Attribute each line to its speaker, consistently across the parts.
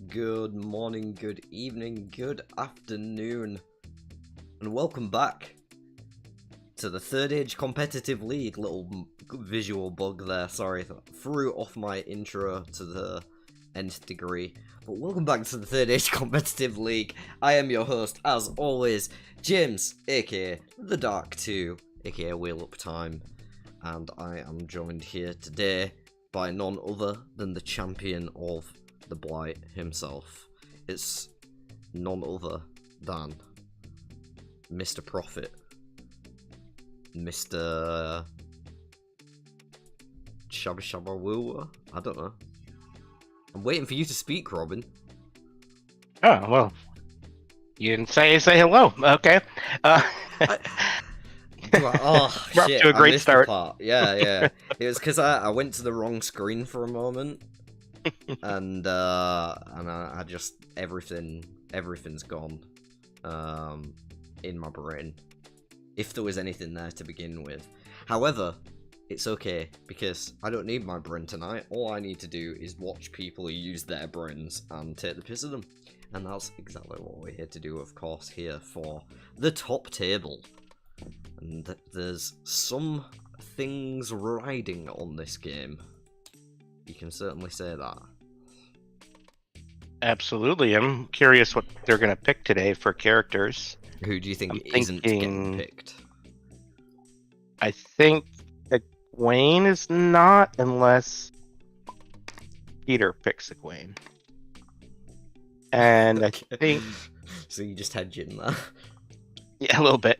Speaker 1: Good morning, good evening, good afternoon, and welcome back to the Third Age Competitive League. Little visual bug there, sorry, threw off my intro to the nth degree. But welcome back to the Third Age Competitive League. I am your host, as always, James, aka The Dark 2, aka Wheel Up Time, and I am joined here today by none other than the champion of the Blight himself. It's none other than Mr. Prophet, Mr. Shabba Shabba Woo. I don't know. I'm waiting for you to speak, Robin.
Speaker 2: Oh, well. You didn't say hello. Okay.
Speaker 1: Oh,
Speaker 2: We're
Speaker 1: shit.
Speaker 2: off to a
Speaker 1: I
Speaker 2: great
Speaker 1: missed
Speaker 2: start.
Speaker 1: the part. Yeah. It was because I went to the wrong screen for a moment. and I just everything's gone in my brain, if there was anything there to begin with. However, it's okay because I don't need my brain tonight. All I need to do is watch people use their brains and take the piss of them, and that's exactly what we're here to do, of course, here for the top table. And there's some things riding on this game. You can certainly say that.
Speaker 2: Absolutely. I'm curious what they're going to pick today for characters.
Speaker 1: Who do you think
Speaker 2: I'm
Speaker 1: isn't getting
Speaker 2: thinking-
Speaker 1: picked?
Speaker 2: I think Egwene is not, unless Peter picks Egwene. And
Speaker 1: Okay.
Speaker 2: I think...
Speaker 1: So you just had Jin there.
Speaker 2: Yeah, a little bit.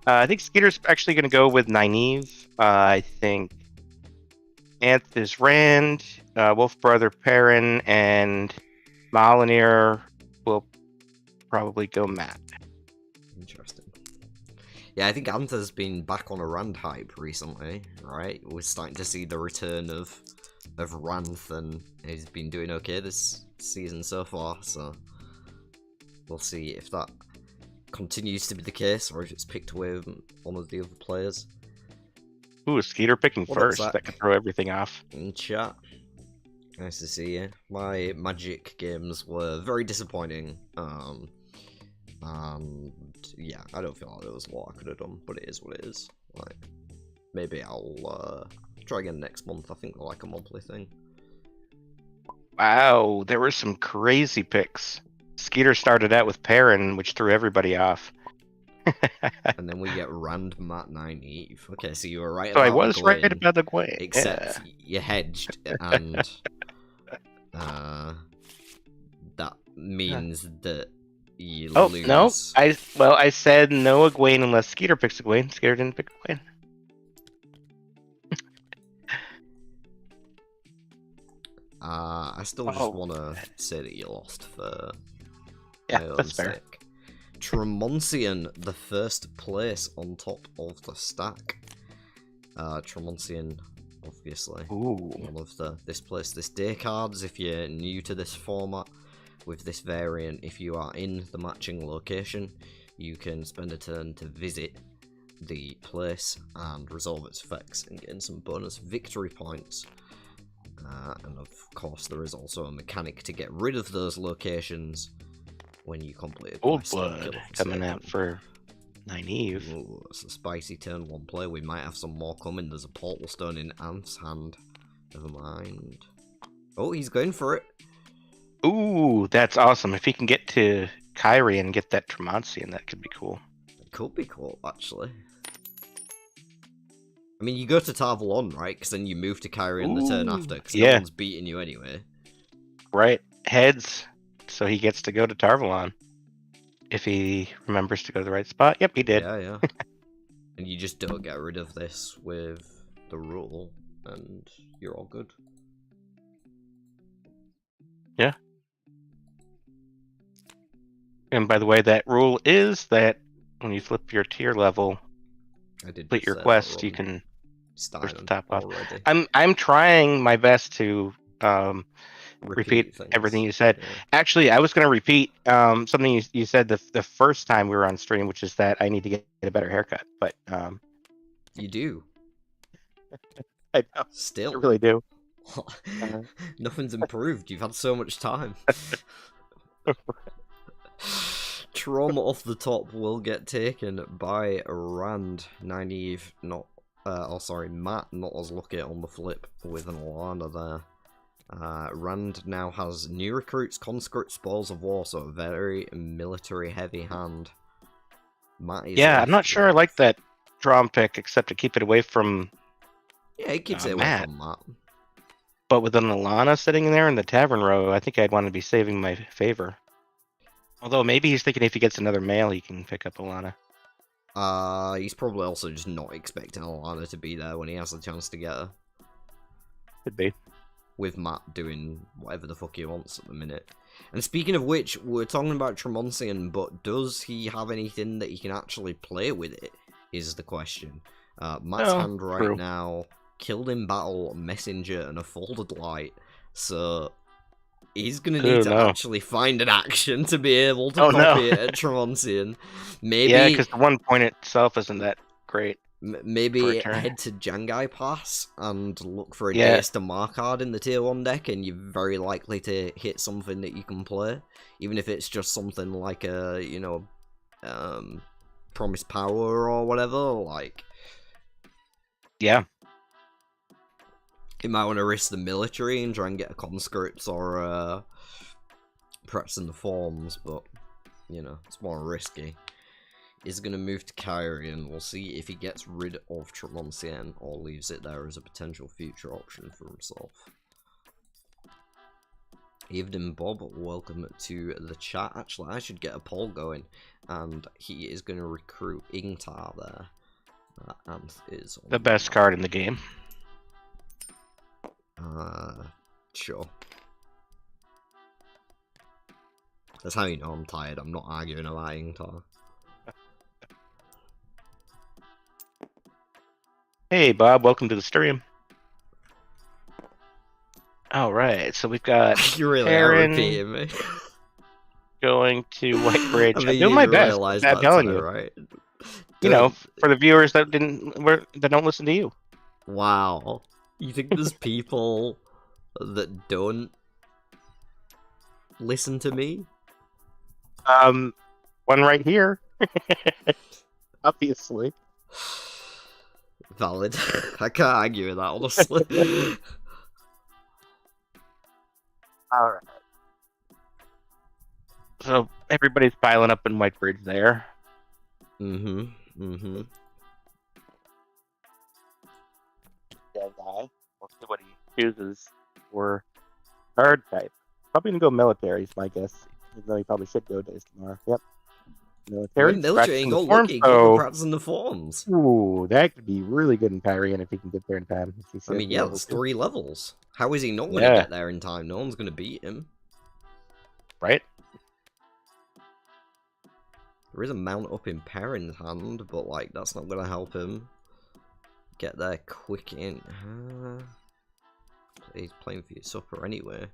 Speaker 2: I think Skeeter's actually going to go with Nynaeve. I think Anth is Rand, Wolf Brother Perrin, and Malinir will probably go Matt.
Speaker 1: Interesting. Yeah, I think Antha's been back on a Rand hype recently, right? We're starting to see the return of Ranth, and he's been doing okay this season so far, so we'll see if that continues to be the case, or if it's picked away with one of the other players.
Speaker 2: Ooh, Skeeter picking
Speaker 1: What up,
Speaker 2: first.
Speaker 1: Zach?
Speaker 2: That could throw everything off.
Speaker 1: In chat. Nice to see you. My Magic games were very disappointing. And yeah, I don't feel like there was a lot I could have done, but it is what it is. Like, maybe I'll try again next month. I think they're like a monthly thing.
Speaker 2: Wow, there were some crazy picks. Skeeter started out with Perrin, which threw everybody off.
Speaker 1: And then we get Rand, Matt, Nynaeve. Okay, so you were right
Speaker 2: So
Speaker 1: about
Speaker 2: I was
Speaker 1: Egwene,
Speaker 2: right about the Egwene.
Speaker 1: except you hedged, and that means that you
Speaker 2: Oh,
Speaker 1: lose.
Speaker 2: no. I said no Egwene unless Skeeter picks Egwene. Skeeter didn't pick Egwene.
Speaker 1: I still just want to say that you lost for
Speaker 2: Yeah,
Speaker 1: my own
Speaker 2: that's fair.
Speaker 1: sake. Tremoncian, the first place on top of the stack. Tremoncian, obviously,
Speaker 2: Ooh.
Speaker 1: one of the This Place This Day cards. If you're new to this format, with this variant, if you are in the matching location, you can spend a turn to visit the place and resolve its effects and gain some bonus victory points. And of course, there is also a mechanic to get rid of those locations when you complete a
Speaker 2: Old
Speaker 1: quest or
Speaker 2: blood
Speaker 1: kill a
Speaker 2: coming
Speaker 1: certain-
Speaker 2: out for Nynaeve.
Speaker 1: Ooh, it's a spicy turn one play. We might have some more coming. There's a portal stone in Anth's hand. Never mind. Oh, he's going for it.
Speaker 2: Ooh, that's awesome. If he can get to Kyrie and get that Tremoncian, that could be cool.
Speaker 1: It could be cool, actually. I mean, you go to Tarvalon, right? Because then you move to Kyrie in the turn after, because no one's beating you anyway.
Speaker 2: Right. Heads, so he gets to go to Tarvalon. If he remembers to go to the right spot. Yep, he did.
Speaker 1: Yeah. And you just don't get rid of this with the rule, and you're all good.
Speaker 2: Yeah. And by the way, that rule is that when you flip your tier level, complete your quest, you can push the top off. I'm trying my best to repeat everything you said.
Speaker 1: Yeah.
Speaker 2: Actually, I was going to repeat something you said the first time we were on stream, which is that I need to get a better haircut. But
Speaker 1: you do.
Speaker 2: I know.
Speaker 1: Still.
Speaker 2: I really do.
Speaker 1: Nothing's improved. You've had so much time. Trauma off the top will get taken by Rand. Naive, not. Matt, not as lucky on the flip with an Alana there. Rand now has new recruits, conscripts, spoils of war, so a very military heavy hand. Matt is
Speaker 2: I'm not sure I like that drawn pick, except to keep it away from.
Speaker 1: Yeah, it keeps it away
Speaker 2: Matt.
Speaker 1: from Matt.
Speaker 2: But with an Alana sitting there in the tavern row, I think I'd want to be saving my favor. Although maybe he's thinking if he gets another male, he can pick up Alana.
Speaker 1: He's probably also just not expecting Alana to be there when he has the chance to get her.
Speaker 2: Could be.
Speaker 1: With Matt doing whatever the fuck he wants at the minute. And speaking of which, we're talking about Tremoncian, but does he have anything that he can actually play with it, is the question. Matt's hand right now, killed in battle, messenger, and a folded light. So he's going to need to actually find an action to be able to copy it at Tremoncian. Maybe,
Speaker 2: yeah, because the one point itself isn't that great.
Speaker 1: Maybe head to Jangai Pass and look for a DS to Markard in the tier 1 deck, and you're very likely to hit something that you can play. Even if it's just something like a, you know, Promise Power or whatever, like...
Speaker 2: Yeah.
Speaker 1: You might want to risk the military and try and get a conscripts or perhaps in the forms, but, you know, it's more risky. Is going to move to Kyrie, and we'll see if he gets rid of Tremoncian or leaves it there as a potential future option for himself. Evening Bob, welcome to the chat. Actually, I should get a poll going, and he is going to recruit Ingtar there. And is
Speaker 2: the best card in the game.
Speaker 1: Sure. That's how you know I'm tired. I'm not arguing about Ingtar.
Speaker 2: Hey Bob, welcome to the stream. Alright, so we've got
Speaker 1: you really
Speaker 2: Aaron
Speaker 1: are repeating me.
Speaker 2: Going to White Bridge.
Speaker 1: I mean,
Speaker 2: I'm doing my best. I'm telling you.
Speaker 1: Right?
Speaker 2: You know, for the viewers that don't listen to you.
Speaker 1: Wow. You think there's people that don't listen to me?
Speaker 2: One right here. Obviously.
Speaker 1: Valid. I can't argue with that, honestly.
Speaker 2: Alright. So, everybody's piling up in White Bridge there.
Speaker 1: That
Speaker 2: guy. We'll see what he chooses for card type. Probably gonna go military, is my guess. Even though he probably should go Days Tomorrow. Yep. Military.
Speaker 1: Military ain't got lucky. Go practicing the forms.
Speaker 2: Ooh, that could be really good in Pyrian if he can get there in time.
Speaker 1: I mean, yeah, there's 3 levels. How is he not going to get there in time? No one's going to beat him.
Speaker 2: Right?
Speaker 1: There is a mount up in Perrin's hand, but, like, that's not going to help him get there quick in. He's playing for your supper anyway,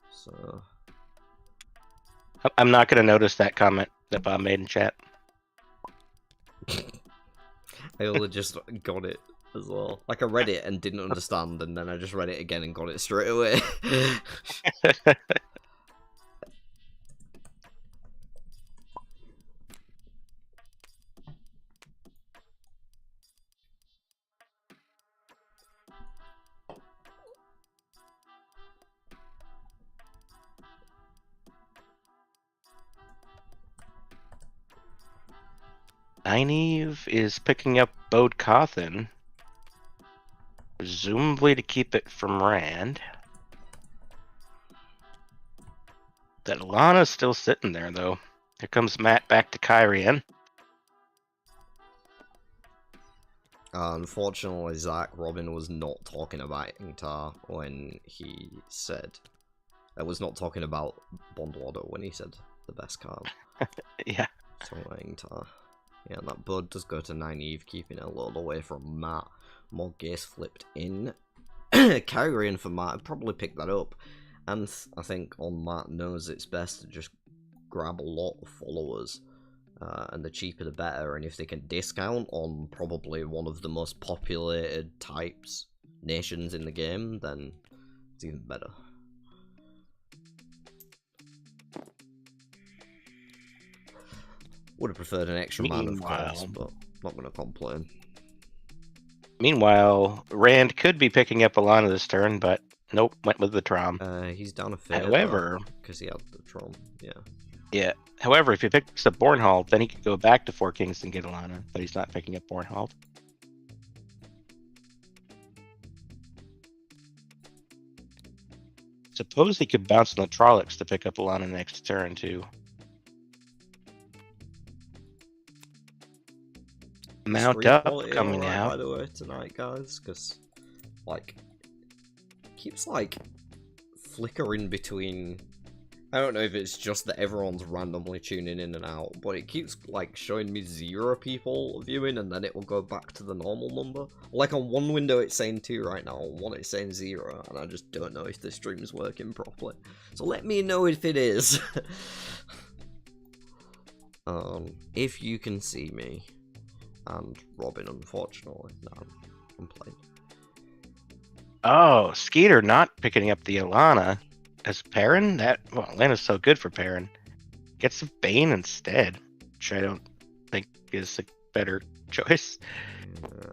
Speaker 1: so...
Speaker 2: I'm not going to notice that comment that Bob made in chat.
Speaker 1: I only just got it as well. Like, I read it and didn't understand, and then I just read it again and got it straight away.
Speaker 2: Nynaeve is picking up Bode Cawthon, presumably to keep it from Rand. That Alana's still sitting there, though. Here comes Matt back to Kyrian.
Speaker 1: Unfortunately, Zach Robin was not talking about Ingtar when he said... I was not talking about Bondwater when he said the best card.
Speaker 2: Yeah.
Speaker 1: Talking about Ingtar. Yeah, and that Bud does go to Nynaeve, keeping it a little away from Matt. More Gaze flipped in. Kyrian for Matt, I'd probably pick that up. And I think on Matt knows it's best to just grab a lot of followers. And the cheaper the better, and if they can discount on probably one of the most populated types, nations in the game, then It's even better. Would have preferred an extra man, of course, but not going to complain.
Speaker 2: Meanwhile, Rand could be picking up Alana this turn, but nope, went with the Trom.
Speaker 1: He's down a favor.
Speaker 2: However,
Speaker 1: because he had the Trom, yeah.
Speaker 2: Yeah. However, if he picks up Bornhald, then he could go back to Four Kings and get Alana, but he's not picking up Bornhald. Suppose he could bounce on the Trollocs to pick up Alana next turn, too. Mount up coming out.
Speaker 1: By the way, tonight, guys, because like keeps like flickering between. I don't know if it's just that everyone's randomly tuning in and out, but it keeps like showing me 0 people viewing, and then it will go back to the normal number. Like on one window it's saying 2 right now, on one it's saying 0, and I just don't know if the stream is working properly. So let me know if it is. If you can see me. And Robin, unfortunately. No, I'm playing.
Speaker 2: Oh, Skeeter not picking up the Alana as Perrin? Well, Alana's so good for Perrin. Gets Bane instead, which I don't think is a better choice.
Speaker 1: Yeah.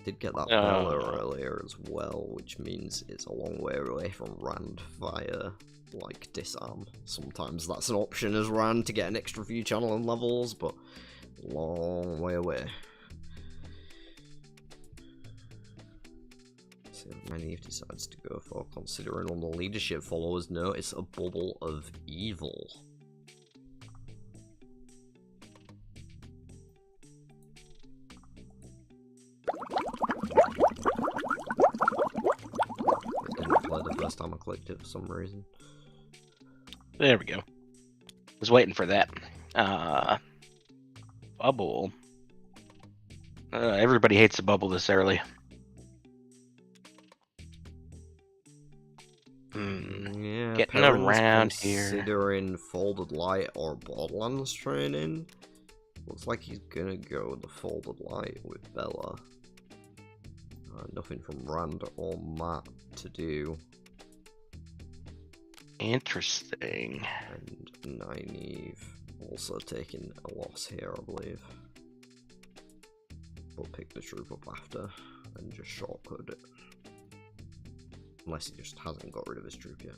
Speaker 1: Did get that Bella earlier as well, which means it's a long way away from Rand via, like, disarm. Sometimes that's an option as Rand to get an extra few channeling levels, but long way away. See what Nynaeve decides to go for, considering on the leadership followers notice a bubble of evil. It didn't play the first time I clicked it for some reason.
Speaker 2: There we go. Was waiting for that. Bubble. Everybody hates a bubble this early.
Speaker 1: Yeah,
Speaker 2: getting
Speaker 1: Perrin's
Speaker 2: around here.
Speaker 1: Considering Folded Light or Borderlands training. Looks like he's gonna go with the Folded Light with Bella. Nothing from Rand or Matt to do.
Speaker 2: Interesting.
Speaker 1: And Nynaeve also taking a loss here, I believe. But pick the troop up after and just shortcut it. Unless he just hasn't got rid of his troop yet.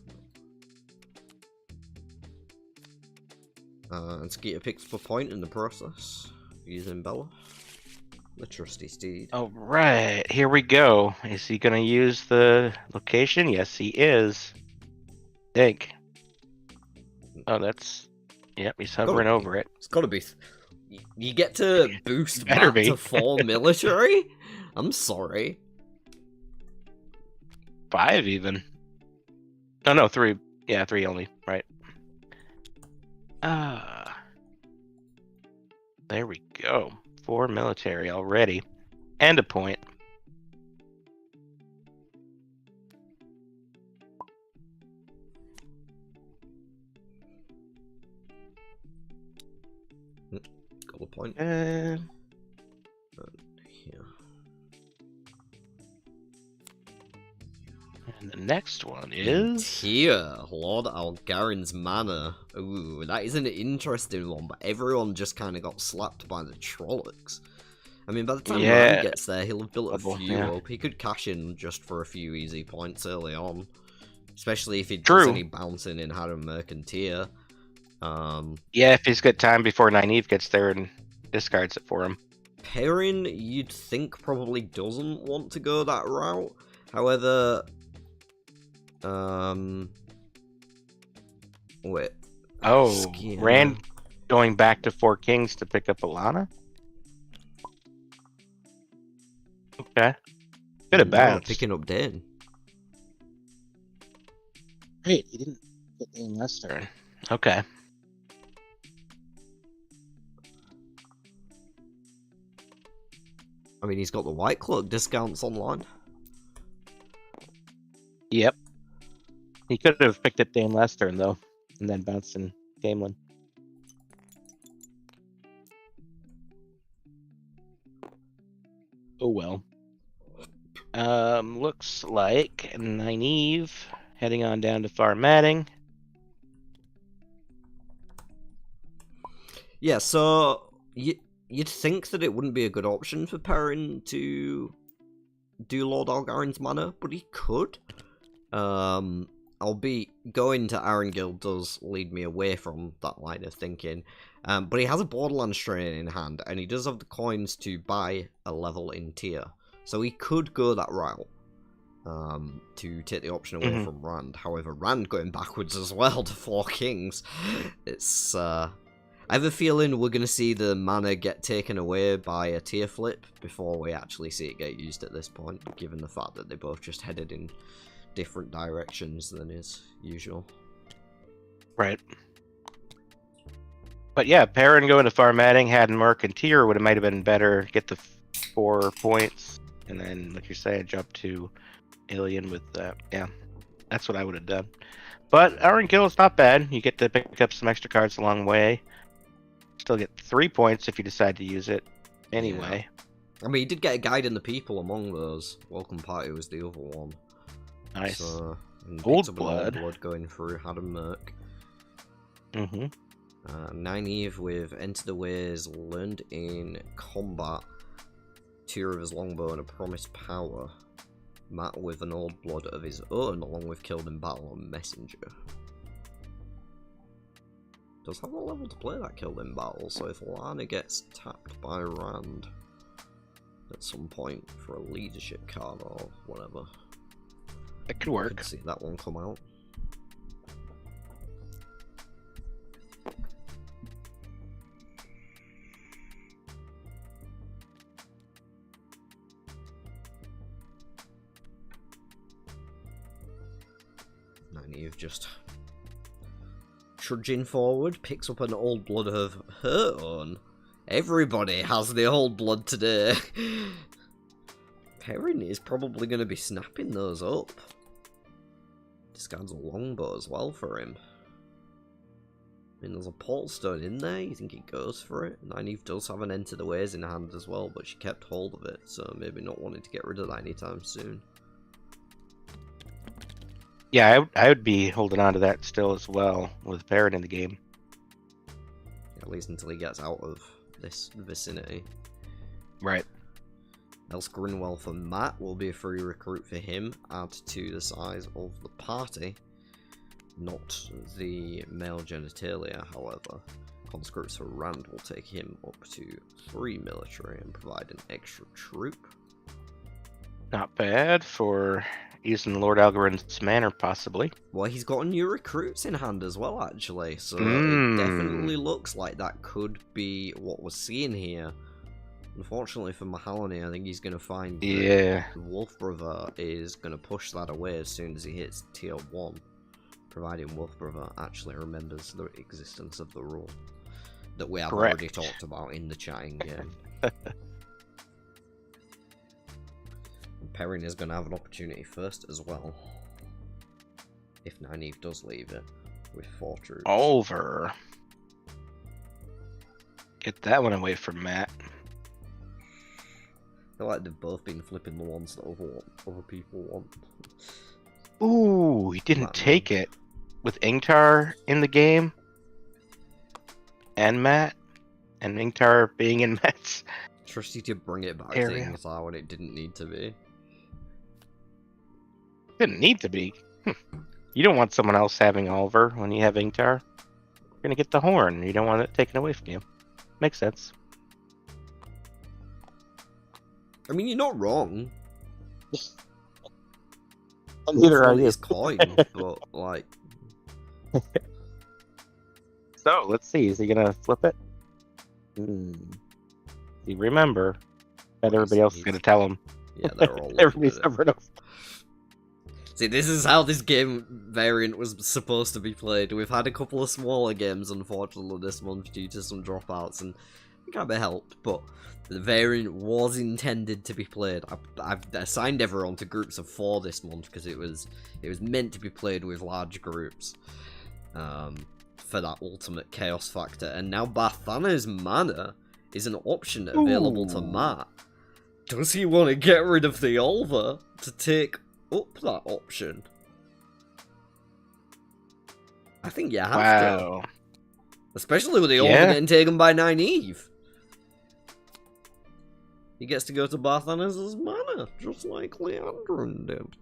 Speaker 1: And Skeeter picks up a point in the process, using Bella. The trusty steed.
Speaker 2: All right, here we go. Is he going to use the location? Yes, he is. Dig. Oh, that's... Yep, he's hovering over it.
Speaker 1: It's gotta be... You get to boost
Speaker 2: Better
Speaker 1: back to 4 military? I'm sorry.
Speaker 2: 5 even. Oh no, 3. Yeah, 3 only. Right. There we go. 4 military already. And a point.
Speaker 1: Got a point.
Speaker 2: Here. And the next one is...
Speaker 1: Here, Lord Algarin's Manor. Ooh, that is an interesting one, but everyone just kind of got slapped by the Trollocs. I mean, by the time Rand gets there, he'll have built a few up. He could cash in just for a few easy points early on. Especially if he does any bouncing in Harem Mercantier.
Speaker 2: Yeah, if he's got time before Nynaeve gets there and discards it for him.
Speaker 1: Perrin, you'd think, probably doesn't want to go that route. However... Wait.
Speaker 2: Oh, Rand going back to Four Kings to pick up Alana? Okay. Bit of bounce.
Speaker 1: Picking up Dan.
Speaker 2: Wait, he didn't get in last turn. Okay.
Speaker 1: I mean, he's got the White Cloak discounts online.
Speaker 2: Yep. He could have picked up Dan last turn, though, and then bounced in game 1. Oh, well. Looks like Nynaeve heading on down to Farmatting.
Speaker 1: Yeah, so you'd think that it wouldn't be a good option for Perrin to do Lord Algarin's Manor, but he could. Albeit going to Arengil does lead me away from that line of thinking. But he has a Borderlands strain in hand, and he does have the coins to buy a level in tier. So he could go that route to take the option away from Rand. However, Rand going backwards as well to 4 kings. It's I have a feeling we're going to see the mana get taken away by a tier flip before we actually see it get used at this point, given the fact that they both just headed in different directions than is usual.
Speaker 2: Right. But yeah, Perrin going to Farmatting, had Merc and tier would have might have been better. Get the 4 points, and then, like you're saying, jump to Alien with that. Yeah, that's what I would have done. But Arengil is not bad. You get to pick up some extra cards along the way. Still get 3 points if you decide to use it anyway.
Speaker 1: Yeah. I mean, you did get a guide in the people among those. Welcome Party was the other one.
Speaker 2: Nice.
Speaker 1: So,
Speaker 2: Old Blood.
Speaker 1: Old Blood going through Hadam Merc. Nynaeve with Enter the Ways, learned in combat, tier of his longbow and a promised power. Matt with an Old Blood of his own, along with killed in battle and messenger. Does have a level to play that killed in battle, so if Lana gets tapped by Rand at some point for a leadership card or whatever,
Speaker 2: it could work.
Speaker 1: Could see that one come out. Nynaeve just trudging forward, picks up an Old Blood of her own. Everybody has the Old Blood today. Perrin is probably going to be snapping those up. Discards a longbow as well for him. I mean, there's a portal stone in there. You think he goes for it? Nynaeve does have an Enter the Ways in hand as well, but she kept hold of it, so maybe not wanting to get rid of that anytime soon.
Speaker 2: Yeah, I would be holding on to that still as well with Perrin in the game.
Speaker 1: At least until he gets out of this vicinity.
Speaker 2: Right.
Speaker 1: Else Grinwell for Matt will be a free recruit for him. Add to the size of the party. Not the male genitalia, however. Conscripts for Rand will take him up to 3 military and provide an extra troop.
Speaker 2: Not bad for using Lord Algarin's Manor, possibly.
Speaker 1: Well, he's got new recruits in hand as well, actually, so it definitely looks like that could be what we're seeing here. Unfortunately for Mahalani, I think he's going to find that Wolf Brother is going to push that away as soon as he hits tier 1, providing Wolf Brother actually remembers the existence of the rule that we have already talked about in the chatting game. Perrin is going to have an opportunity first as well, if Nynaeve does leave it with 4 troops.
Speaker 2: Over. Get that one away from Matt.
Speaker 1: I feel like they've both been flipping the ones that other people want.
Speaker 2: Ooh, he didn't take it. With Ingtar in the game, and Matt, and Ingtar being in Matt's
Speaker 1: Trust you to bring it back
Speaker 2: area.
Speaker 1: to Ingtar when it didn't need to be.
Speaker 2: Didn't need to be. You don't want someone else having Oliver when you have Ingtar. You're gonna get the horn. You don't want it taken away from you. Makes sense.
Speaker 1: I mean, you're not wrong.
Speaker 2: Neither are you.
Speaker 1: His coin, but like.
Speaker 2: So let's see. Is he gonna flip it? You remember that everybody else is gonna tell him.
Speaker 1: Yeah, they're all.
Speaker 2: Everybody's over and over.
Speaker 1: See, this is how this game variant was supposed to be played. We've had a couple of smaller games, unfortunately, this month due to some dropouts, and it can't be helped, but the variant was intended to be played. I've assigned everyone to groups of 4 this month, because it was meant to be played with large groups, for that ultimate chaos factor, and now Barthana's Manor is an option available to Matt. Does he want to get rid of the Olva to take up that option? I think you have to. Especially with the Olva getting taken by Nynaeve. He gets to go to Barthanes' manor, just like Leandrin did.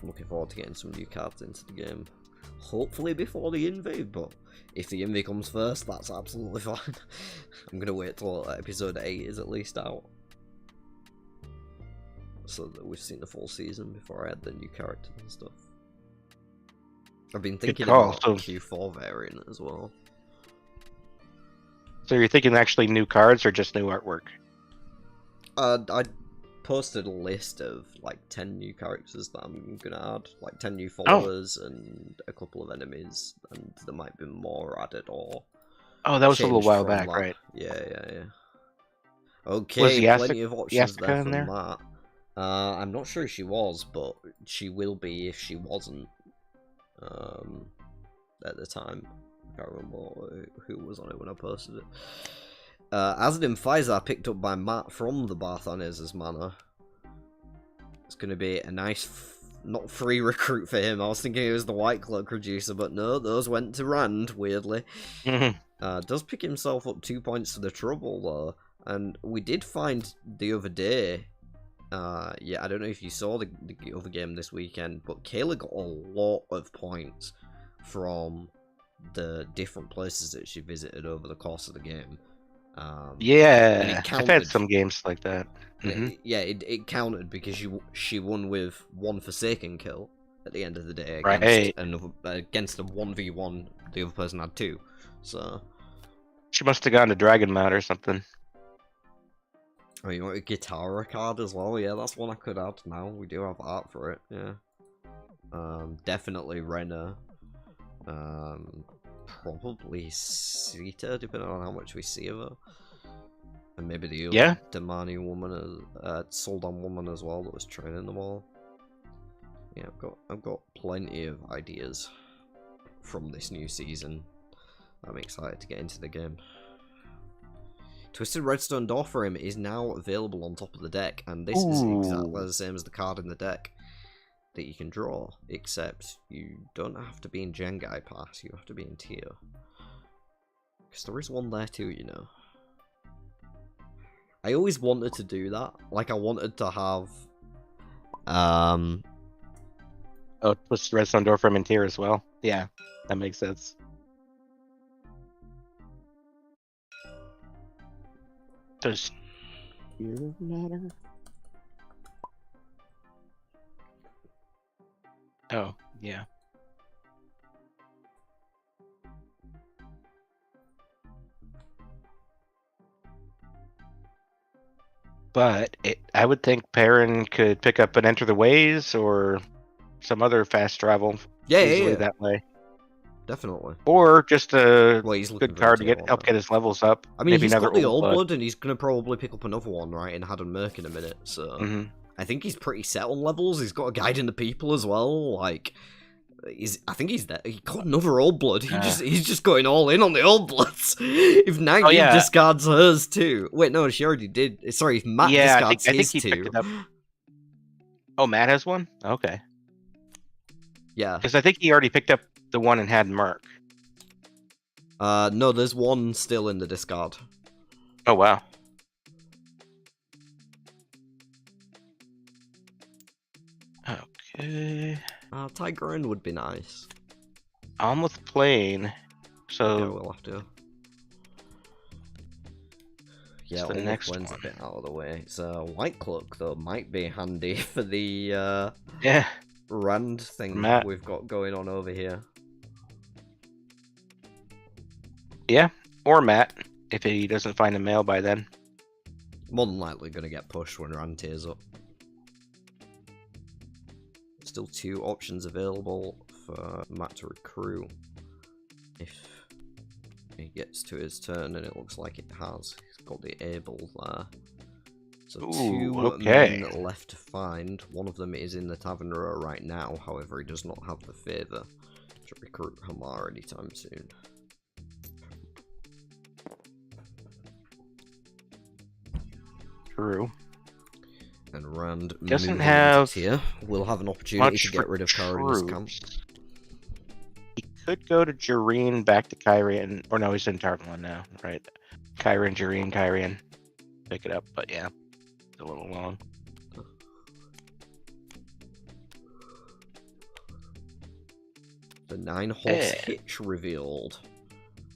Speaker 1: I'm looking forward to getting some new cards into the game. Hopefully before the Invade, but if the Invade comes first, that's absolutely fine. I'm gonna wait till episode 8 is at least out, so that we've seen the full season before I add the new characters and stuff. I've been thinking about Q4 variant as well.
Speaker 2: So you're thinking actually new cards or just new artwork?
Speaker 1: I posted a list of like 10 new characters that I'm gonna add, like 10 new followers and a couple of enemies, and there might be more added or.
Speaker 2: Oh, that was a little while back, right?
Speaker 1: Yeah. Okay, plenty of options there
Speaker 2: in
Speaker 1: from
Speaker 2: there?
Speaker 1: that. I'm not sure she was, but she will be if she wasn't. At the time, I can't remember who was on it when I posted it. Asdin Faizar picked up by Matt from the Barthanes' manor. It's going to be a nice, not free recruit for him. I was thinking it was the White Cloak reducer, but no, those went to Rand, weirdly. Does pick himself up 2 points to the trouble, though. And we did find the other day, yeah, I don't know if you saw the other game this weekend, but Kayla got a lot of points from the different places that she visited over the course of the game.
Speaker 2: Yeah, I've had some games like that.
Speaker 1: It counted because she won with one Forsaken kill at the end of the day against a 1v1. The other person had 2, so
Speaker 2: she must have gone to Dragon Mount or something.
Speaker 1: Oh, you want a Guitarra card as well? Yeah, that's one I could add now. We do have art for it, yeah. Definitely Renna. Probably Sita, depending on how much we see of her. And maybe the Damani woman, Soldan woman as well that was training them all. Yeah, I've got plenty of ideas from this new season. I'm excited to get into the game. Twisted Redstone Door Frame is now available on top of the deck, and this is exactly the same as the card in the deck that you can draw, except you don't have to be in Jengai Pass, you have to be in Tier. Because there is one there too, you know. I always wanted to do that. Like, I wanted to have... Oh,
Speaker 2: Twisted Redstone Door Frame in Tier as well. Yeah, that makes sense. Does Tier matter? Oh, yeah. But I would think Perrin could pick up an Enter the Ways or some other fast travel easily that way.
Speaker 1: Definitely.
Speaker 2: Or just a good card to help get his levels up.
Speaker 1: I mean, he's got the Old Blood, and he's going to probably pick up another one, right, in Haddon Merc in a minute, so... I think he's pretty set on levels. He's got a Guiding the People as well, like... I think he's there. He got another Old Blood. He's just going all in on the Old Bloods. If Naggy discards hers too. Wait, no, she already did. Sorry, if Matt discards his too.
Speaker 2: Picked it up. Oh, Matt has one? Okay.
Speaker 1: Yeah.
Speaker 2: Because I think he already picked up the one and had Merc.
Speaker 1: No, there's one still in the discard.
Speaker 2: Oh, wow. Okay.
Speaker 1: Tigerin would be nice.
Speaker 2: Almost plain. So
Speaker 1: yeah, we'll have to. Yeah,
Speaker 2: the next
Speaker 1: one's a bit out of the way. So White Cloak though might be handy for the Rand thing we've got going on over here.
Speaker 2: Yeah, or Matt if he doesn't find a mail by then.
Speaker 1: More than likely going to get pushed when Rand tears up. Still 2 options available for Matt to recruit if he gets to his turn, and it looks like it has. He's got the Able there. So
Speaker 2: Ooh,
Speaker 1: 2
Speaker 2: okay.
Speaker 1: men left to find. One of them is in the tavern row right now. However, he does not have the favour to recruit Hamar anytime soon.
Speaker 2: True.
Speaker 1: And Rand
Speaker 2: Doesn't
Speaker 1: moving
Speaker 2: have
Speaker 1: into tier will have an opportunity to get
Speaker 2: for
Speaker 1: rid of Karin's camp.
Speaker 2: He could go to Jareen, back to Kyrian, or no, he's in Tartan now, right? Kyrian, Kyrian. Pick it up, but yeah, it's a little long.
Speaker 1: The 9-horse hitch revealed.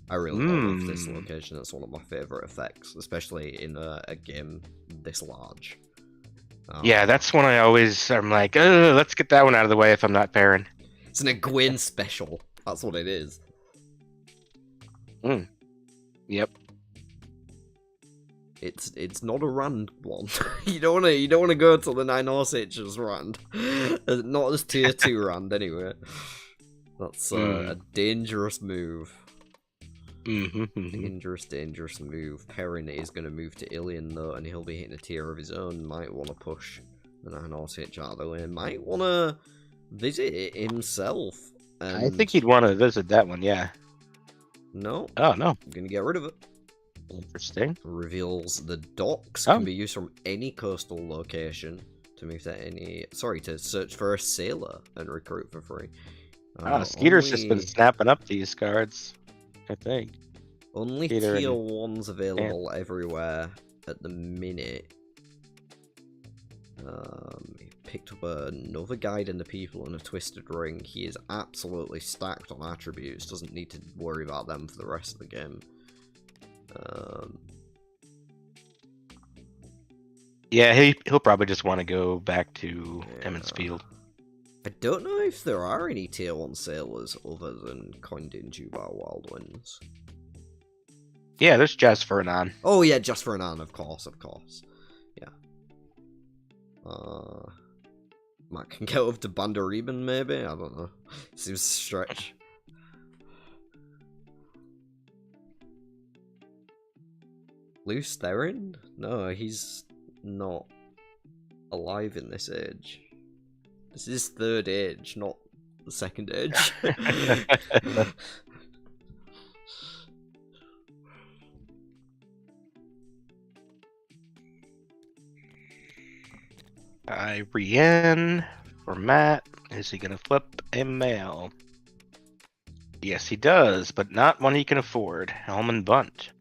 Speaker 1: I really love this location. It's one of my favourite effects, especially in a game this large.
Speaker 2: Yeah, that's one I'm like, let's get that one out of the way if I'm not pairing.
Speaker 1: It's an Egwene special. That's what it is.
Speaker 2: Yep.
Speaker 1: It's not a Rand one. you don't wanna go to the 9-horse hitch as Rand. Not as tier 2 Rand anyway. That's a dangerous move. Dangerous move. Perrin is going to move to Ilion though, and he'll be hitting a tier of his own. Might want to push the 9-horse hitch out of the way. Might want to visit it himself. And...
Speaker 2: I think he'd want to visit that one, yeah.
Speaker 1: No.
Speaker 2: Oh, no.
Speaker 1: I'm going to get rid of it.
Speaker 2: Interesting.
Speaker 1: Reveals the docks can be used from any coastal location to move to any... Sorry, to search for a sailor and recruit for free.
Speaker 2: Skeeter's just been snapping up these cards, I think.
Speaker 1: Only
Speaker 2: Skeeter
Speaker 1: tier 1's available everywhere at the minute. He picked up another guide in the people and a twisted ring. He is absolutely stacked on attributes. Doesn't need to worry about them for the rest of the game.
Speaker 2: Yeah, he'll probably just want to go back to Emmons Field.
Speaker 1: I don't know if there are any tier 1 sailors other than Coindin Jubar Wildwinds.
Speaker 2: Yeah, there's Just for Anon.
Speaker 1: Oh yeah, Just for Anon, of course. Yeah. Matt can get up to Bandariban, maybe? I don't know. Seems a stretch. Luce Theron? No, he's not alive in this age. This is 3rd age, not the 2nd age.
Speaker 2: Brienne for Matt. Is he gonna flip a mail? Yes, he does, but not one he can afford. Almond Blunt.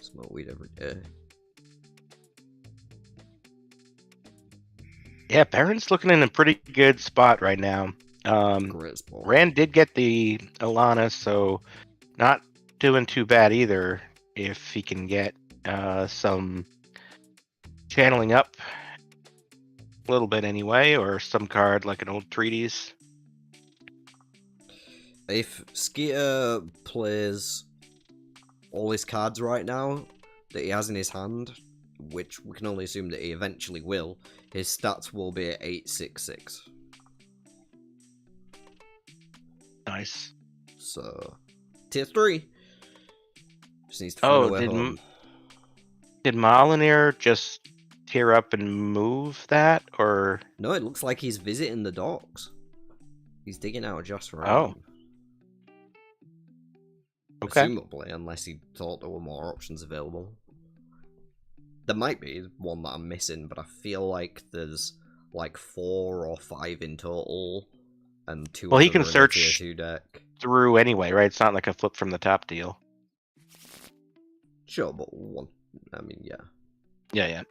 Speaker 1: Smoke weed every day.
Speaker 2: Yeah, Baron's looking in a pretty good spot right now.
Speaker 1: Great spot.
Speaker 2: Rand did get the Alana, so not doing too bad either if he can get some channeling up a little bit anyway, or some card like an old treatise.
Speaker 1: If Skeeter plays all his cards right now that he has in his hand, which we can only assume that he eventually will, his stats will be at 866.
Speaker 2: Nice.
Speaker 1: So, tier 3. Just needs to find a way home.
Speaker 2: Did Molinir just tear up and move that, or...?
Speaker 1: No, it looks like he's visiting the docks. He's digging out Just for
Speaker 2: Oh. Okay.
Speaker 1: Presumably, unless he thought there were more options available. There might be one that I'm missing, but I feel like there's like 4 or 5 in total, and 2
Speaker 2: Well,
Speaker 1: of
Speaker 2: he
Speaker 1: them
Speaker 2: can
Speaker 1: are
Speaker 2: search
Speaker 1: in the tier 2 deck.
Speaker 2: Through anyway, right? It's not like a flip from the top deal.
Speaker 1: Sure, but one. I mean, yeah.
Speaker 2: Yeah.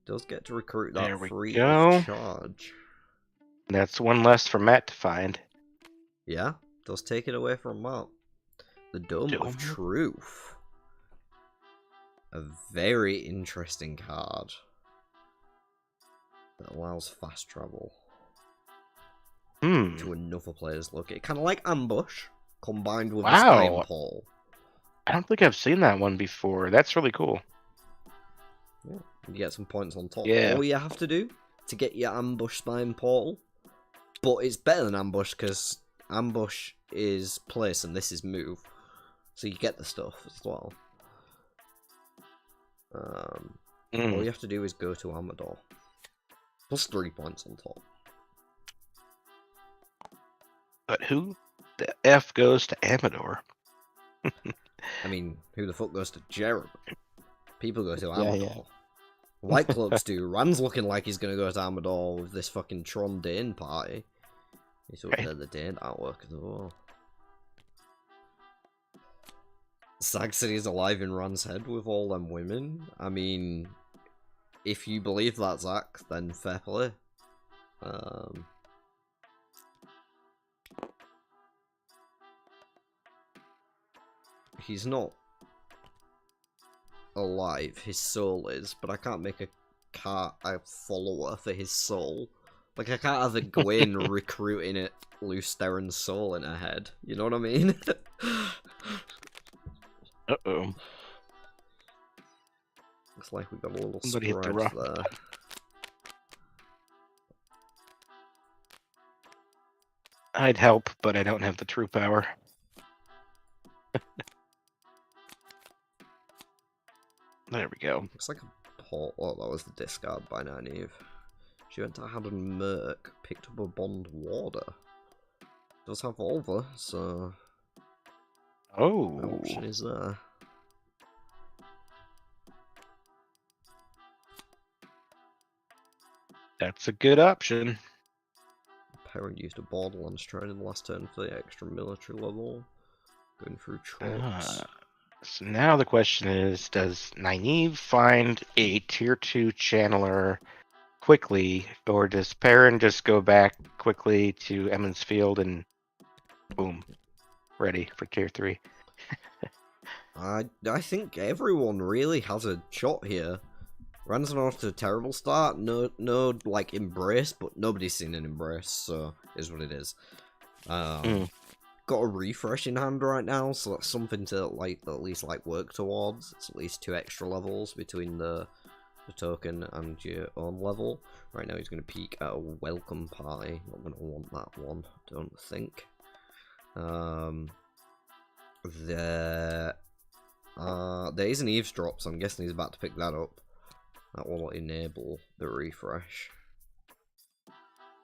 Speaker 1: Does get to recruit that
Speaker 2: There we
Speaker 1: free
Speaker 2: go.
Speaker 1: of charge.
Speaker 2: That's one less for Matt to find.
Speaker 1: Yeah, does take it away from Matt. The Dome of Truth. A very interesting card that allows fast travel to another player's location. Kind of like Ambush, combined with a Spine Pole.
Speaker 2: I don't think I've seen that one before. That's really cool.
Speaker 1: Yeah, you get some points on top.
Speaker 2: Yeah.
Speaker 1: All you have to do to get your Ambush Spine Portal, but it's better than Ambush because ambush is place and this is move. So you get the stuff as well. All you have to do is go to Amador. Plus 3 points on top.
Speaker 2: But who the F goes to Amador?
Speaker 1: I mean, who the fuck goes to Jeremy? People go to Amador.
Speaker 2: Yeah.
Speaker 1: White Cloaks do. Rand's looking like he's gonna go to Amador with this fucking Tron Dane party. He's up there, the Dane artwork as well. Sag City's alive in Rand's head with all them women. I mean, if you believe that, Zach, then fair play. He's not alive, his soul is, but I can't make a follower for his soul. Like, I can't have a Gwen recruiting it Luce Theron's soul in her head. You know what I mean?
Speaker 2: Uh-oh.
Speaker 1: Looks like we got a little
Speaker 2: Somebody hit the
Speaker 1: spread
Speaker 2: rock.
Speaker 1: there.
Speaker 2: I'd help, but I don't have the true power. There we go.
Speaker 1: Looks like a port. Oh, that was the discard by Nynaeve. She went to Haddon Merc, picked up a Bond Warder. Does have Volva, so
Speaker 2: Oh.
Speaker 1: no option is there.
Speaker 2: That's a good option.
Speaker 1: Parent used a Borderlands trade in the last turn for the extra military level. Going through tropes.
Speaker 2: So now the question is, does Nynaeve find a tier 2 channeler quickly, or does Perrin just go back quickly to Emmons Field and boom, ready for tier 3?
Speaker 1: I think everyone really has a shot here. Rand's not off to a terrible start. No, like embrace, but nobody's seen an embrace, so is what it is. Got a refresh in hand right now, so that's something to like at least like work towards. It's at least 2 extra levels between the token and your own level. Right now he's going to peek at a welcome party. Not going to want that one, don't think. There is an eavesdrop, so I'm guessing he's about to pick that up. That will enable the refresh.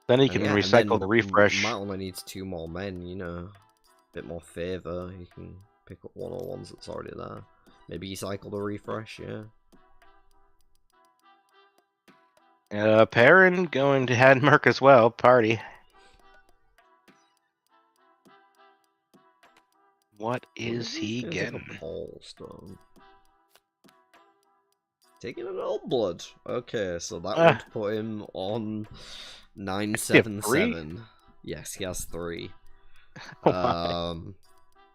Speaker 2: Then he can recycle the refresh.
Speaker 1: Matt only needs 2 more men, you know. Bit more favour. He can pick up 101s that's already there. Maybe he cycle the refresh, yeah.
Speaker 2: Perrin going to Hadmerk as well. Party. What is he getting?
Speaker 1: Take a Pole Stone. Taking an Old Blood. Okay, so that would put him on 977. Yes, he has 3.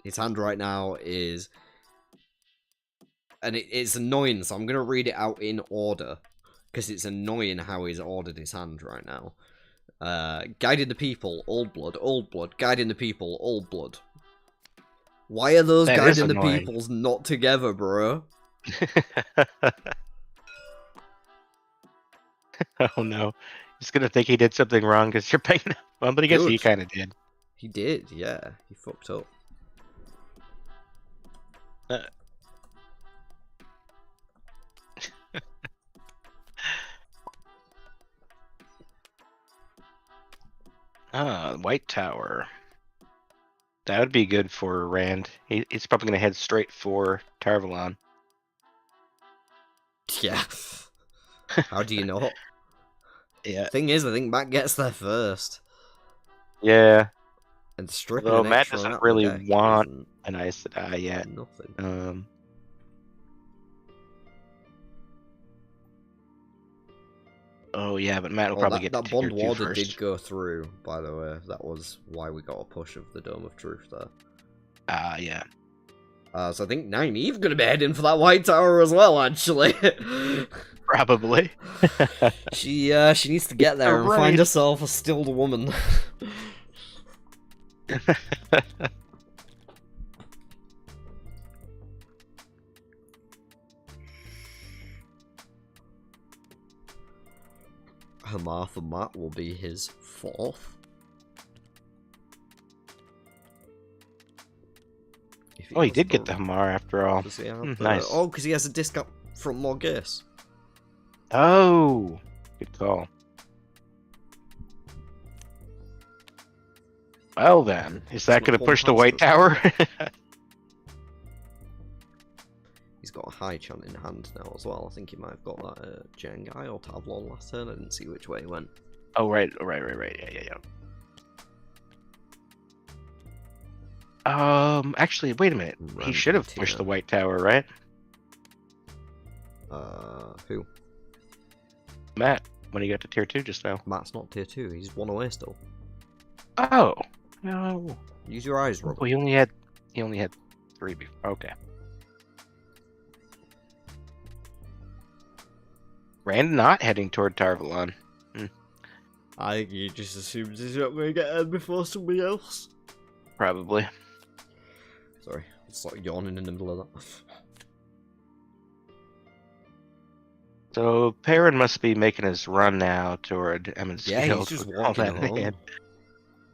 Speaker 1: His hand right now is, and it's annoying, so I'm gonna read it out in order because it's annoying how he's ordered his hand right now. Guiding the people, Old Blood, guiding the people, Old Blood. Why are those guiding the peoples not together, bro?
Speaker 2: Oh no, he's gonna think he did something wrong because you're paying him. Well, but I guess he kind of did.
Speaker 1: He did, yeah. He fucked up.
Speaker 2: White Tower. That would be good for Rand. He's probably going to head straight for Tarvalon.
Speaker 1: Yeah. How do you know?
Speaker 2: Yeah.
Speaker 1: Thing is, I think Matt gets there first.
Speaker 2: Yeah.
Speaker 1: And stripping
Speaker 2: Although
Speaker 1: an
Speaker 2: Matt
Speaker 1: extra
Speaker 2: doesn't
Speaker 1: out
Speaker 2: really
Speaker 1: the deck
Speaker 2: want an Aes Sedai yet.
Speaker 1: Nothing.
Speaker 2: Oh yeah, but Matt will probably get
Speaker 1: that
Speaker 2: to
Speaker 1: Bond
Speaker 2: tier 2
Speaker 1: Warder
Speaker 2: first.
Speaker 1: did go through, by the way. That was why we got a push of the Dome of Truth there.
Speaker 2: Yeah.
Speaker 1: So I think Nynaeve gonna be heading for that White Tower as well, actually.
Speaker 2: Probably.
Speaker 1: She needs to get there and find herself a stilled woman. Martha Matt will be his 4th. he
Speaker 2: Oh, he
Speaker 1: has
Speaker 2: did get the
Speaker 1: done.
Speaker 2: Hamar after all.
Speaker 1: Does he have
Speaker 2: Nice.
Speaker 1: Oh, because he has a discount from Morgus.
Speaker 2: Oh, good call. Well then, is that going to push the White Tower?
Speaker 1: He's got a high chant in hand now as well. I think he might have got that Jengai or Tavlon last turn. I didn't see which way he went.
Speaker 2: Oh, right. Yeah. Actually, wait a minute. He should have pushed the White Tower, right?
Speaker 1: Who?
Speaker 2: Matt, when he got to tier 2 just now.
Speaker 1: Matt's not tier 2. He's 1 away still.
Speaker 2: Oh no!
Speaker 1: Use your eyes, Rob.
Speaker 2: Well, he only had 3 before. Okay. Rand not heading toward Tarvalon.
Speaker 1: I think he just assumes he's not going to get in before somebody else.
Speaker 2: Probably.
Speaker 1: Sorry, it's like yawning in the middle of that.
Speaker 2: So Perrin must be making his run now toward Emmons
Speaker 1: Yeah,
Speaker 2: Field.
Speaker 1: he's just walking home.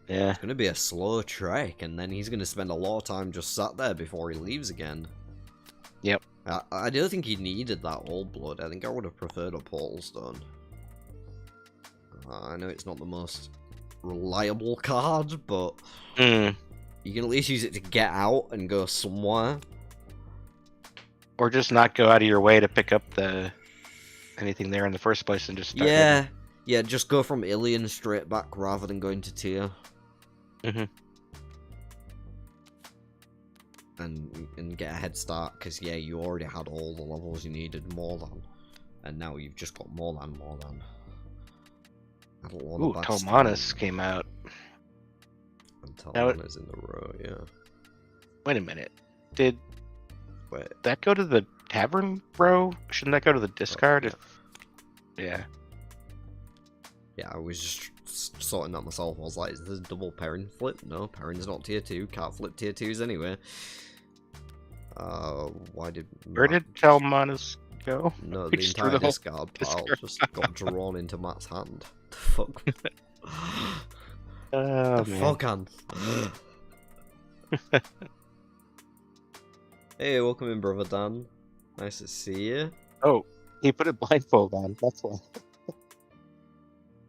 Speaker 2: Yeah.
Speaker 1: It's going to be a slow trek, and then he's going to spend a lot of time just sat there before he leaves again.
Speaker 2: Yep.
Speaker 1: I don't think he needed that Old Blood. I think I would have preferred a Portal Stone. I know it's not the most reliable card, but you can at least use it to get out and go somewhere.
Speaker 2: Or just not go out of your way to pick up anything there in the first place and just start hitting.
Speaker 1: Yeah, just go from Ilion straight back rather than going to tier. And get a head start, because yeah, you already had all the levels you needed more than, and now you've just got more than. I don't want
Speaker 2: Ooh, Talmanis came out.
Speaker 1: And Talmanis in the row, yeah.
Speaker 2: Wait a minute. Did that go to the Tavern row? Shouldn't that go to the discard? Yeah.
Speaker 1: Yeah, I was just sorting that myself. I was like, is this a double Perrin flip? No, Perrin's not tier 2. Can't flip tier 2s anyway. Why did...
Speaker 2: Where did Talmanis go?
Speaker 1: No, the entire discard pile just got drawn into Matt's hand. The fuck?
Speaker 2: Oh,
Speaker 1: the
Speaker 2: man.
Speaker 1: fuck, hand. Hey, welcome in, brother Dan. Nice to see you.
Speaker 2: Oh, he put a blindfold on. That's why.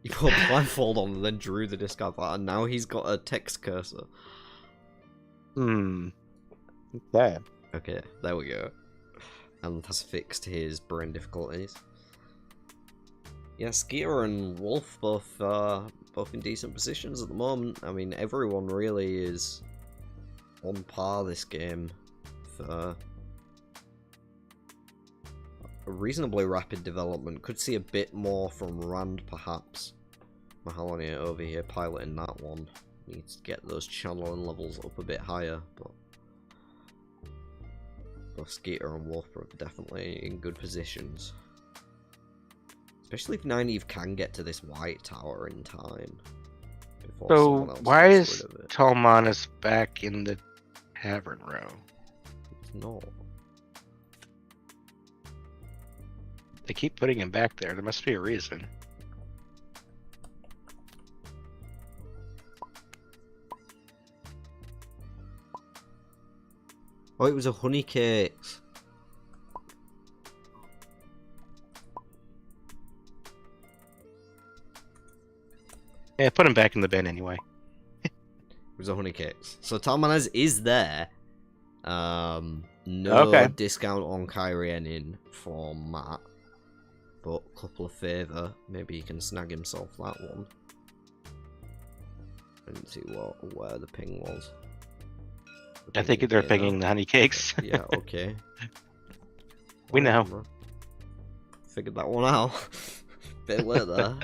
Speaker 1: He put a blindfold on and then drew the discard pile, and now he's got a text cursor.
Speaker 2: Okay.
Speaker 1: Okay, there we go. And has fixed his brain difficulties. Yeah, Skeeter and Wolf both in decent positions at the moment. I mean, everyone really is on par this game for a reasonably rapid development. Could see a bit more from Rand, perhaps. Mahalonia over here piloting that one. Needs to get those channeling levels up a bit higher, but both Skeeter and Wolf are definitely in good positions. Especially if Nynaeve can get to this White Tower in time.
Speaker 2: So, why is Talmanis back in the Tavern row?
Speaker 1: It's not.
Speaker 2: They keep putting him back there. There must be a reason.
Speaker 1: Oh, it was a honey cakes.
Speaker 2: Yeah, put him back in the bin anyway.
Speaker 1: It was a honey cakes. So Talmanis is there. No discount on Kyrianin for Matt. But couple of favour. Maybe he can snag himself that one. I didn't see where the ping was.
Speaker 2: I think they're pinging the honey cakes.
Speaker 1: Yeah, okay.
Speaker 2: We know.
Speaker 1: Figured that one out. Bit late there.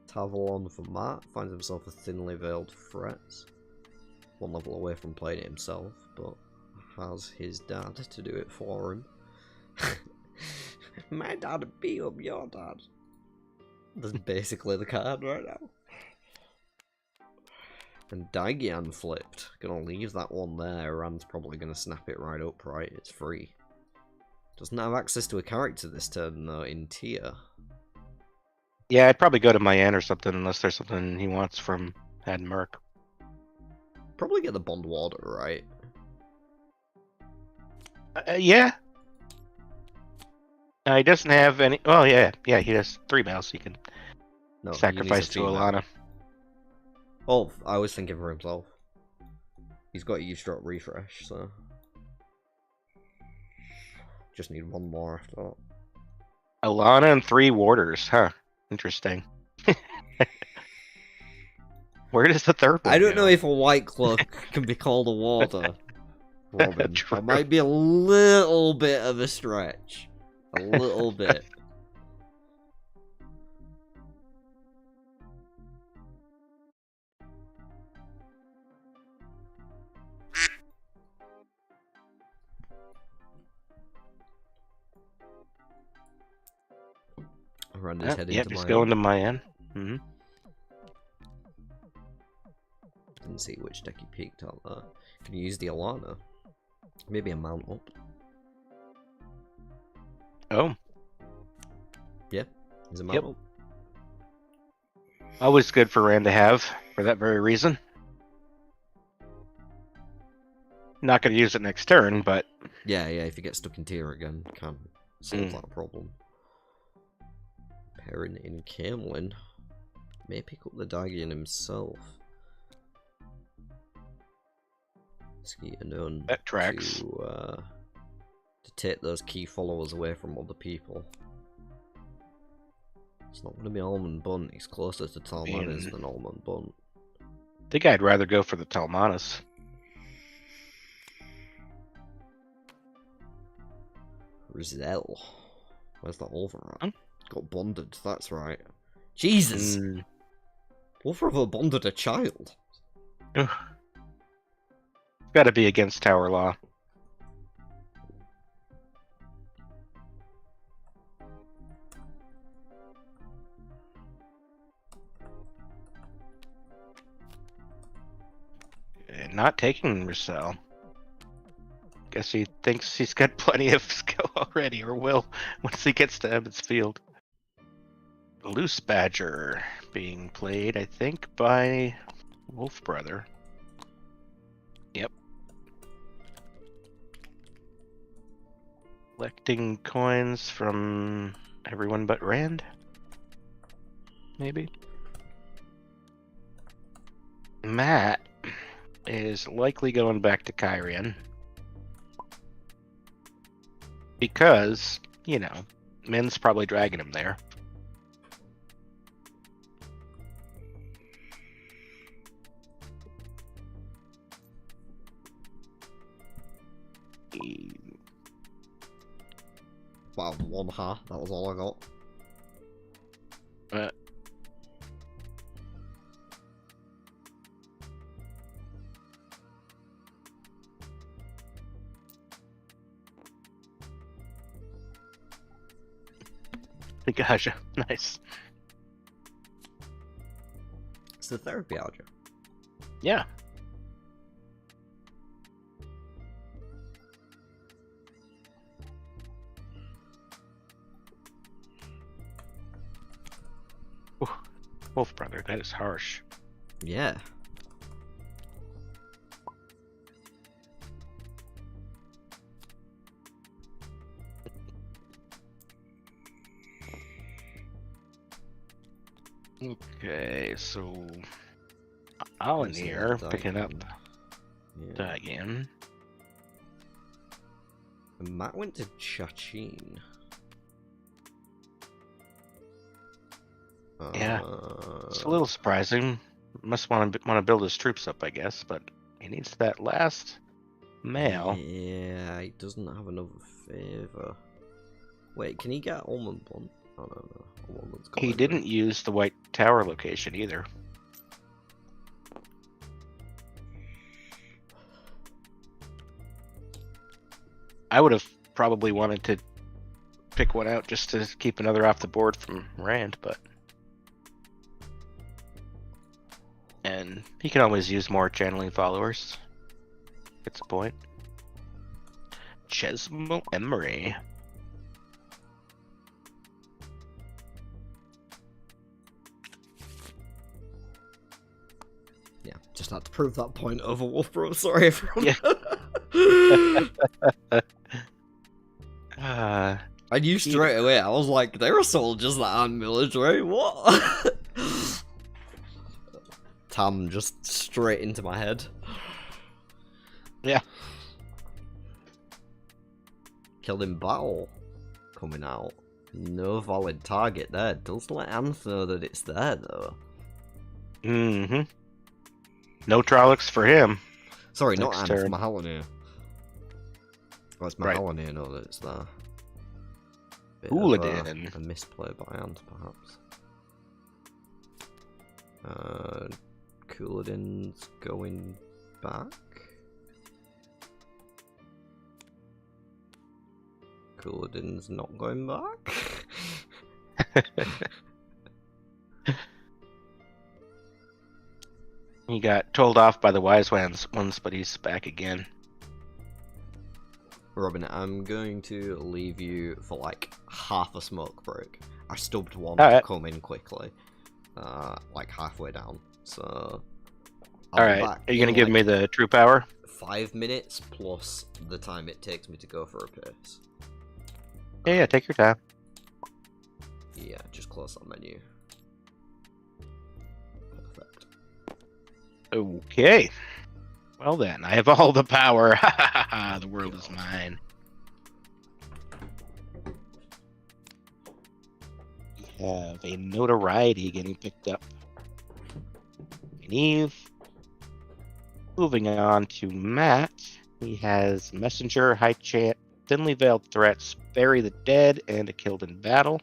Speaker 1: Tavalon for Matt. Finds himself a thinly veiled threat. One level away from playing it himself, but has his dad to do it for him. My dad would beat up your dad. That's basically the card right now. And Daigian flipped. Gonna leave that one there. Rand's probably gonna snap it right up, right? It's free. Doesn't have access to a character this turn, though, in tier.
Speaker 2: Yeah, I'd probably go to Mayan or something, unless there's something he wants from Had Merc.
Speaker 1: probably get the Bond Warder, right?
Speaker 2: Yeah. He doesn't have any. Oh yeah, yeah. He has 3 males. He can
Speaker 1: No,
Speaker 2: sacrifice
Speaker 1: he
Speaker 2: to
Speaker 1: needs a female.
Speaker 2: Alana.
Speaker 1: Oh, I was thinking for himself. He's got eavesdrop refresh, so just need 1 more after that.
Speaker 2: Alana and 3 warders, huh? Interesting. Where does the 3rd one
Speaker 1: I don't
Speaker 2: go?
Speaker 1: know if a white cloak can be called a warder, Robin.
Speaker 2: True.
Speaker 1: That might be a little bit of a stretch. A little bit. Randy's heading
Speaker 2: Yep,
Speaker 1: to
Speaker 2: he's
Speaker 1: my
Speaker 2: going to my end. Mm-hmm.
Speaker 1: Didn't see which deck he peeked out there. Can you use the Alana? Maybe a mount up.
Speaker 2: Oh.
Speaker 1: Yeah, he's a mount
Speaker 2: Yep.
Speaker 1: up.
Speaker 2: Always good for Rand to have, for that very reason. Not going to use it next turn, but...
Speaker 1: Yeah, if you get stuck in tier again, can solve that problem. Perrin in Camelin may pick up the Dagian himself. Skeeter known
Speaker 2: That tracks.
Speaker 1: to take those key followers away from other people. It's not going to be Almond Bunt. He's closer to Talmanas than Almond Bunt.
Speaker 2: I think I'd rather go for the Talmanas.
Speaker 1: Rizal. Where's that over at?
Speaker 2: Hmm?
Speaker 1: Got bonded, that's right. Jesus! Wolfrover bonded a child.
Speaker 2: Gotta be against Tower Law. Not taking Rizal. Guess he thinks he's got plenty of skill already, or will, once he gets to Emmons Field. Loose Badger being played, I think, by Wolf Brother. Yep. Collecting coins from everyone but Rand. Maybe. Matt is likely going back to Kyrian. Because, you know, Min's probably dragging him there.
Speaker 1: Wow, 1 ha, that was all I got.
Speaker 2: Gotcha. Nice.
Speaker 1: It's the therapy algebra.
Speaker 2: Yeah. Ooh, Wolf Brother, that is harsh.
Speaker 1: Yeah.
Speaker 2: Okay, so Alan here picking up Dagian.
Speaker 1: And Matt went to Chachin.
Speaker 2: Yeah, it's a little surprising. Must want to build his troops up, I guess, but he needs that last male.
Speaker 1: Yeah, he doesn't have another favor. Wait, can he get Almond Blunt? Oh no.
Speaker 2: He didn't use the White Tower location either. I would have probably wanted to pick one out just to keep another off the board from Rand, but... And he can always use more channeling followers. Gets a point. Chesmo Emery.
Speaker 1: Yeah, Just had to prove that point over Wolf Bro. Sorry, everyone.
Speaker 2: Yeah.
Speaker 1: I knew straight away. I was like, there are soldiers that aren't military. What? Tam just straight into my head.
Speaker 2: Yeah.
Speaker 1: Killed in battle. Coming out. No valid target there. Does let Anth know that it's there, though.
Speaker 2: Mm-hmm. No Trollocs for him.
Speaker 1: Sorry, not
Speaker 2: Next
Speaker 1: Anth,
Speaker 2: turn.
Speaker 1: Mahalanir. Oh, it's
Speaker 2: Right.
Speaker 1: Mahalanir, know that it's there. Bit
Speaker 2: Hooladin.
Speaker 1: of a misplay by Anth, perhaps. Cooladin's going back. Cooladin's not going back.
Speaker 2: He got told off by the wise ones once, but he's back again.
Speaker 1: Robin, I'm going to leave you for like half a smoke break. I stubbed one
Speaker 2: All
Speaker 1: to
Speaker 2: right.
Speaker 1: come in quickly, like halfway down. So
Speaker 2: All
Speaker 1: I'll be
Speaker 2: right.
Speaker 1: back
Speaker 2: Are you gonna
Speaker 1: in,
Speaker 2: give
Speaker 1: like,
Speaker 2: me the true power?
Speaker 1: 5 minutes plus the time it takes me to go for a piss.
Speaker 2: Yeah, take your time.
Speaker 1: Yeah, just close that menu. Perfect.
Speaker 2: Okay. Well then, I have all the power. The world is mine. We have a notoriety getting picked up. And Eve. Moving on to Matt. He has Messenger, High Chant, Thinly Veiled Threats, Bury the Dead, and a Killed in Battle.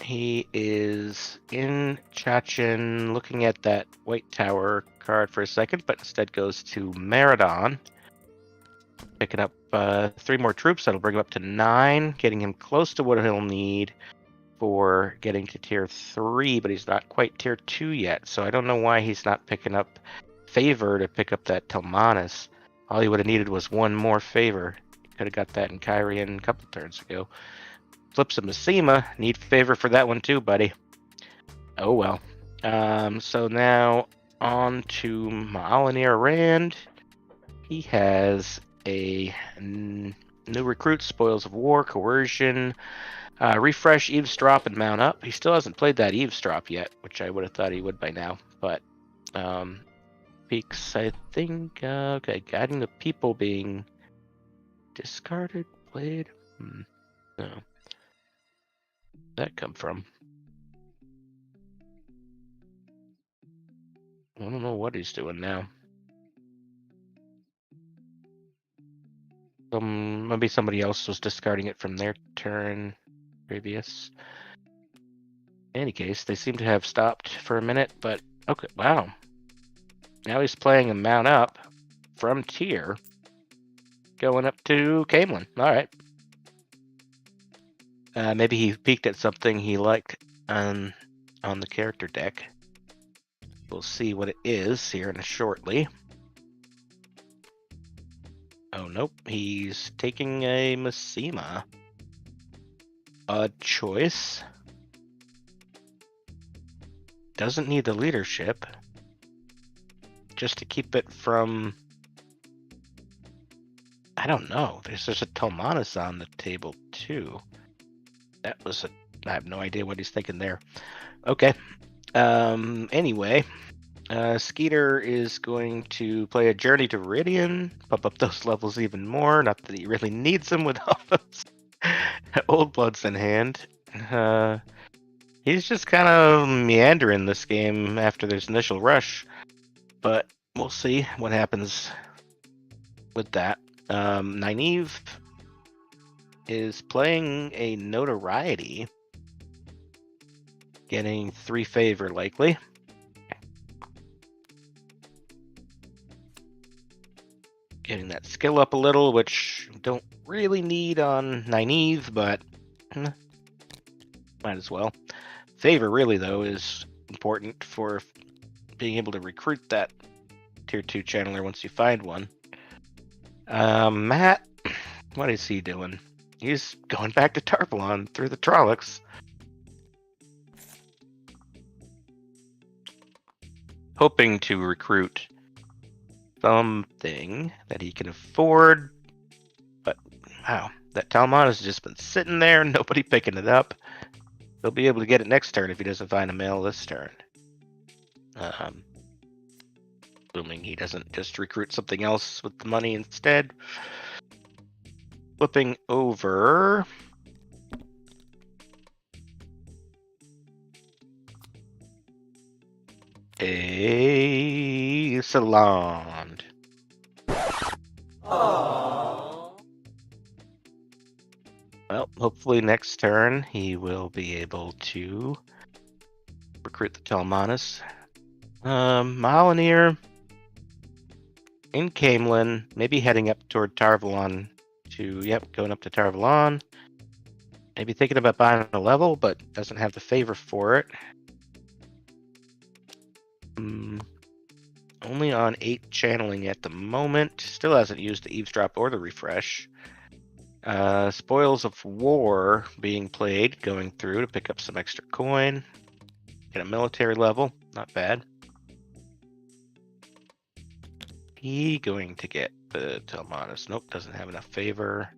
Speaker 2: He is in Chachin looking at that White Tower card for a second, but instead goes to Meridon. Picking up 3 more troops. That'll bring him up to 9, getting him close to what he'll need for getting to tier 3, but he's not quite tier 2 yet. So I don't know why he's not picking up favor to pick up that Telmanus. All he would have needed was 1 more favor. He could have got that in Kyrian a couple turns ago. Flips him to Sema. Need favor for that one too, buddy. Oh well. So now on to Mahalanir Rand. He has a new recruit, Spoils of War, Coercion, Refresh, Eavesdrop, and Mount Up. He still hasn't played that Eavesdrop yet, which I would have thought he would by now. But peaks, I think. Okay, Guiding the People being discarded, played. No. That come from? I don't know what he's doing now. Maybe somebody else was discarding it from their turn previous. In any case, they seem to have stopped for a minute, but okay, wow. Now he's playing a Mount Up from tier, going up to Camelin. All right. Maybe he peeked at something he liked on the character deck. We'll see what it is here in a shortly. Oh, nope. He's taking a Masema. Odd choice. Doesn't need the leadership. Just to keep it from... I don't know. There's a Telmanus on the table, too. That was a... I have no idea what he's thinking there. Okay. Anyway... Skeeter is going to play a Journey to Viridian, pump up those levels even more. Not that he really needs them with all those old bloods in hand. He's just kind of meandering this game after this initial rush, but we'll see what happens with that. Nynaeve is playing a Notoriety, getting 3 favor likely. Getting that skill up a little, which don't really need on Nynaeve, but might as well. Favor, really, though, is important for being able to recruit that tier 2 channeler once you find one. Matt, what is he doing? He's going back to Tarpalon through the Trollocs. hoping to recruit something that he can afford. But wow, that Talmud has just been sitting there, nobody picking it up. He'll be able to get it next turn if he doesn't find a male this turn. Assuming he doesn't just recruit something else with the money instead. Flipping over. A salon. Well, hopefully next turn he will be able to recruit the Telmanus. Molineer in Camelin, maybe heading up toward Tarvalon going up to Tarvalon. Maybe thinking about buying a level, but doesn't have the favor for it. Only on 8 channeling at the moment. Still hasn't used the eavesdrop or the refresh. Spoils of War being played, going through to pick up some extra coin. Get a military level, not bad. He going to get the Telmanus. Nope, doesn't have enough favor.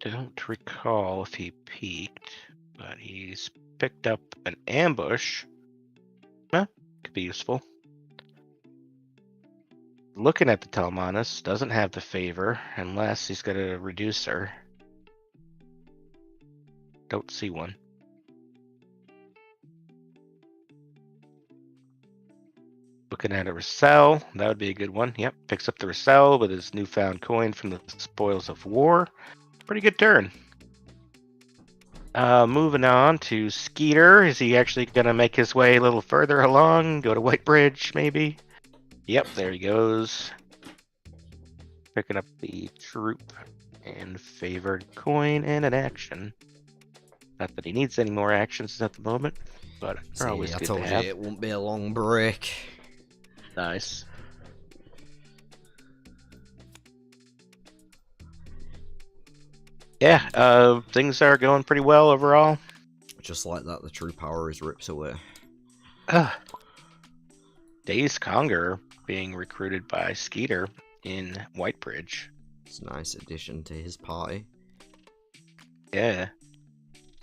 Speaker 2: Don't recall if he peaked, but he's picked up an ambush. Could be useful. Looking at the Telmanus, doesn't have the favor unless he's got a reducer. Don't see one. Looking at a Russell, that would be a good one. Yep, picks up the Russell with his newfound coin from the Spoils of War. Pretty good turn. Moving on to Skeeter. Is he actually going to make his way a little further along? Go to Whitebridge, maybe? Yep, there he goes. Picking up the troop and favored coin and an action. Not that he needs any more actions at the moment, but they're always good to have.
Speaker 1: It won't be a long break.
Speaker 2: Nice. Yeah, things are going pretty well overall.
Speaker 1: Just like that, the true power is ripped away.
Speaker 2: Days Conger being recruited by Skeeter in Whitebridge.
Speaker 1: It's a nice addition to his party.
Speaker 2: Yeah.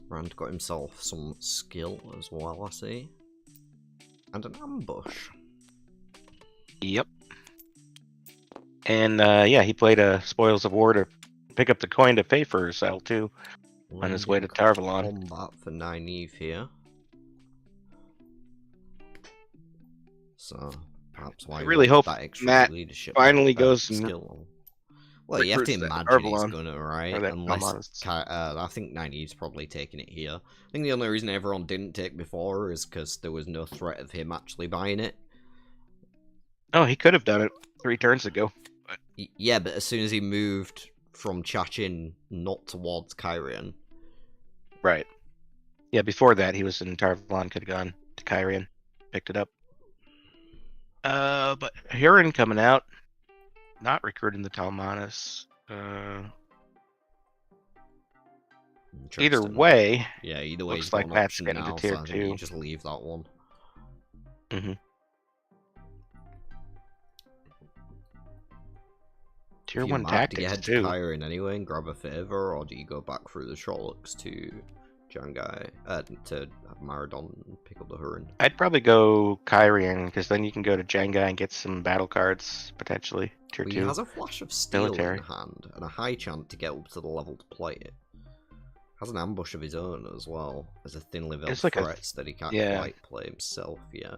Speaker 1: Rand got himself some skill as well, I see. And an ambush.
Speaker 2: Yep. And yeah, he played a Spoils of War to pick up the coin to pay for his L2 on his way to Tarvalon.
Speaker 1: Combat for Nynaeve here. So perhaps why
Speaker 2: I really hope
Speaker 1: that extra
Speaker 2: Matt
Speaker 1: leadership
Speaker 2: finally goes
Speaker 1: skill. Well, you have to imagine he's gonna, right? Unless I think Nynaeve's probably taking it here. I think the only reason everyone didn't take before is because there was no threat of him actually buying it.
Speaker 2: Oh, he could have done it 3 turns ago.
Speaker 1: But... Yeah, but as soon as he moved from Chachin not towards Kyrian.
Speaker 2: Right. Yeah, before that he was in Tarvalon, could have gone to Kyrian, picked it up. But Huron coming out, not recruiting the Talmanus. Either way,
Speaker 1: yeah, either way,
Speaker 2: looks like Matt's getting to tier 2.
Speaker 1: You just leave that one.
Speaker 2: Tier 1 tactics,
Speaker 1: do you head
Speaker 2: too.
Speaker 1: to Kyrian anyway and grab a favor, or do you go back through the Sherlocks to Jangai, to Maradon and pick up the Huron?
Speaker 2: I'd probably go Kyrian, because then you can go to Jangai and get some battle cards, potentially. Tier 2.
Speaker 1: He has a flash of steel in hand, and a high chance to get up to the level to play it. Has an ambush of his own as well, as a thinly veiled threats that he can't quite play himself yet.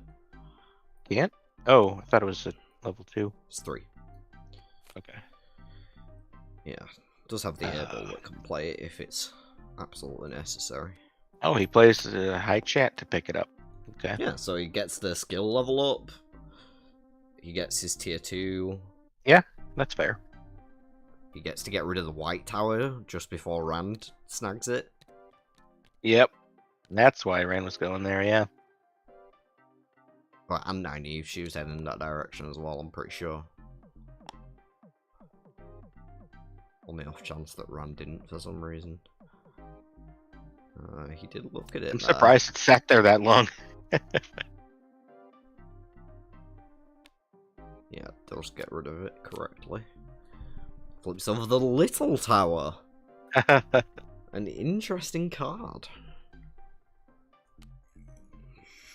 Speaker 2: Can't? Oh, I thought it was a level 2.
Speaker 1: It's 3.
Speaker 2: Okay.
Speaker 1: Yeah, does have the airball that can play it if it's absolutely necessary.
Speaker 2: Oh, he plays the high chat to pick it up. Okay.
Speaker 1: Yeah, so he gets the skill level up. He gets his tier 2.
Speaker 2: Yeah, that's fair.
Speaker 1: He gets to get rid of the white tower just before Rand snags it.
Speaker 2: Yep. That's why Rand was going there, yeah.
Speaker 1: But and Nynaeve, she was heading in that direction as well, I'm pretty sure. On the off chance that Rand didn't for some reason. He did look at it.
Speaker 2: I'm surprised it sat there that long.
Speaker 1: Yeah, does get rid of it correctly. Flips over the little tower. An interesting card.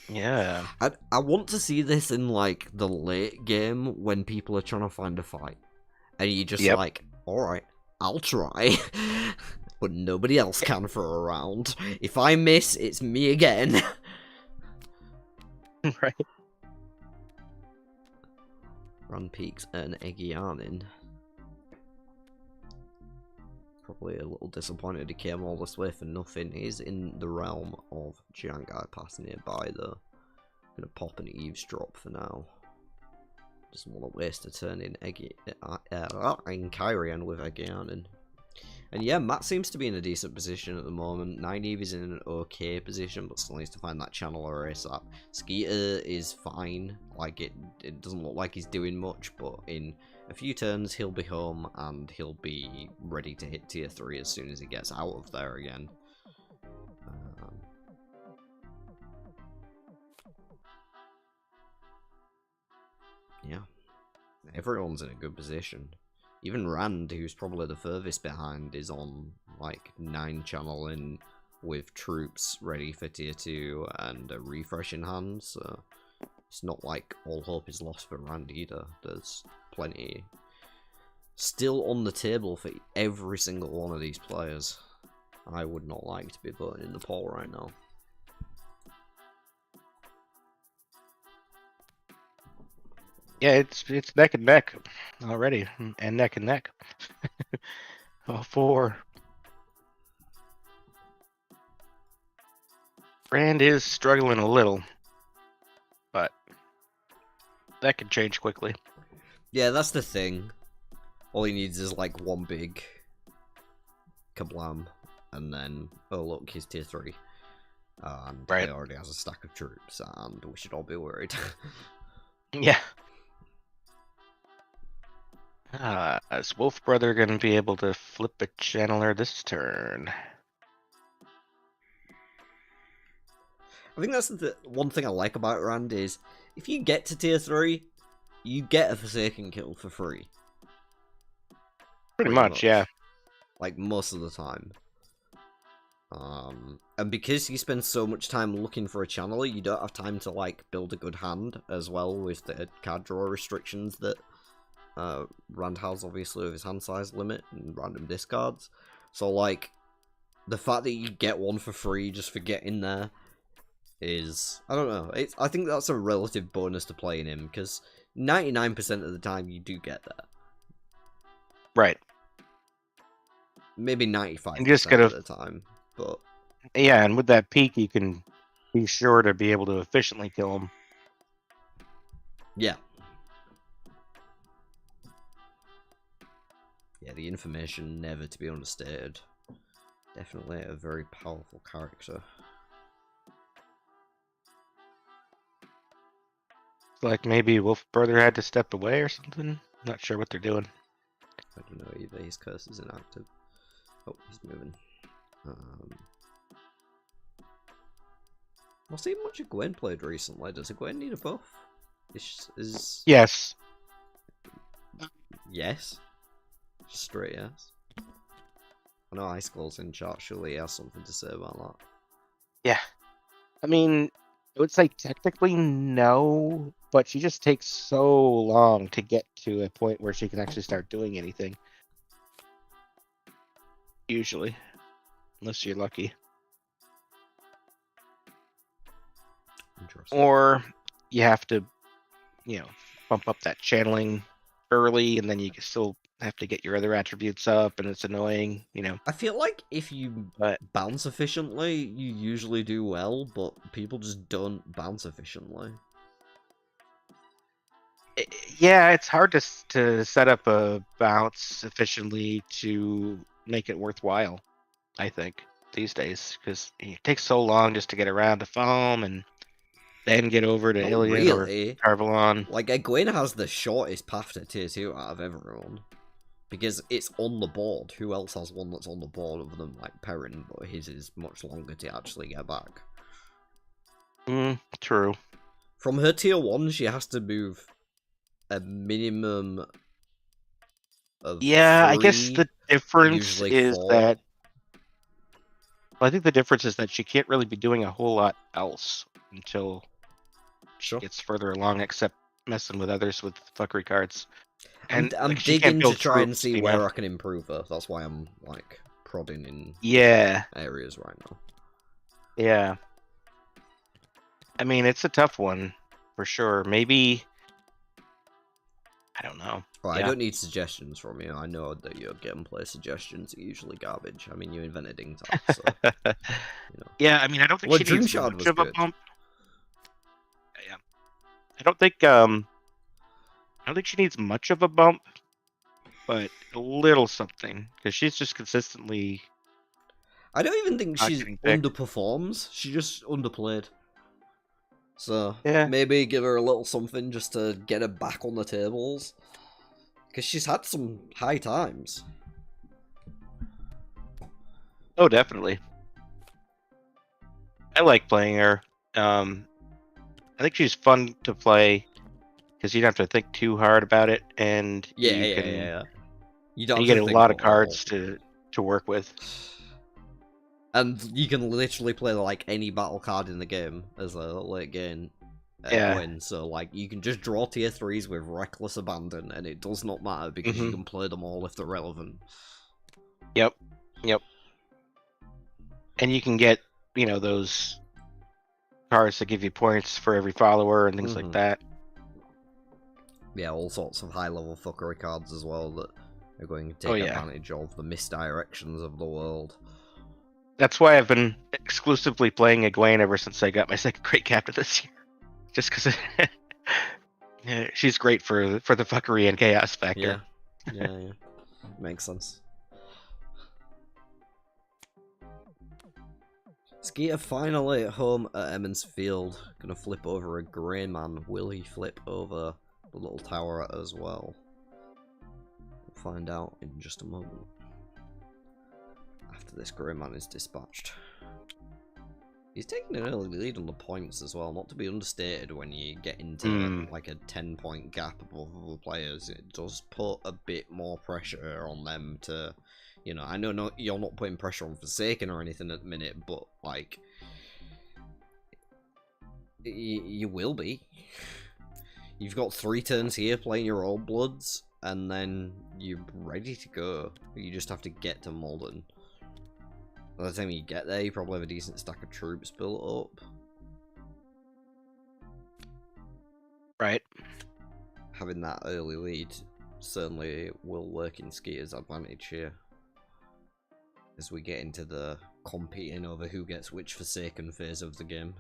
Speaker 2: Yeah.
Speaker 1: I want to see this in, like, the late game when people are trying to find a fight. And you just like, alright, I'll try. But nobody else can for a round. If I miss, it's me again.
Speaker 2: Right.
Speaker 1: Run Peaks and Eggianin. Probably a little disappointed he came all this way for nothing. He's in the realm of giant guy passing nearby though. Gonna pop an eavesdrop for now. Doesn't want to waste a turn in Kyrian with Eggianin. And yeah, Matt seems to be in a decent position at the moment. Nynaeve is in an okay position, but still needs to find that channeler ASAP. Skeeter is fine. Like, it doesn't look like he's doing much, but in a few turns he'll be home and he'll be ready to hit tier 3 as soon as he gets out of there again. Yeah. Everyone's in a good position. Even Rand, who's probably the furthest behind, is on, like, 9 channeling with troops ready for tier 2 and a refresh in hand, so it's not like all hope is lost for Rand either. There's plenty still on the table for every single one of these players. I would not like to be put in the poll right now.
Speaker 2: Yeah, it's neck and neck already, and neck and neck. All 4. Brand is struggling a little, but that could change quickly.
Speaker 1: Yeah, that's the thing. All he needs is like one big kablam, and then, oh look, he's tier 3. And he already has a stack of troops, and we should all be worried.
Speaker 2: Yeah. Is Wolf Brother going to be able to flip a channeler this turn?
Speaker 1: I think that's the one thing I like about Rand is, if you get to tier 3, you get a Forsaken kill for free.
Speaker 2: Pretty much, yeah.
Speaker 1: Like, most of the time. And because you spend so much time looking for a channeler, you don't have time to, like, build a good hand as well with the card draw restrictions that Rand has, obviously, with his hand size limit and random discards. So, like, the fact that you get one for free just for getting there is, I don't know, I think that's a relative bonus to playing him, because 99% of the time you do get there.
Speaker 2: Right.
Speaker 1: Maybe 95% of the time, but...
Speaker 2: Yeah, and with that peak, you can be sure to be able to efficiently kill him.
Speaker 1: Yeah. Yeah, the information never to be understated. Definitely a very powerful character.
Speaker 2: Like maybe Wolf Brother had to step away or something. Not sure what they're doing.
Speaker 1: I don't know either. His curse is inactive. Oh, he's moving. Not seen much of Gwen played recently. Does Gwen need a buff? Is
Speaker 2: Yes.
Speaker 1: Yes. Straight yes. I know Icicle's in chat. Surely he has something to say about that.
Speaker 2: Yeah. I mean, I would say technically no, but she just takes so long to get to a point where she can actually start doing anything. Usually. Unless you're lucky.
Speaker 1: Interesting.
Speaker 2: Or you have to, bump up that channeling early, and then you still have to get your other attributes up, and it's annoying,
Speaker 1: I feel like if you bounce efficiently, you usually do well, but people just don't bounce efficiently.
Speaker 2: Yeah, it's hard to set up a bounce efficiently to make it worthwhile, I think, these days, because it takes so long just to get around to foam and then get over to Iliad or Tarvalon.
Speaker 1: Like, Egwene has the shortest path to tier 2 out of everyone. Because it's on the board. Who else has one that's on the board other than, like, Perrin? But his is much longer to actually get back.
Speaker 2: True.
Speaker 1: From her tier 1, she has to move a minimum of
Speaker 2: Yeah,
Speaker 1: 3,
Speaker 2: I guess the difference
Speaker 1: usually
Speaker 2: is
Speaker 1: 4.
Speaker 2: that... Well, I think the difference is that she can't really be doing a whole lot else until she gets further along, except messing with others with fuckery cards. And
Speaker 1: I'm
Speaker 2: she can't
Speaker 1: digging
Speaker 2: build
Speaker 1: to try and
Speaker 2: troops,
Speaker 1: see
Speaker 2: you
Speaker 1: where
Speaker 2: know?
Speaker 1: I can improve her. That's why I'm, like, prodding in
Speaker 2: Yeah,
Speaker 1: areas right now.
Speaker 2: yeah. I mean, it's a tough one, for sure. Maybe... I don't know.
Speaker 1: Well,
Speaker 2: Yeah.
Speaker 1: I don't need suggestions from you. I know that your gameplay suggestions are usually garbage. I mean, you invented Ingtap, so... you know.
Speaker 2: Yeah, I mean, I don't think
Speaker 1: Well,
Speaker 2: she needs
Speaker 1: Dreamshard
Speaker 2: much
Speaker 1: was
Speaker 2: of a
Speaker 1: good.
Speaker 2: bump. Yeah. I don't think she needs much of a bump, but a little something, because she's just consistently
Speaker 1: I don't even think
Speaker 2: not
Speaker 1: she
Speaker 2: getting picked.
Speaker 1: underperforms. She just underplayed. So,
Speaker 2: Yeah.
Speaker 1: maybe give her a little something just to get her back on the tables. Because she's had some high times.
Speaker 2: Oh, definitely. I like playing her. I think she's fun to play because you don't have to think too hard about it, and
Speaker 1: Yeah. You don't
Speaker 2: you
Speaker 1: have
Speaker 2: get
Speaker 1: to
Speaker 2: a
Speaker 1: think
Speaker 2: lot of
Speaker 1: at all.
Speaker 2: cards to work with.
Speaker 1: And you can literally play like any battle card in the game as a late game win. So like you can just draw tier 3s with reckless abandon, and it does not matter because you can play them all if they're relevant.
Speaker 2: Yep. And you can get, those cards that give you points for every follower and things like that.
Speaker 1: Yeah, all sorts of high-level fuckery cards as well that are going to take advantage of the misdirections of the world.
Speaker 2: That's why I've been exclusively playing Egwene ever since I got my second great captain this year. Just because she's great for the fuckery and chaos factor.
Speaker 1: Yeah. Makes sense. Skeeter finally at home at Emmons Field. Gonna flip over a grey man. Will he flip over the little tower as well? We'll find out in just a moment. After this grey man is dispatched. He's taking an early lead on the points as well, not to be understated when you get into like a 10-point gap above other players. It does put a bit more pressure on them to, I know you're not putting pressure on Forsaken or anything at the minute, but like, you will be. You've got 3 turns here playing your Old Bloods, and then you're ready to go. You just have to get to Malden. By the time you get there, you probably have a decent stack of troops built up.
Speaker 2: Right.
Speaker 1: Having that early lead certainly will work in Skeeter's advantage here. As we get into the competing over who gets which Forsaken phase of the game.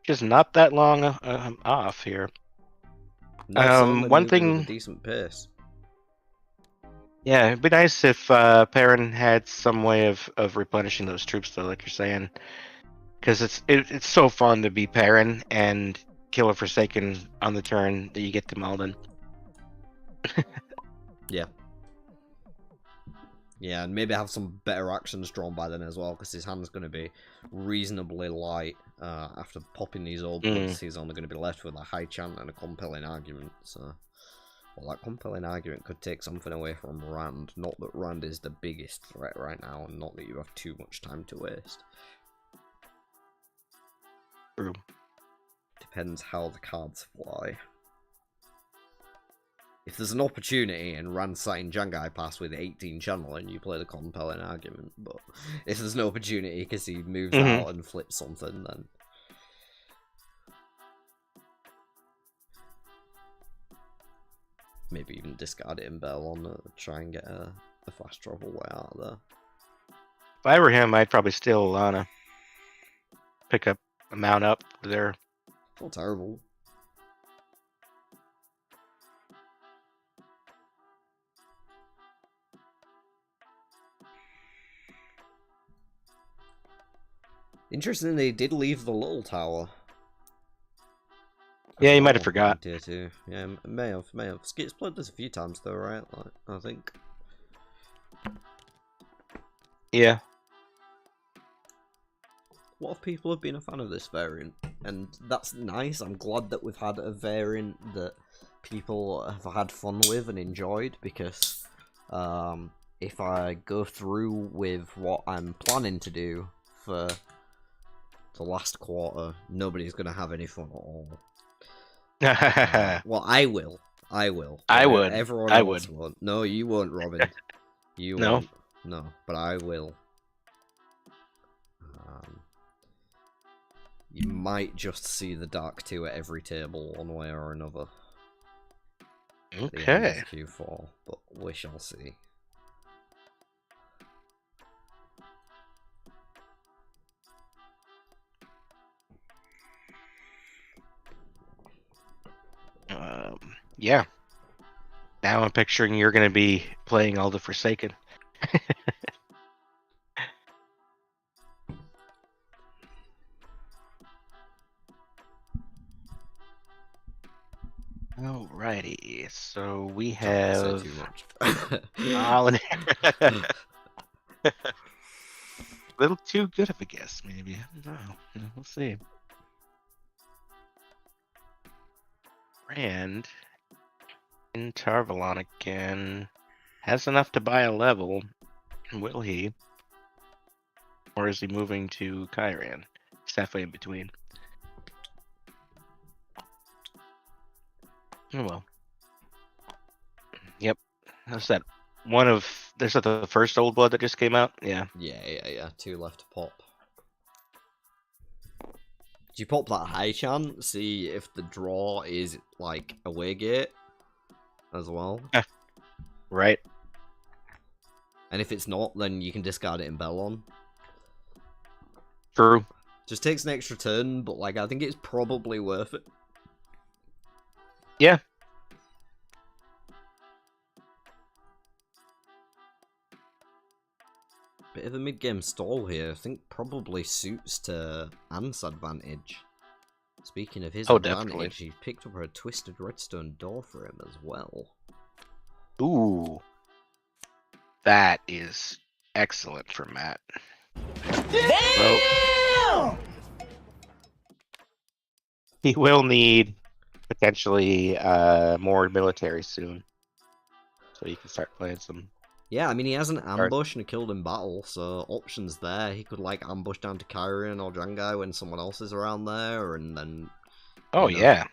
Speaker 2: Just not that long off here.
Speaker 1: No,
Speaker 2: one thing
Speaker 1: with a decent pace.
Speaker 2: Yeah, it'd be nice if Perrin had some way of replenishing those troops, though, like you're saying, because it's so fun to be Perrin and kill a Forsaken on the turn that you get to Malden.
Speaker 1: Yeah, and maybe have some better actions drawn by then as well, because his hand's going to be reasonably light. After popping these Old Bloods, he's only going to be left with a high chant and a compelling argument, so... Well, that compelling argument could take something away from Rand. Not that Rand is the biggest threat right now, and not that you have too much time to waste.
Speaker 2: True.
Speaker 1: Depends how the cards fly. If there's an opportunity and Rand's sat in Jangai Pass with 18 channeling, you play the compelling argument. But if there's no opportunity because he moves out and flips something, then... Maybe even discard it in Belon to try and get a fast travel way out of there.
Speaker 2: If I were him, I'd probably steal Alana. Pick up a mount up there.
Speaker 1: Not terrible. Interesting, they did leave the little tower.
Speaker 2: Yeah, you might have forgot.
Speaker 1: Tier 2. Yeah, may have. Skit's played this a few times though, right? Like, I think.
Speaker 2: Yeah.
Speaker 1: A lot of people have been a fan of this variant, and that's nice. I'm glad that we've had a variant that people have had fun with and enjoyed, because if I go through with what I'm planning to do for the last quarter, nobody's going to have any fun at all. Well, I will. I will.
Speaker 2: I would.
Speaker 1: Everyone
Speaker 2: I
Speaker 1: else
Speaker 2: would.
Speaker 1: won't. No, you won't, Robin. You
Speaker 2: No?
Speaker 1: won't. No, but I will. You might just see the Dark 2 at every table, one way or another. At the end
Speaker 2: Okay.
Speaker 1: of Q4, but we shall see.
Speaker 2: Yeah. Now I'm picturing you're going to be playing all the Forsaken. Alrighty, so we have
Speaker 1: Say too much.
Speaker 2: a little too good of a guess, maybe. I don't know. We'll see. Rand in Tarvalon again has enough to buy a level. Will he? Or is he moving to Kyran? He's halfway in between. Oh well. Yep. That's that one of... There's the first Old Blood that just came out? Yeah.
Speaker 1: Yeah. 2 left to pop. Do you pop that high chant? See if the draw is like away gate as well.
Speaker 2: Right.
Speaker 1: And if it's not, then you can discard it in Bellon.
Speaker 2: True.
Speaker 1: Just takes an extra turn, but like I think it's probably worth it.
Speaker 2: Yeah.
Speaker 1: Bit of a mid-game stall here. I think probably suits to Ant's advantage. Speaking of his advantage,
Speaker 2: definitely.
Speaker 1: he picked up a twisted redstone door for him as well.
Speaker 2: Ooh. That is excellent for Matt. Well, he will need potentially more military soon. So you can start playing some...
Speaker 1: Yeah, I mean, he has an ambush and a killed in battle, so options there. He could, like, ambush down to Kyrian or Jangai when someone else is around there, and then...
Speaker 2: Oh,
Speaker 1: you know,
Speaker 2: yeah.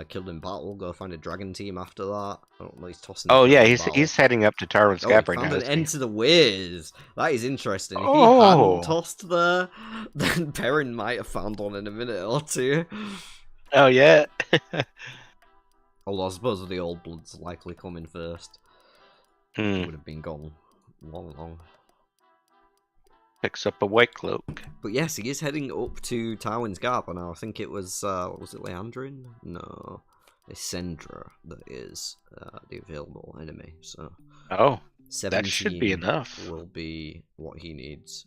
Speaker 1: killed in battle, go find a dragon team after that. I don't know, he's tossing...
Speaker 2: Oh, yeah,
Speaker 1: battle.
Speaker 2: he's heading up to Tarwin's Gap right now.
Speaker 1: Found an end to the Wiz. That is interesting. If he
Speaker 2: Oh.
Speaker 1: hadn't tossed there, then Perrin might have found one in a minute or two.
Speaker 2: Oh, yeah.
Speaker 1: Although I suppose the Old Blood's likely coming first. It would have been gone long.
Speaker 2: Picks up a white cloak.
Speaker 1: But yes, he is heading up to Tywin's Gap, and I think it was, what was it, Leandrin? No, it's Sendra that is the available enemy, so...
Speaker 2: Oh, that should be enough.
Speaker 1: Will be what he needs.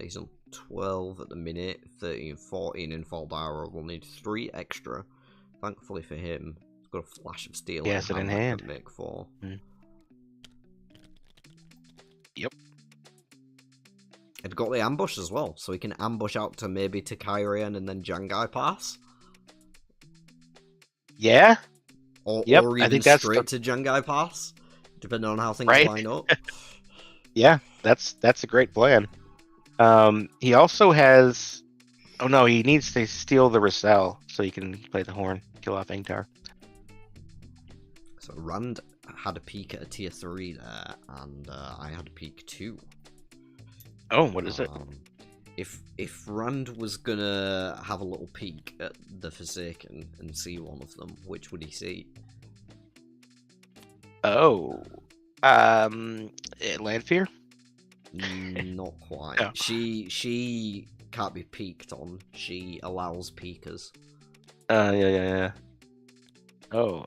Speaker 1: He's on 12 at the minute, 13, 14 in Faldara. Will need 3 extra. Thankfully for him, he's got a flash of steel.
Speaker 2: He has it in hand.
Speaker 1: Make 4.
Speaker 2: Yep.
Speaker 1: He'd got the ambush as well, so he can ambush out to maybe to Kyrian and then Jangai pass.
Speaker 2: Yeah.
Speaker 1: Or even
Speaker 2: I think that's
Speaker 1: straight to Jangai pass, depending on how things line up.
Speaker 2: Yeah, that's a great plan. He also has... Oh no, he needs to steal the Racel so he can play the horn, kill off Ingtar.
Speaker 1: So Rand had a peek at a tier 3 there, and I had a peek too.
Speaker 2: Oh, what is it?
Speaker 1: If Rand was gonna have a little peek at the Forsaken and see one of them, which would he see?
Speaker 2: Oh, Landfear?
Speaker 1: Not quite.
Speaker 2: No.
Speaker 1: She can't be peeked on. She allows peekers.
Speaker 2: Yeah. Oh,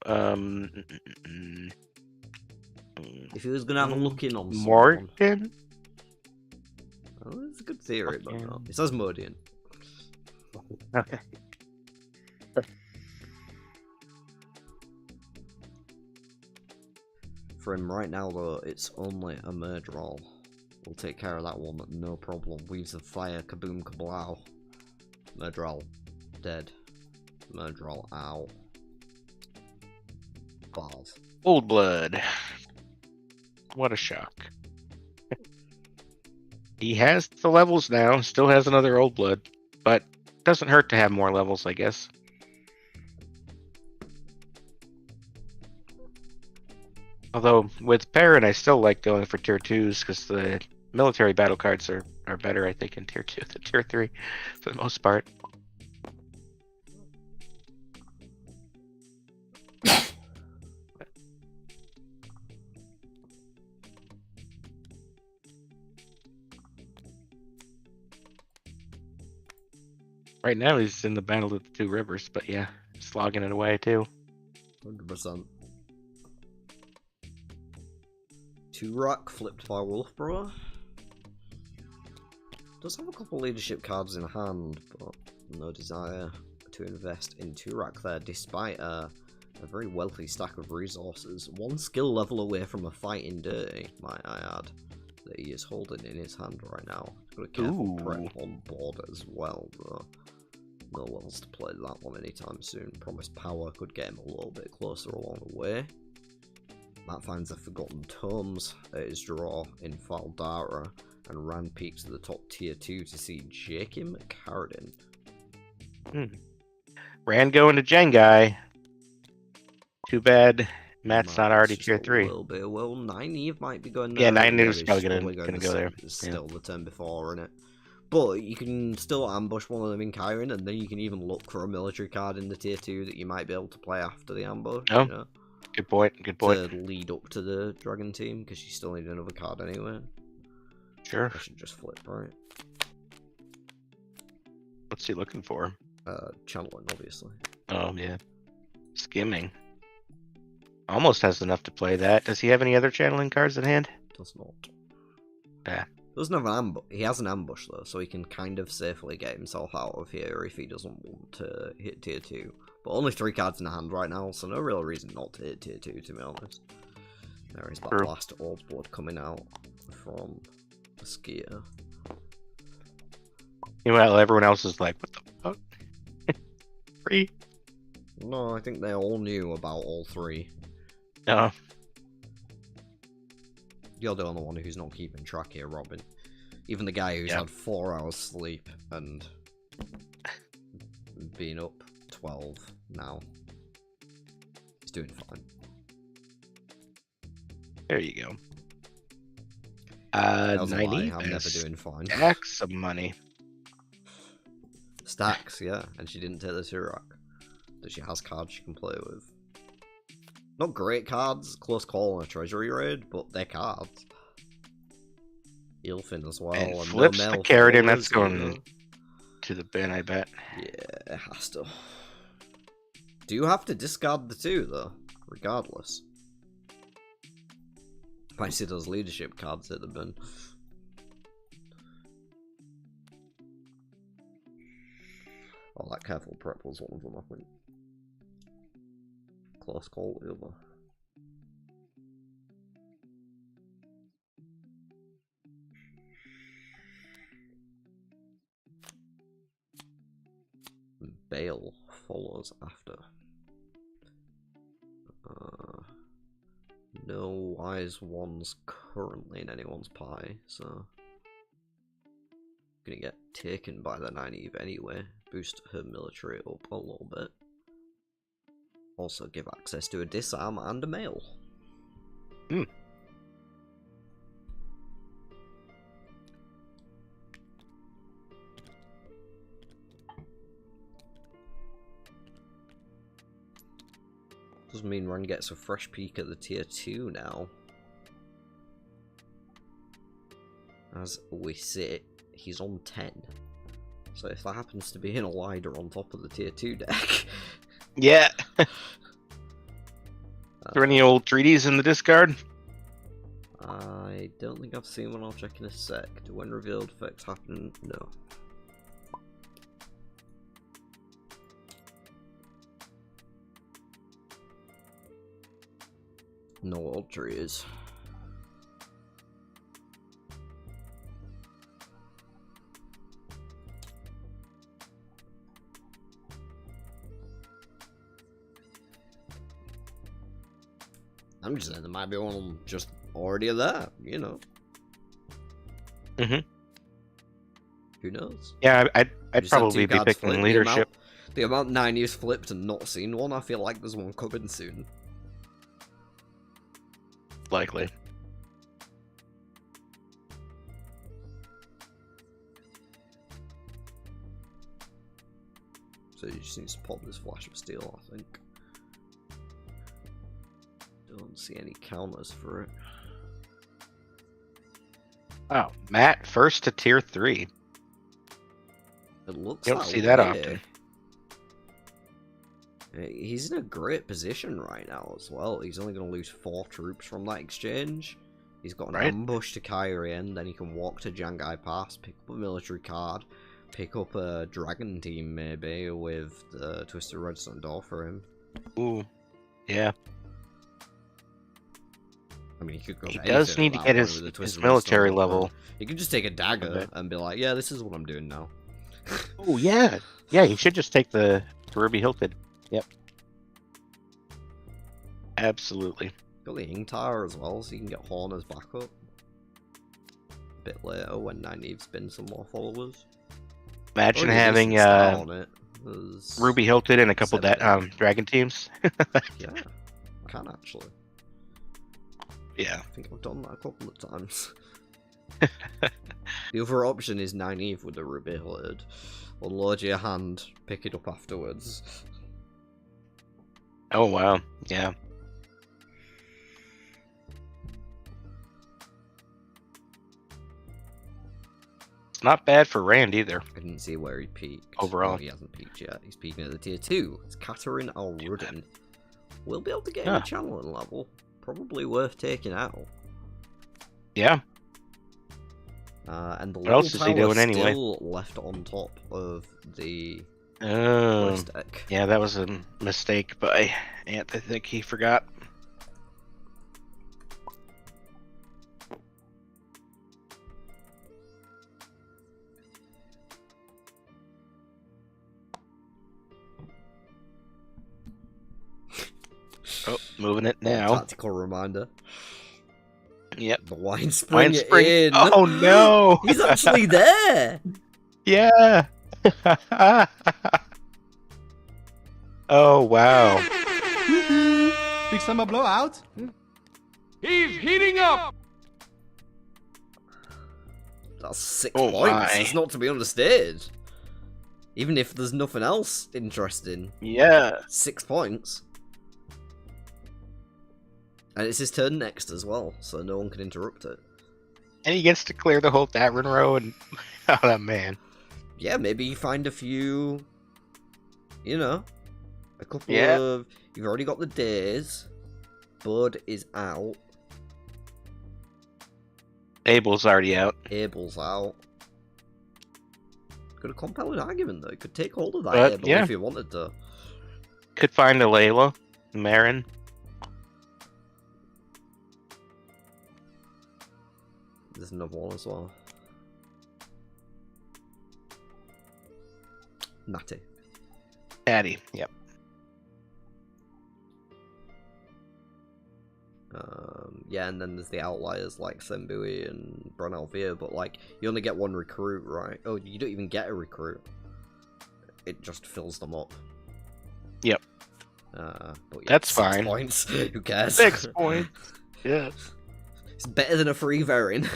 Speaker 1: If he was gonna have a look in on someone...
Speaker 2: Morgan?
Speaker 1: Oh, it's a good theory, but no. It says Modian.
Speaker 2: Okay.
Speaker 1: For him right now, though, it's only a merge roll. We'll take care of that one, no problem. Weaves of Fire, kaboom, kablow. Merge roll, dead. Merge roll, ow. Balls.
Speaker 2: Old blood. What a shock. He has the levels now, still has another old blood, but doesn't hurt to have more levels, I guess. Although with Perrin, I still like going for tier 2s because the military battle cards are better, I think, in tier 2 than tier 3 for the most part. Right now he's in the Battle of the Two Rivers, but yeah, slogging it away too.
Speaker 1: 100%. 2 rock flipped by Wolfbro. Does have a couple leadership cards in hand, but no desire to invest in 2 rock there, despite a very wealthy stack of resources. 1 skill level away from a fighting dirty, might I add, that he is holding in his hand right now. He's got a careful prep on board as well, though. No levels to play that one anytime soon. Promised Power could get him a little bit closer along the way. Matt finds the Forgotten Tomes at his draw in Faldara, and Rand peaks to the top tier 2 to see Jakim Carradine.
Speaker 2: Rand going to Jengai. Too bad Matt's not already tier 3.
Speaker 1: Will be. Well, Nynaeve might be going there.
Speaker 2: Yeah, Nynaeve is probably gonna go there.
Speaker 1: It's still the turn before, isn't it? But you can still ambush one of them in Kyron, and then you can even look for a military card in the tier 2 that you might be able to play after the ambush.
Speaker 2: Oh,
Speaker 1: you know?
Speaker 2: Good point. Good point.
Speaker 1: To lead up to the dragon team, because you still need another card anyway.
Speaker 2: Sure.
Speaker 1: I should just flip, right?
Speaker 2: What's he looking for?
Speaker 1: Channeling, obviously.
Speaker 2: Oh, yeah. Skimming. Almost has enough to play that. Does he have any other channeling cards in hand?
Speaker 1: Does not.
Speaker 2: Yeah.
Speaker 1: Doesn't have an ambush. He has an ambush, though, so he can kind of safely get himself out of here if he doesn't want to hit tier 2. But only 3 cards in hand right now, so no real reason not to hit tier 2, to be honest. There is that last old blood coming out from the skier.
Speaker 2: Meanwhile, everyone else is like, what the fuck? 3?
Speaker 1: No, I think they all knew about all 3.
Speaker 2: No.
Speaker 1: You're the only one who's not keeping track here, Robin. Even the guy who's had 4 hours sleep and been up 12 now. He's doing fine.
Speaker 2: There you go.
Speaker 1: I'm
Speaker 2: 90.
Speaker 1: never doing fine.
Speaker 2: Stacks of money.
Speaker 1: Stacks, yeah. And she didn't take the Turok. But she has cards she can play with. Not great cards, close call on a treasury raid, but they're cards. Eelfin as well.
Speaker 2: And
Speaker 1: and
Speaker 2: flips
Speaker 1: no
Speaker 2: the
Speaker 1: Mel
Speaker 2: Carradine, that's
Speaker 1: Flores,
Speaker 2: going to the bin, I bet.
Speaker 1: Yeah, it has to. Do you have to discard the 2, though? Regardless. Might see those leadership cards at the bin. Oh, that careful prep was one of them, I think. Close call over. Bale follows after. No wise ones currently in anyone's pie, so gonna get taken by the Nynaeve anyway. Boost her military up a little bit. Also give access to a disarm and a mail. Doesn't mean Ren gets a fresh peek at the tier 2 now. As we sit, he's on 10. So if that happens to be an Elida on top of the tier 2 deck...
Speaker 2: Yeah. Are there any old treaties in the discard?
Speaker 1: I don't think I've seen one. I'll check in a sec. Do when revealed effects happen? No. No old trees. I'm just saying there might be one of them just already there, you know.
Speaker 2: Mhm.
Speaker 1: Who knows?
Speaker 2: Yeah, I'd
Speaker 1: Just have
Speaker 2: probably
Speaker 1: two
Speaker 2: be
Speaker 1: cards
Speaker 2: picking
Speaker 1: flip.
Speaker 2: leadership.
Speaker 1: The amount 90's flipped and not seen one, I feel like there's one coming soon.
Speaker 2: Likely.
Speaker 1: So you just need to pop this Flash of Steel, I think. Don't see any counters for it.
Speaker 2: Oh, Matt, first to tier 3.
Speaker 1: It looks
Speaker 2: You don't
Speaker 1: that
Speaker 2: see that
Speaker 1: way.
Speaker 2: often.
Speaker 1: He's in a great position right now as well. He's only going to lose 4 troops from that exchange. He's got an ambush to Kyrie and then he can walk to Jangai Pass, pick up a military card, pick up a dragon team maybe with the Twisted Redstone Door for him.
Speaker 2: Ooh, yeah.
Speaker 1: I mean, he could go.
Speaker 2: He does need to get his military level.
Speaker 1: He could just take a dagger and be like, "Yeah, this is what I'm doing now."
Speaker 2: Oh yeah, yeah. He should just take the Ruby Hilted. Yep. Absolutely.
Speaker 1: Got the Ink Tower as well, so you can get Horn as backup. A bit later when Nynaeve's been some more followers.
Speaker 2: Imagine
Speaker 1: Already a
Speaker 2: having
Speaker 1: decent start on it. There's
Speaker 2: Ruby Hilted and a couple dragon teams.
Speaker 1: Yeah, can actually.
Speaker 2: Yeah.
Speaker 1: I think I've done that a couple of times. The other option is Nynaeve with the Ruby Hilted. Unload your hand, pick it up afterwards.
Speaker 2: Oh wow, yeah. It's not bad for Rand either.
Speaker 1: I didn't see where he peaked.
Speaker 2: Overall.
Speaker 1: No, he hasn't peaked yet. He's peaking at the tier 2. It's Kataryn Al-Rudden. We'll be able to get him a channeling level. Probably worth taking out.
Speaker 2: Yeah.
Speaker 1: And the
Speaker 2: what else is he doing anyway?
Speaker 1: Still left on top of the deck.
Speaker 2: Yeah, that was a mistake by Ant. I think he forgot. Oh, moving it now.
Speaker 1: Tactical reminder.
Speaker 2: Yep.
Speaker 1: The wine spring in.
Speaker 2: Oh no!
Speaker 1: He's actually there.
Speaker 2: Yeah. Oh wow.
Speaker 3: Big summer blowout.
Speaker 4: He's heating up.
Speaker 1: That's 6
Speaker 2: Oh
Speaker 1: points.
Speaker 2: my.
Speaker 1: It's not to be understated. Even if there's nothing else interesting.
Speaker 2: Yeah.
Speaker 1: 6 points. And it's his turn next as well, so no one can interrupt it.
Speaker 2: And he gets to clear the whole tavern row and oh man.
Speaker 1: Yeah, maybe you find a few, you know, a couple
Speaker 2: Yeah.
Speaker 1: of, you've already got the days, Bud is out,
Speaker 2: Abel's already out.
Speaker 1: Abel's out. Got a compelling argument though, you could take hold of that
Speaker 2: But,
Speaker 1: Abel
Speaker 2: yeah.
Speaker 1: if you wanted to.
Speaker 2: Could find a Layla, Marin.
Speaker 1: There's another one as well. Natty.
Speaker 2: Patty, yep.
Speaker 1: Yeah, and then there's the outliers like Sembui and Bronalvia, but like, you only get one recruit, right? Oh, you don't even get a recruit. It just fills them up.
Speaker 2: Yep.
Speaker 1: But yeah,
Speaker 2: That's
Speaker 1: 6
Speaker 2: fine.
Speaker 1: points. Who cares?
Speaker 2: 6 points. Yeah.
Speaker 1: It's better than a free Verin.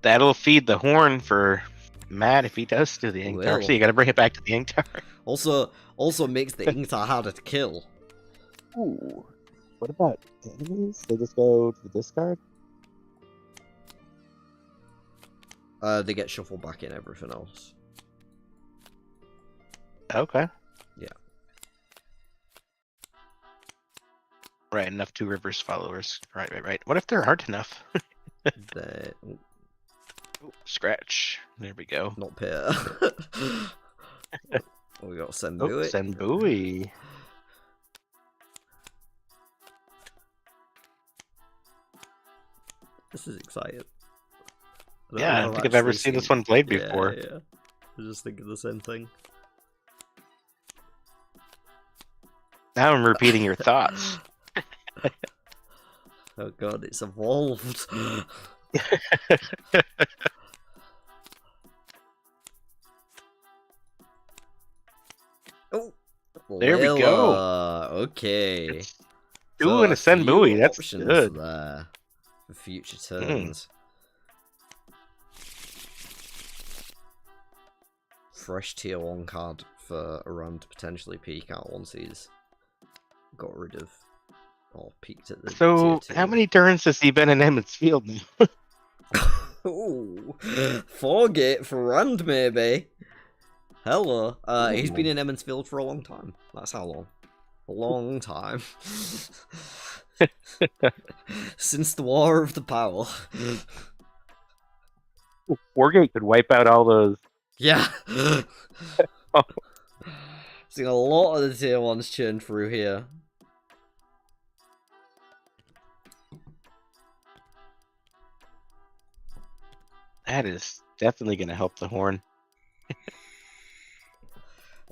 Speaker 2: That'll feed the horn for Matt if he does do the Ink Tower.
Speaker 1: Will.
Speaker 2: So you gotta bring it back to the Ink Tower.
Speaker 1: Also makes the Inktar harder to kill.
Speaker 2: Ooh. What about enemies? They just go to the discard?
Speaker 1: They get shuffled back in everything else.
Speaker 2: Okay.
Speaker 1: Yeah.
Speaker 2: Right, enough Two Rivers followers. Right. What if there aren't enough?
Speaker 1: They
Speaker 2: Ooh, scratch. There we go.
Speaker 1: not Peter. We got
Speaker 2: Oh,
Speaker 1: Sembui.
Speaker 2: Sembui.
Speaker 1: This is exciting.
Speaker 2: Yeah, I don't think I've ever seen this one played before.
Speaker 1: Yeah. I was just thinking the same thing.
Speaker 2: Now I'm repeating your thoughts.
Speaker 1: Oh god, it's evolved. Oh,
Speaker 2: There we go.
Speaker 1: Okay.
Speaker 2: It's two and a Sen
Speaker 1: few
Speaker 2: Mui. That's
Speaker 1: options
Speaker 2: good.
Speaker 1: there for future turns. Fresh tier 1 card for a run to potentially peek out once he's got rid of or peaked at the
Speaker 2: So,
Speaker 1: tier 2.
Speaker 2: how many turns has he been in Emmons Field now?
Speaker 1: Ooh, 4 gate for Rand maybe. Hello. He's been in Emmons Field for a long time. That's how long. A long time. Since the War of the Power.
Speaker 2: Wargate could wipe out all those.
Speaker 1: Yeah. Seeing a lot of the tier 1s churn through here.
Speaker 2: That is definitely going to help the horn.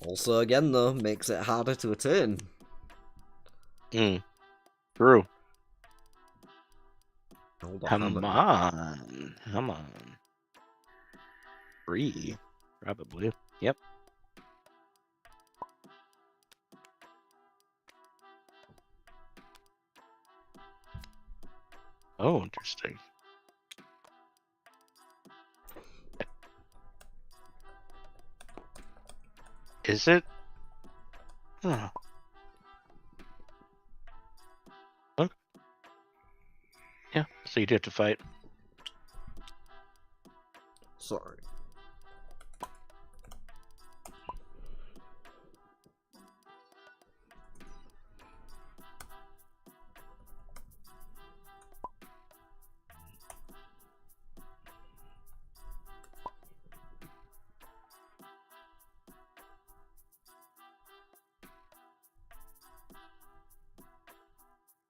Speaker 1: Also, again, though, makes it harder to attain.
Speaker 2: True.
Speaker 1: Hold on,
Speaker 2: Come on. Come on. 3, probably. Yep. Oh, interesting. Is it? Huh. Okay. Yeah, so you do have to fight.
Speaker 1: Sorry.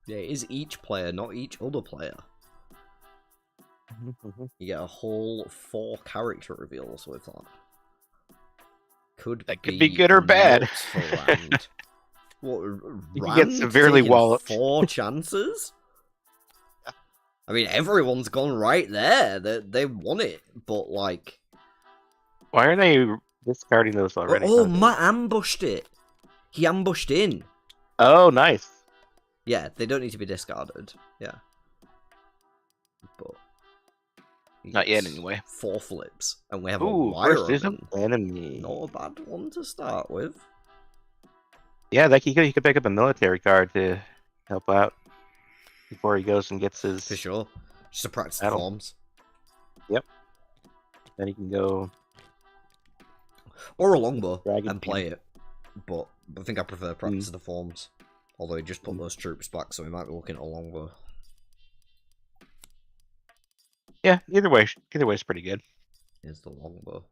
Speaker 1: Yeah, it is each player, not each other player. You get a whole 4 character reveals with that.
Speaker 2: That could be good or bad.
Speaker 1: nuts for Rand. What,
Speaker 2: You can
Speaker 1: Rand
Speaker 2: get severely
Speaker 1: taking
Speaker 2: walloped.
Speaker 1: 4 chances? I mean, everyone's gone right there. They won it, but like...
Speaker 2: Why are they discarding those already?
Speaker 1: Oh, Matt ambushed it. He ambushed in.
Speaker 2: Oh, nice.
Speaker 1: Yeah, they don't need to be discarded. Yeah. But...
Speaker 2: Not yet,
Speaker 1: Yes.
Speaker 2: anyway.
Speaker 1: 4 flips, and we have
Speaker 2: Ooh,
Speaker 1: a wire
Speaker 2: first is an
Speaker 1: oven.
Speaker 2: enemy.
Speaker 1: Not a bad one to start with.
Speaker 2: Yeah, like he could pick up a military card to help out before he goes and gets his.
Speaker 1: For sure. Just to practice the
Speaker 2: Battle.
Speaker 1: forms.
Speaker 2: Yep. Then he can go.
Speaker 1: Or a longbow
Speaker 2: Dragon
Speaker 1: and play it. But I think I prefer practice the forms. Although he just put those troops back, so we might be looking at a longbow.
Speaker 2: Yeah, either way is pretty good.
Speaker 1: Here's the longbow.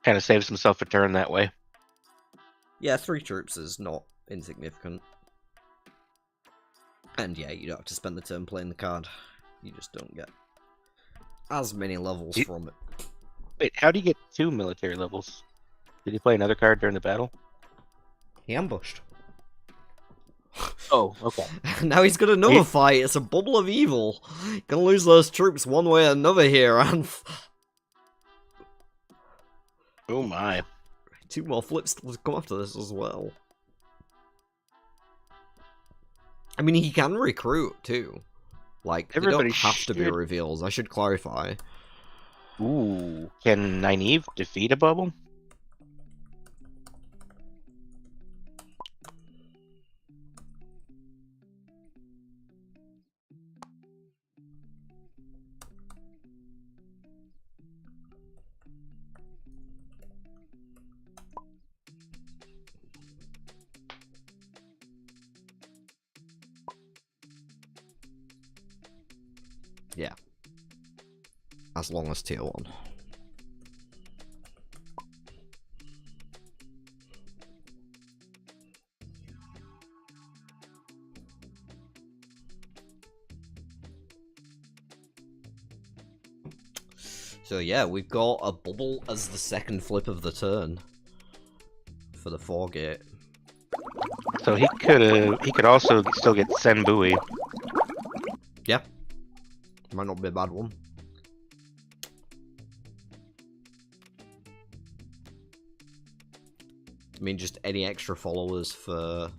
Speaker 2: Kind of saves himself a turn that way.
Speaker 1: Yeah, 3 troops is not insignificant. And yeah, you don't have to spend the turn playing the card. You just don't get as many levels from it.
Speaker 2: Wait, how do you get 2 military levels? Did he play another card during the battle?
Speaker 1: He ambushed.
Speaker 2: Oh, okay.
Speaker 1: Now he's got another fight. It's a bubble of evil. Gonna lose those troops one way or another here, and
Speaker 2: Oh my.
Speaker 1: 2 more flips to come after this as well. I mean, he can recruit too. Like, they
Speaker 2: Everybody
Speaker 1: don't have to be
Speaker 2: should.
Speaker 1: reveals. I should clarify.
Speaker 2: Ooh, can Nynaeve defeat a bubble?
Speaker 1: Yeah. As long as tier 1. So yeah, we've got a bubble as the second flip of the turn for the 4-gate.
Speaker 2: So he could also still get Senbui.
Speaker 1: Yeah. Might not be a bad one. I mean, just any extra followers for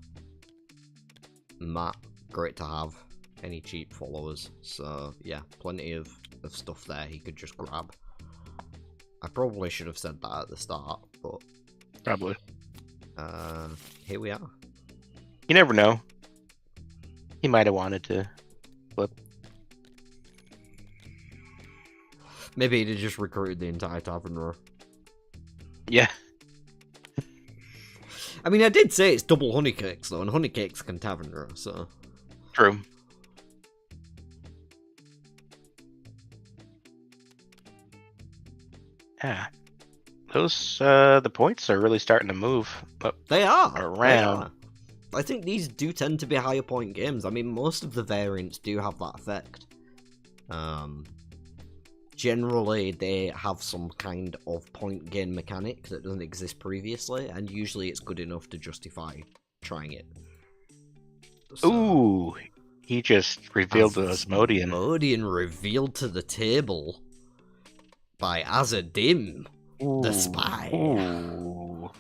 Speaker 1: Matt, great to have. Any cheap followers. So, yeah, plenty of stuff there he could just grab. I probably should have said that at the start, but...
Speaker 2: Probably.
Speaker 1: Here we are.
Speaker 2: You never know. He might have wanted to flip.
Speaker 1: Maybe he'd have just recruited the entire tavern row.
Speaker 2: Yeah.
Speaker 1: I mean, I did say it's double honey cakes, though, and honey cakes can tavern row, so...
Speaker 2: True. Yeah. Those, the points are really starting to move up
Speaker 1: They are!
Speaker 2: around.
Speaker 1: They are. I think these do tend to be higher point games. I mean, most of the variants do have that effect. Generally, they have some kind of point gain mechanic that doesn't exist previously, and usually it's good enough to justify trying it. So,
Speaker 2: Ooh, he just revealed the Asmodean.
Speaker 1: Asmodean revealed to the table by Azadim, the spy.
Speaker 2: Ooh.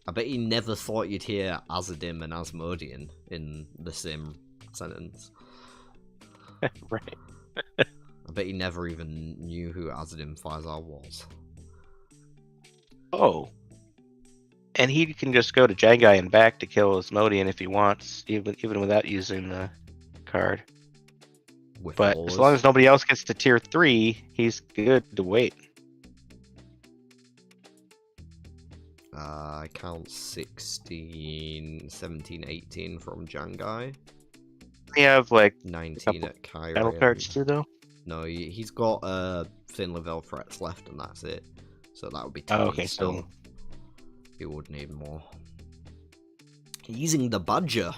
Speaker 1: I bet you never thought you'd hear Azadim and Asmodean in the same sentence.
Speaker 2: Right.
Speaker 1: I bet you never even knew who Azadim Faisal was.
Speaker 2: Oh. And he can just go to Jangai and back to kill Asmodean if he wants, even without using the card.
Speaker 1: With
Speaker 2: But
Speaker 1: followers.
Speaker 2: as long as nobody else gets to tier 3, he's good to wait.
Speaker 1: I count 16, 17, 18 from Jangai.
Speaker 2: We have like
Speaker 1: 19 at Kyrie.
Speaker 2: battle cards too, though.
Speaker 1: No, he's got thin level threats left, and that's it. So that would be 20
Speaker 2: Oh, okay,
Speaker 1: still.
Speaker 2: so
Speaker 1: He would need more. Using the Badger.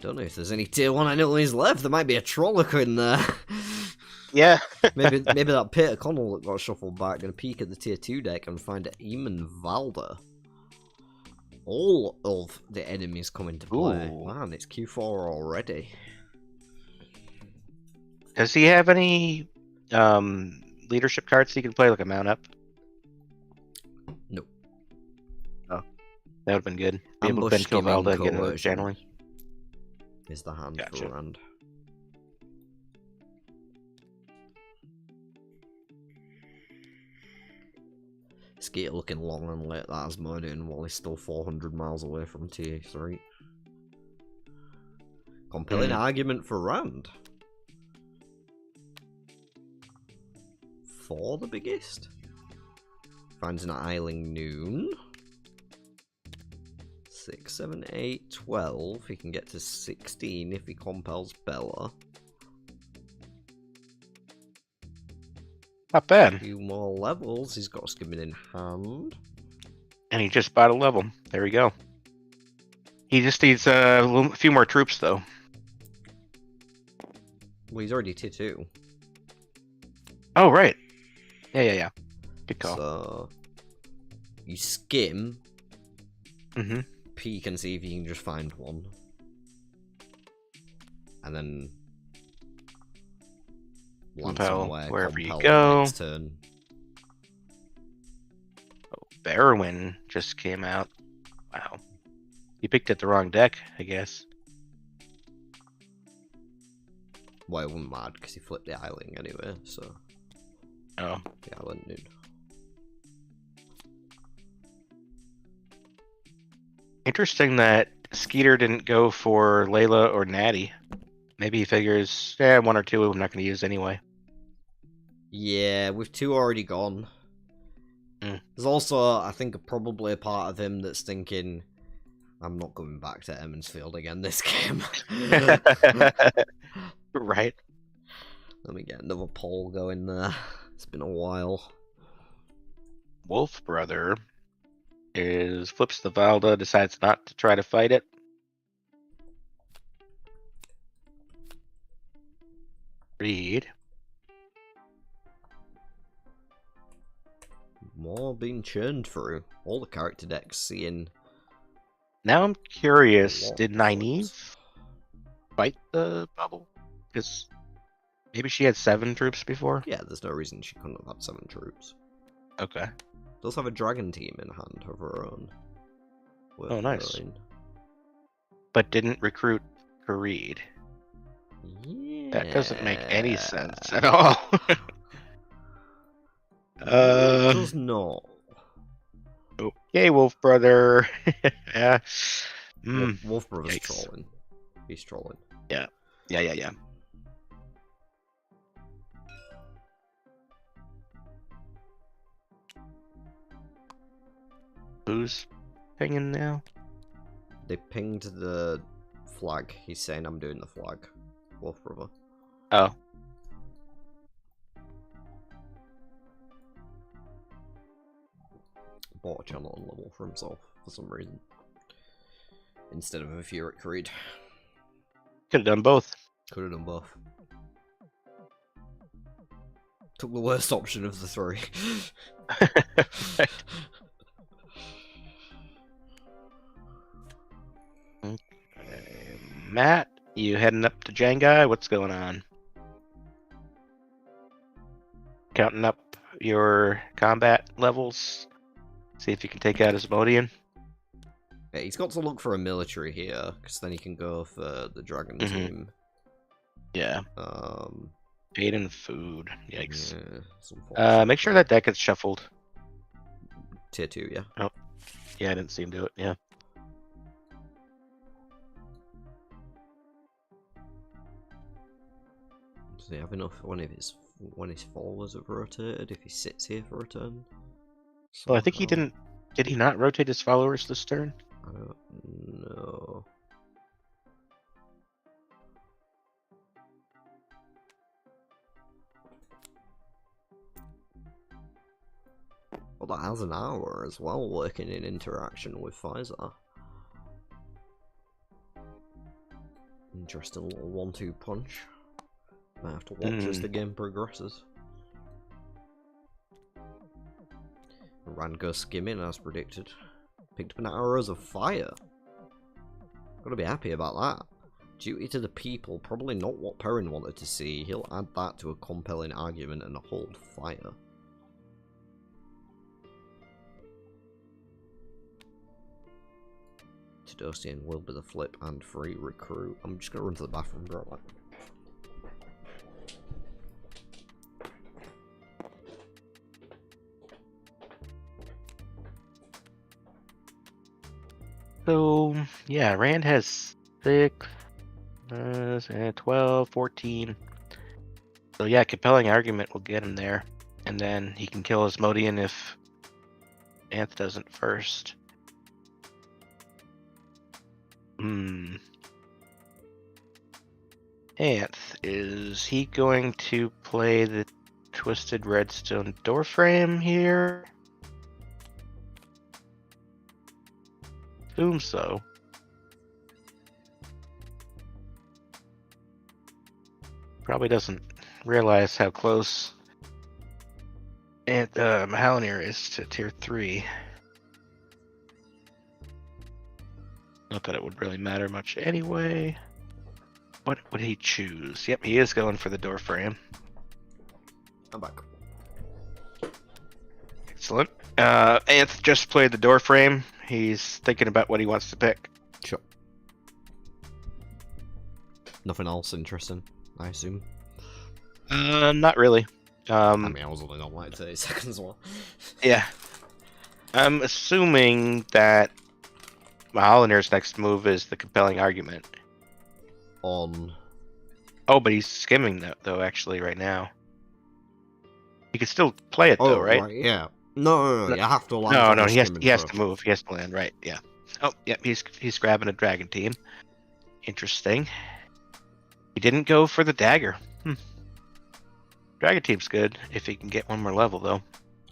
Speaker 1: Don't know if there's any tier 1 enemies left. There might be a Trollica in there.
Speaker 2: yeah.
Speaker 1: maybe that Peter Connell that got shuffled back gonna peek at the tier 2 deck and find Eamon Valda. All of the enemies come into play.
Speaker 2: Ooh.
Speaker 1: Man, it's Q4 already.
Speaker 2: Does he have any leadership cards he can play, like a mount up?
Speaker 1: Nope.
Speaker 2: Oh, that would have been good. Be able
Speaker 1: Ambush
Speaker 2: to kill
Speaker 1: Scheming
Speaker 2: Valda and get another
Speaker 1: Coercion
Speaker 2: channeling.
Speaker 1: is the hand
Speaker 2: Gotcha.
Speaker 1: for Rand. Skeeter looking long and late that Asmodean while he's still 400 miles away from TA3. Compelling argument for Rand. For the biggest. Finds an Eiling Noon. 6, 7, 8, 12. He can get to 16 if he compels Bella.
Speaker 2: Not bad.
Speaker 1: A few more levels. He's got Skimming in hand.
Speaker 2: And he just bought a level. There we go. He just needs a few more troops, though.
Speaker 1: Well, he's already tier 2.
Speaker 2: Oh, right. Yeah. Good call.
Speaker 1: So, you skim,
Speaker 2: Mm-hmm.
Speaker 1: peek and see if you can just find one. And then land
Speaker 2: Compel
Speaker 1: somewhere,
Speaker 2: wherever you
Speaker 1: compel
Speaker 2: go.
Speaker 1: next turn.
Speaker 2: Oh, Barrowin just came out. Wow. You picked it the wrong deck, I guess.
Speaker 1: Well, it wouldn't matter because he flipped the Eiling anyway, so
Speaker 2: Oh.
Speaker 1: the Island Noon.
Speaker 2: Interesting that Skeeter didn't go for Layla or Natty. Maybe he figures, one or two I'm not going to use anyway.
Speaker 1: Yeah, with 2 already gone. There's also, I think, probably a part of him that's thinking, I'm not going back to Emmonsfield again this game.
Speaker 2: Right.
Speaker 1: Let me get another poll going there. It's been a while.
Speaker 2: Wolf Brother flips the Valda, decides not to try to fight it. Read.
Speaker 1: being churned through. All the character decks seeing...
Speaker 2: Now I'm curious,
Speaker 1: What
Speaker 2: did
Speaker 1: the
Speaker 2: Nynaeve fight the bubble? Because maybe she had 7 troops before?
Speaker 1: Yeah, there's no reason she couldn't have had 7 troops.
Speaker 2: Okay.
Speaker 1: Does have a dragon team in hand of her own. Worth
Speaker 2: Oh, nice.
Speaker 1: knowing.
Speaker 2: But didn't recruit Kareed.
Speaker 1: Yeah.
Speaker 2: That doesn't make any sense at all.
Speaker 1: It does not.
Speaker 2: Okay, Wolf Brother. Yeah.
Speaker 1: Wolf Brother's
Speaker 2: Yikes.
Speaker 1: trolling. He's trolling.
Speaker 2: Yeah. Who's pinging now?
Speaker 1: They pinged the flag. He's saying I'm doing the flag. Wolf Brother.
Speaker 2: Oh.
Speaker 1: Bought a channel and level for himself for some reason. Instead of a Furic Creed.
Speaker 2: Could have done both.
Speaker 1: Could have done both. Took the worst option of the 3.
Speaker 2: Okay. Matt, you heading up to Jangai? What's going on? Counting up your combat levels. See if you can take out Asmodean.
Speaker 1: Yeah, he's got to look for a military here, because then he can go for the dragon team.
Speaker 2: Yeah. Paid in food. Yikes.
Speaker 1: Yeah, it's unfortunate.
Speaker 2: Make sure that deck is shuffled.
Speaker 1: Tier 2, yeah.
Speaker 2: Oh. Yeah, I didn't see him do it. Yeah.
Speaker 1: Does he have enough when his followers have rotated? If he sits here for a turn?
Speaker 2: Well, I think he
Speaker 1: Somehow?
Speaker 2: didn't. Did he not rotate his followers this turn?
Speaker 1: I don't know. Well, that has an hour as well, working in interaction with Pfizer. Interesting little 1-2 punch. Might have to watch as the game progresses. Rand goes skimming as predicted. Picked up an arrows of fire. Gotta be happy about that. Duty to the people, probably not what Perrin wanted to see. He'll add that to a compelling argument and hold fire. Tadosian will be the flip and free recruit. I'm just gonna run to the bathroom, bro.
Speaker 2: So, yeah, Rand has 6, 12, 14. So, yeah, compelling argument will get him there. And then he can kill Asmodean if Anth doesn't first. Anth, is he going to play the Twisted Redstone Doorframe here? Assume so. Probably doesn't realize how close Mahalanir is to tier 3. Not that it would really matter much anyway. What would he choose? Yep, he is going for the door frame.
Speaker 1: I'm back.
Speaker 2: Excellent. Anth just played the door frame. He's thinking about what he wants to pick.
Speaker 1: Sure. Nothing else interesting, I assume.
Speaker 2: Not really.
Speaker 1: I mean, I was only on like 30 seconds or
Speaker 2: Yeah. I'm assuming that Mahalanir's next move is the compelling argument.
Speaker 1: on.
Speaker 2: Oh, but he's skimming that though. Actually, right now, he can still play it though, right?
Speaker 1: Yeah. No, you have to land.
Speaker 2: No,
Speaker 1: on
Speaker 2: no,
Speaker 1: the
Speaker 2: he has
Speaker 1: skimming
Speaker 2: to
Speaker 1: first.
Speaker 2: move. He has to land, right? Yeah. Oh, yeah, he's grabbing a dragon team. Interesting. He didn't go for the dagger. Dragon team's good if he can get one more level though.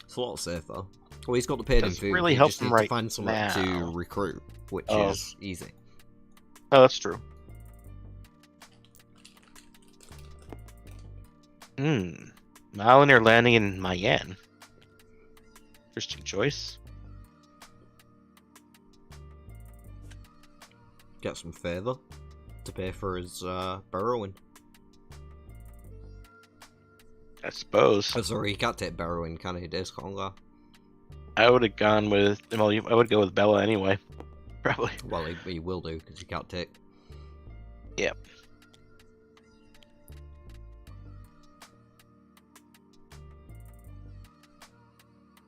Speaker 1: It's a lot safer. Well, he's got the paid in
Speaker 2: Doesn't
Speaker 1: food.
Speaker 2: really
Speaker 1: He
Speaker 2: help
Speaker 1: just
Speaker 2: him
Speaker 1: needs
Speaker 2: right
Speaker 1: to find someone
Speaker 2: now.
Speaker 1: to recruit, which
Speaker 2: Oh.
Speaker 1: is easy.
Speaker 2: Oh, that's true. Mahalanir landing in Mayan. Interesting choice.
Speaker 1: Get some favour to pay for his burrowing.
Speaker 2: I suppose.
Speaker 1: Oh, sorry, he can't take burrowing, can he? Days Conga.
Speaker 2: I would have gone with. Well, I would go with Bella anyway. Probably.
Speaker 1: Well, he will do because he can't take.
Speaker 2: Yep.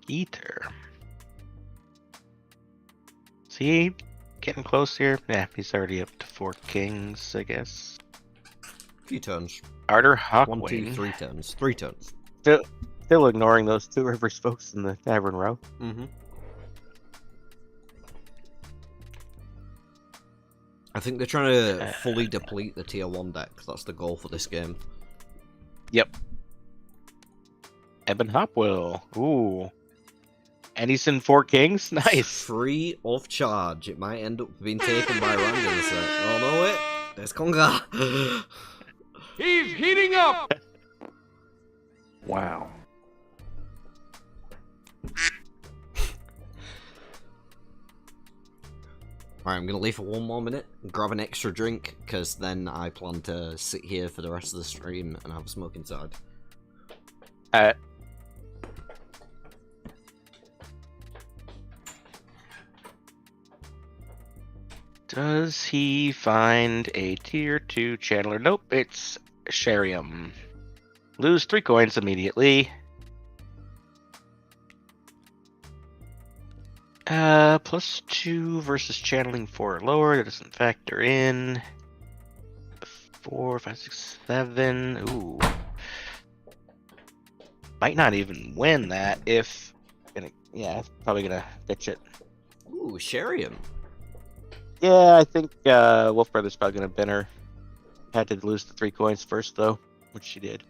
Speaker 2: Ether. Is he getting close here? Yeah, he's already up to 4 kings, I guess.
Speaker 1: Few turns.
Speaker 2: Arter
Speaker 1: 1, 2,
Speaker 2: Hawkwing.
Speaker 1: 3 turns. 3 turns.
Speaker 2: Still ignoring those 2 rivers folks in the tavern row.
Speaker 1: Mm-hmm. I think they're trying to fully deplete the tier 1 deck. That's the goal for this game.
Speaker 2: Yep. Eben Hopwell. Ooh. And he's in 4 kings? Nice.
Speaker 1: Free of charge. It might end up being taken by random. So, oh no, wait. There's Conga.
Speaker 4: He's heating up!
Speaker 2: Wow.
Speaker 1: Alright, I'm gonna leave for 1 more minute and grab an extra drink, because then I plan to sit here for the rest of the stream and have a smoke inside.
Speaker 2: Does he find a tier 2 channeler? Nope, it's Sharium. Lose 3 coins immediately. +2 versus channeling 4 or lower. That doesn't factor in. 4, 5, 6, 7. Ooh. Might not even win that if. Yeah, probably gonna ditch it.
Speaker 1: Ooh, Sharium.
Speaker 2: Yeah, I think Wolf Brother's probably gonna bin her. Had to lose the 3 coins first though, which she did.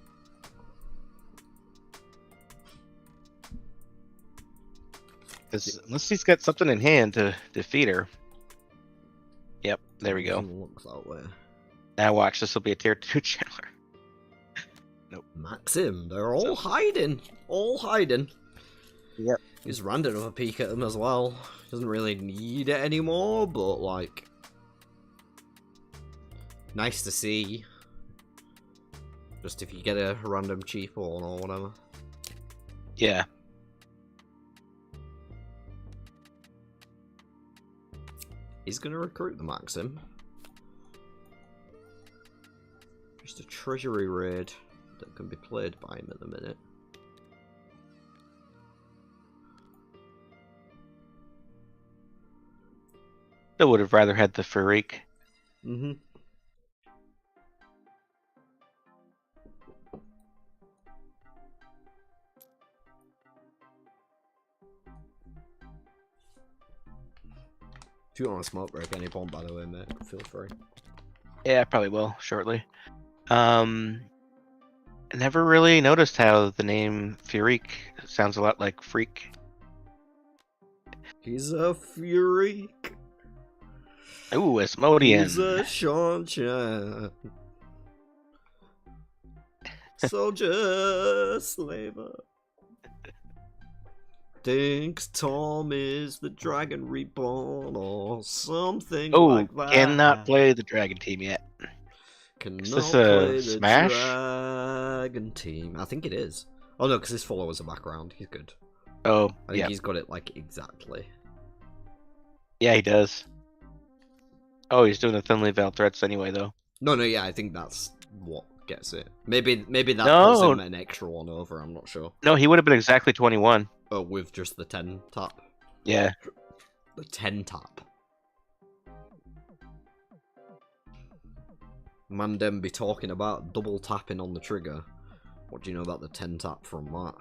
Speaker 2: Because unless he's got something in hand to defeat her. Yep, there we go.
Speaker 1: Looks that way.
Speaker 2: Now watch, this will be a tier 2 channeler. Nope.
Speaker 1: Maxim, they're all hiding. All hiding.
Speaker 2: Yep.
Speaker 1: He's random have a peek at them as well. Doesn't really need it anymore, but like, nice to see. Just if you get a random cheap one or whatever.
Speaker 2: Yeah.
Speaker 1: He's gonna recruit the Maxim. Just a treasury raid that can be played by him at the minute.
Speaker 2: I would have rather had the Farik.
Speaker 1: Mm-hmm. If you want to smoke break any point, by the way, mate, feel free.
Speaker 2: Yeah, I probably will shortly. I never really noticed how the name Farik sounds a lot like freak.
Speaker 1: He's a freak.
Speaker 2: Ooh, Asmodean.
Speaker 1: He's a Sean-chan. Soldier, slaver. Thinks Tom is the Dragon Reborn or something like that.
Speaker 2: Cannot play the Dragon Team yet.
Speaker 1: Cannot
Speaker 2: Is this
Speaker 1: play
Speaker 2: a
Speaker 1: the
Speaker 2: Smash?
Speaker 1: Dragon Team. I think it is. Oh no, because his follower's a background. He's good.
Speaker 2: Oh,
Speaker 1: I think
Speaker 2: yeah.
Speaker 1: he's got it like exactly.
Speaker 2: Yeah, he does. Oh, he's doing the thinly veiled threats anyway, though.
Speaker 1: No, yeah, I think that's what gets it. Maybe that
Speaker 2: No.
Speaker 1: puts him an extra one over. I'm not sure.
Speaker 2: No, he would have been exactly 21.
Speaker 1: Oh, with just the 10 tap.
Speaker 2: Yeah.
Speaker 1: The 10 tap. Mandem be talking about double tapping on the trigger. What do you know about the 10 tap from that?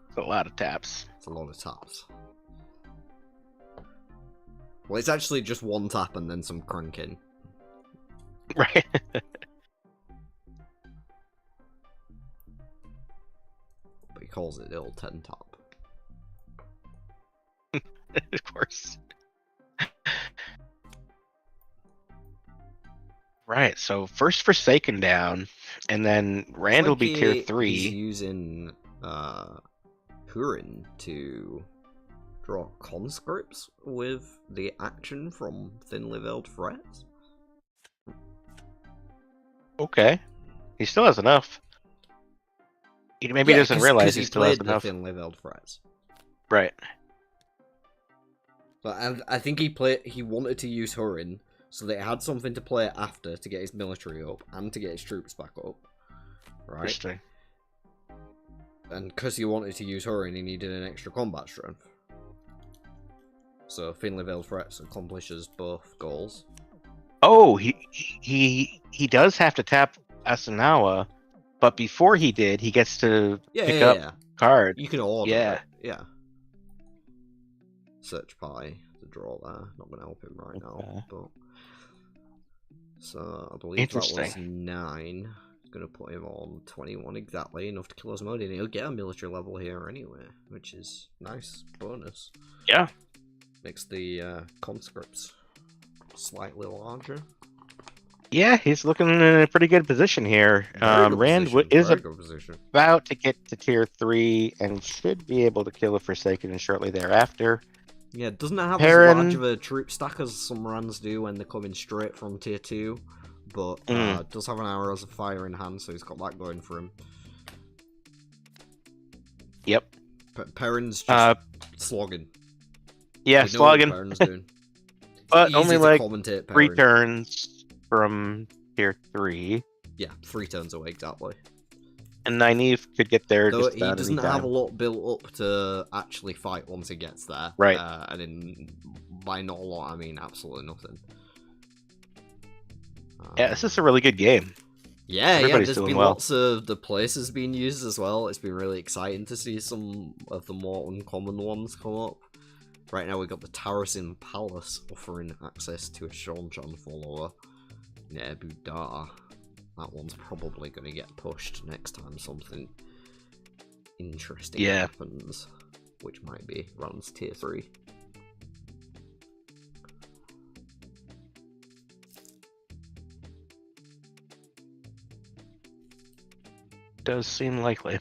Speaker 2: It's a lot of taps.
Speaker 1: It's a lot of taps. Well, it's actually just 1 tap and then some cranking.
Speaker 2: Right.
Speaker 1: But he calls it the old 10 tap.
Speaker 2: Of course. Right, so first Forsaken down, and then Rand will be tier 3.
Speaker 1: He's using Hurin to draw conscripts with the action from thinly veiled threats.
Speaker 2: Okay. He still has enough. Maybe he doesn't realize he still has enough.
Speaker 1: Thinly veiled threats.
Speaker 2: Right.
Speaker 1: But I think he wanted to use Hurin so that he had something to play after to get his military up and to get his troops back up. Right?
Speaker 2: Interesting.
Speaker 1: And because he wanted to use Hurin, he needed an extra combat strength. So thinly veiled threats accomplishes both goals.
Speaker 2: Oh, he does have to tap Asanawa, but before he did, he gets to pick up cards.
Speaker 1: You can order
Speaker 2: Yeah.
Speaker 1: it. Yeah. Search pie to draw there. Not going to help him right now. But so I believe that was 9. Going to put him on 21 exactly, enough to kill Osmodian. He'll get a military level here anyway, which is nice bonus.
Speaker 2: Yeah.
Speaker 1: Makes the conscripts slightly larger.
Speaker 2: Yeah, he's looking in a pretty good position here. Rand is about to get to tier 3 and should be able to kill a Forsaken shortly thereafter.
Speaker 1: Yeah, doesn't it have as large of a troop stack as some Rands do when they're coming straight from tier 2? But does have an Arrows of Fire in hand, so he's got that going for him.
Speaker 2: Yep.
Speaker 1: Perrin's just slogging.
Speaker 2: Yeah, slogging.
Speaker 1: Perrin's doing.
Speaker 2: But only like 3 turns from tier 3.
Speaker 1: Yeah, 3 turns away exactly.
Speaker 2: And Nynaeve could get there.
Speaker 1: Though
Speaker 2: just
Speaker 1: he doesn't have a lot built up to actually fight once he gets there.
Speaker 2: Right.
Speaker 1: And by not a lot, I mean absolutely nothing.
Speaker 2: Yeah, this is a really good game.
Speaker 1: Yeah,
Speaker 2: Everybody's
Speaker 1: there's
Speaker 2: doing
Speaker 1: been
Speaker 2: well.
Speaker 1: lots of the places being used as well. It's been really exciting to see some of the more uncommon ones come up. Right now we've got the Tarasin Palace offering access to a Seanchan follower in Ebu Dar. That one's probably going to get pushed next time something interesting happens, which might be Rand's tier 3.
Speaker 2: Does seem likely.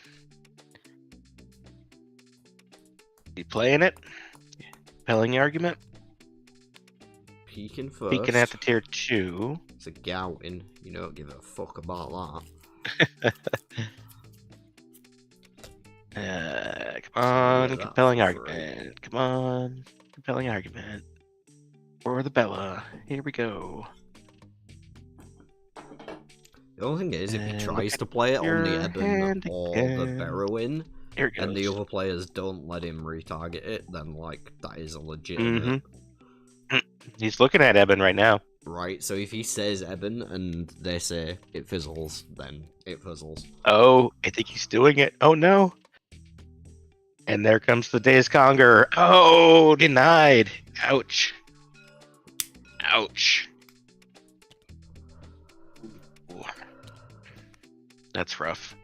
Speaker 2: You playing it? Compelling argument?
Speaker 1: Peeking first.
Speaker 2: Peeking at the tier 2.
Speaker 1: It's a Gowin. You don't give a fuck about
Speaker 2: that. Come on, compelling argument. Come on, compelling argument. For the Bella. Here we go.
Speaker 1: The only thing is, if he tries to play it on the Eben or the Berowin, and the other players don't let him retarget it, then, like, that is a legitimate...
Speaker 2: He's looking at Eben right now.
Speaker 1: Right, so if he says Eben and they say it fizzles, then it fizzles.
Speaker 2: Oh, I think he's doing it. Oh, no. And there comes the Days Conqueror. Oh, denied. Ouch. Ouch. That's rough.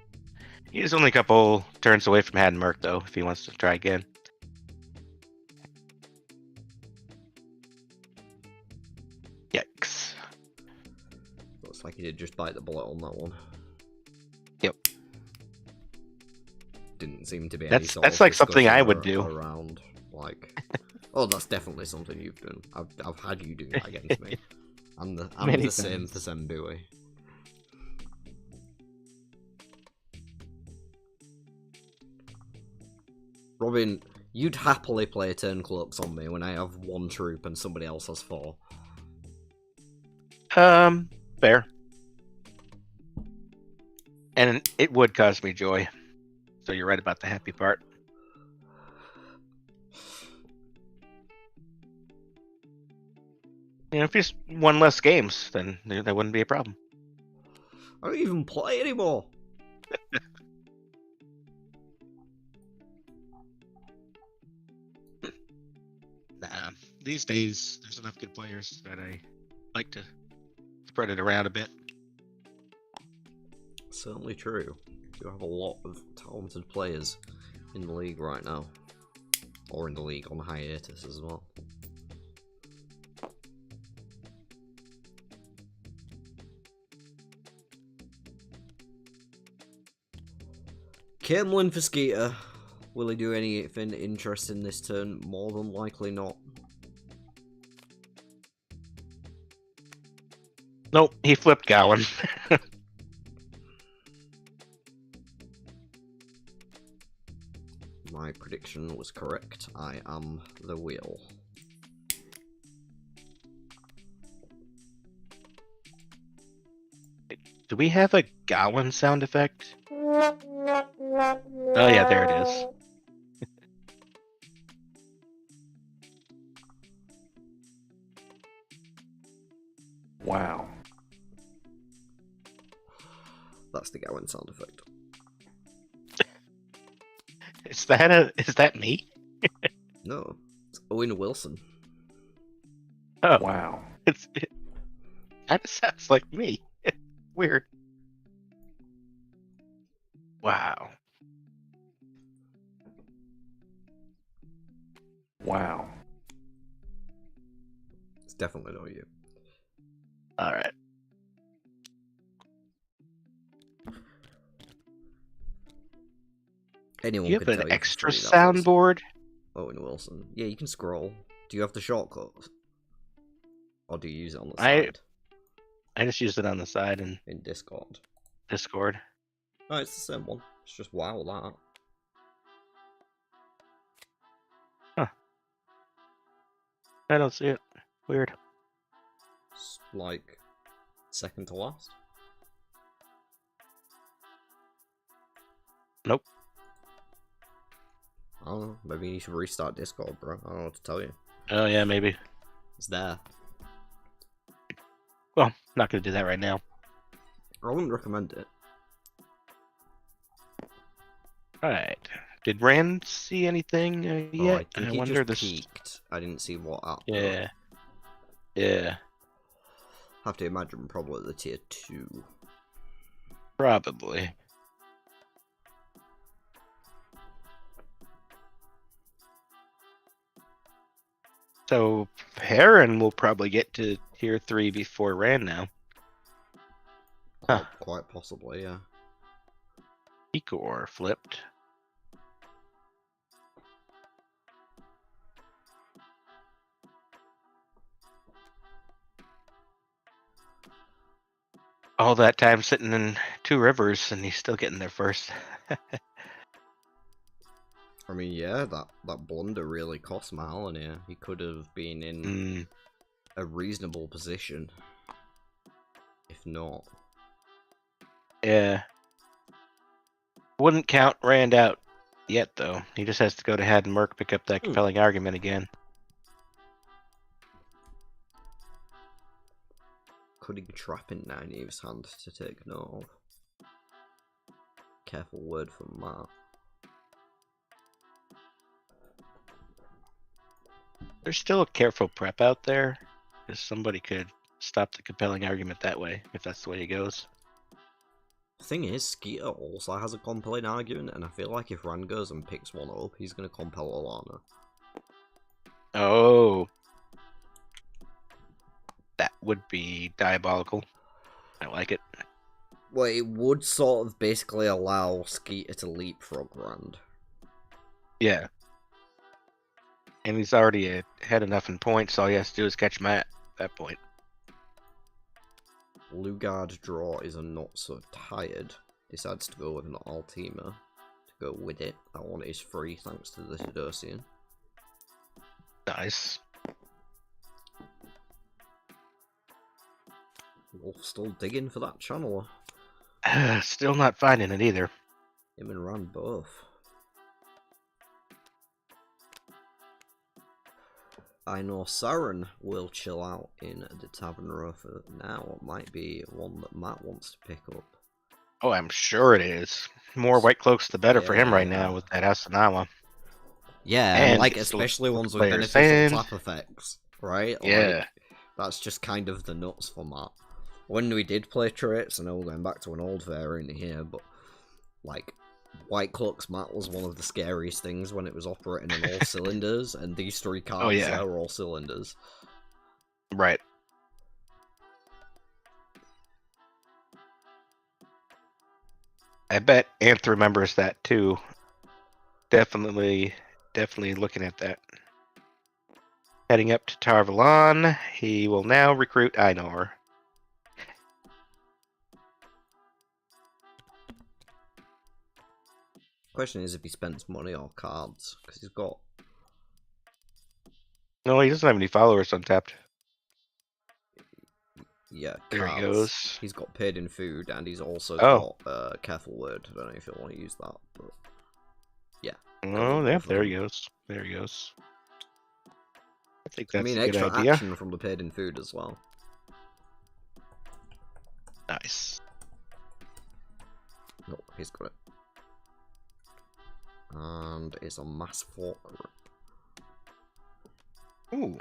Speaker 2: He's only a couple turns away from Had Merc, though, if he wants to try again. Yikes.
Speaker 1: Looks like he did just bite the bullet on that one.
Speaker 2: Yep.
Speaker 1: Didn't seem to be
Speaker 2: that's like something I would do.
Speaker 1: Around, like, oh, that's definitely something you've done. I've had you do that against me. I'm the same for Sembui. Robin, you'd happily play Turncloaks on me when I have 1 troop and somebody else has 4.
Speaker 2: Fair. And it would cause me joy. So you're right about the happy part. You know, if just 1 less games, then that wouldn't be a problem.
Speaker 1: I don't even play anymore.
Speaker 2: Nah, these days there's enough good players that I like to spread it around a bit.
Speaker 1: Certainly true. You have a lot of talented players in the league right now. Or in the league on hiatus as well. Camelin for Skeeter. Will he do anything interesting this turn? More than likely not.
Speaker 2: Nope, he flipped Gowan.
Speaker 1: My prediction was correct. I am the wheel.
Speaker 2: Do we have a Gowan sound effect? Oh yeah, there it is. Wow.
Speaker 1: That's the Gowan sound effect.
Speaker 2: Is that me?
Speaker 1: No, it's Owen Wilson.
Speaker 2: Oh wow. It kind of sounds like me. Weird. Wow. Wow.
Speaker 1: It's definitely not you.
Speaker 2: All right.
Speaker 1: Anyone
Speaker 2: You
Speaker 1: could
Speaker 2: have
Speaker 1: tell
Speaker 2: an
Speaker 1: you
Speaker 2: extra
Speaker 1: for free that was
Speaker 2: soundboard?
Speaker 1: Owen Wilson. Yeah, you can scroll. Do you have the shortcut? Or do you use it on the
Speaker 2: I
Speaker 1: side?
Speaker 2: just used it on the side in
Speaker 1: In Discord.
Speaker 2: Discord.
Speaker 1: Oh, it's the same one. It's just wow that.
Speaker 2: I don't see it. Weird.
Speaker 1: It's like second to last.
Speaker 2: Nope.
Speaker 1: I don't know. Maybe you should restart Discord, bro. I don't know what to tell you.
Speaker 2: Oh yeah, maybe.
Speaker 1: It's there.
Speaker 2: Well, not gonna do that right now.
Speaker 1: I wouldn't recommend it.
Speaker 2: Alright. Did Rand see anything
Speaker 1: Oh,
Speaker 2: yet?
Speaker 1: I think he
Speaker 2: wonder
Speaker 1: just
Speaker 2: this.
Speaker 1: peeked. I didn't see what app.
Speaker 2: Yeah. Yeah.
Speaker 1: Have to imagine probably the tier 2.
Speaker 2: Probably. So Perrin will probably get to tier 3 before Rand now. Huh.
Speaker 1: Quite possibly, yeah.
Speaker 2: Igor flipped. All that time sitting in Two Rivers and he's still getting there first.
Speaker 1: I mean, yeah, that blunder really cost Mahalen here. He could have been in a reasonable position. If not.
Speaker 2: Yeah. Wouldn't count Rand out yet, though. He just has to go to Had and Merc pick up that compelling argument again.
Speaker 1: Could he be trapping Nynaeve's hand to take note of? Careful word from Matt.
Speaker 2: There's still a careful prep out there, because somebody could stop the compelling argument that way, if that's the way it goes.
Speaker 1: The thing is, Skeeter also has a compelling argument, and I feel like if Rand goes and picks one up, he's going to compel Alana.
Speaker 2: Oh. That would be diabolical. I like it.
Speaker 1: Well, it would sort of basically allow Skeeter to leapfrog Rand.
Speaker 2: Yeah. And he's already had enough in points, so all he has to do is catch Matt at that point.
Speaker 1: Lugard draw is a not so tired. Decides to go with an Altima to go with it. That one is free thanks to the Sidosian.
Speaker 2: Nice.
Speaker 1: Wolf still digging for that channel.
Speaker 2: Still not finding it either.
Speaker 1: Him and Rand both. I know Saren will chill out in the Tavern Row for now. It might be one that Matt wants to pick up.
Speaker 2: Oh, I'm sure it is. More White Cloaks, the better for him right now with that Asanawa.
Speaker 1: Yeah,
Speaker 2: And
Speaker 1: like
Speaker 2: it's
Speaker 1: especially ones with
Speaker 2: players'
Speaker 1: beneficial
Speaker 2: hands.
Speaker 1: tap effects, right?
Speaker 2: Yeah.
Speaker 1: Like, that's just kind of the nuts for Matt. When we did play traits, I know we're going back to an old variant here, but like White Cloaks Matt was one of the scariest things when it was operating on all cylinders, and these three cards
Speaker 2: yeah.
Speaker 1: are all cylinders.
Speaker 2: Right. I bet Anth remembers that too. Definitely looking at that. Heading up to Tarvalon, he will now recruit Einor.
Speaker 1: Question is if he spends money or cards, because he's got.
Speaker 2: No, he doesn't have any followers untapped.
Speaker 1: Yeah,
Speaker 2: There
Speaker 1: cards.
Speaker 2: he goes.
Speaker 1: He's got paid in food, and he's also
Speaker 2: Oh.
Speaker 1: got careful word. I don't know if you'll want to use that, but yeah.
Speaker 2: Oh, yeah, there he goes. There he goes. I think that's
Speaker 1: I mean,
Speaker 2: a good
Speaker 1: extra
Speaker 2: idea.
Speaker 1: action from the paid in food as well.
Speaker 2: Nice.
Speaker 1: Oh, he's got it. And it's a mass fork.
Speaker 2: Ooh.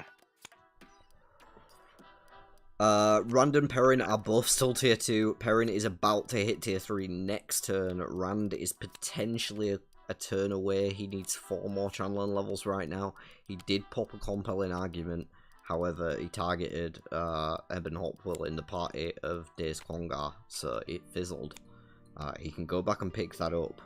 Speaker 1: Rand and Perrin are both still tier 2. Perrin is about to hit tier 3 next turn. Rand is potentially a turn away. He needs 4 more channeling levels right now. He did pop a compelling argument. However, he targeted Eben Hopwell in the party of Days Kongar, so it fizzled. He can go back and pick that up,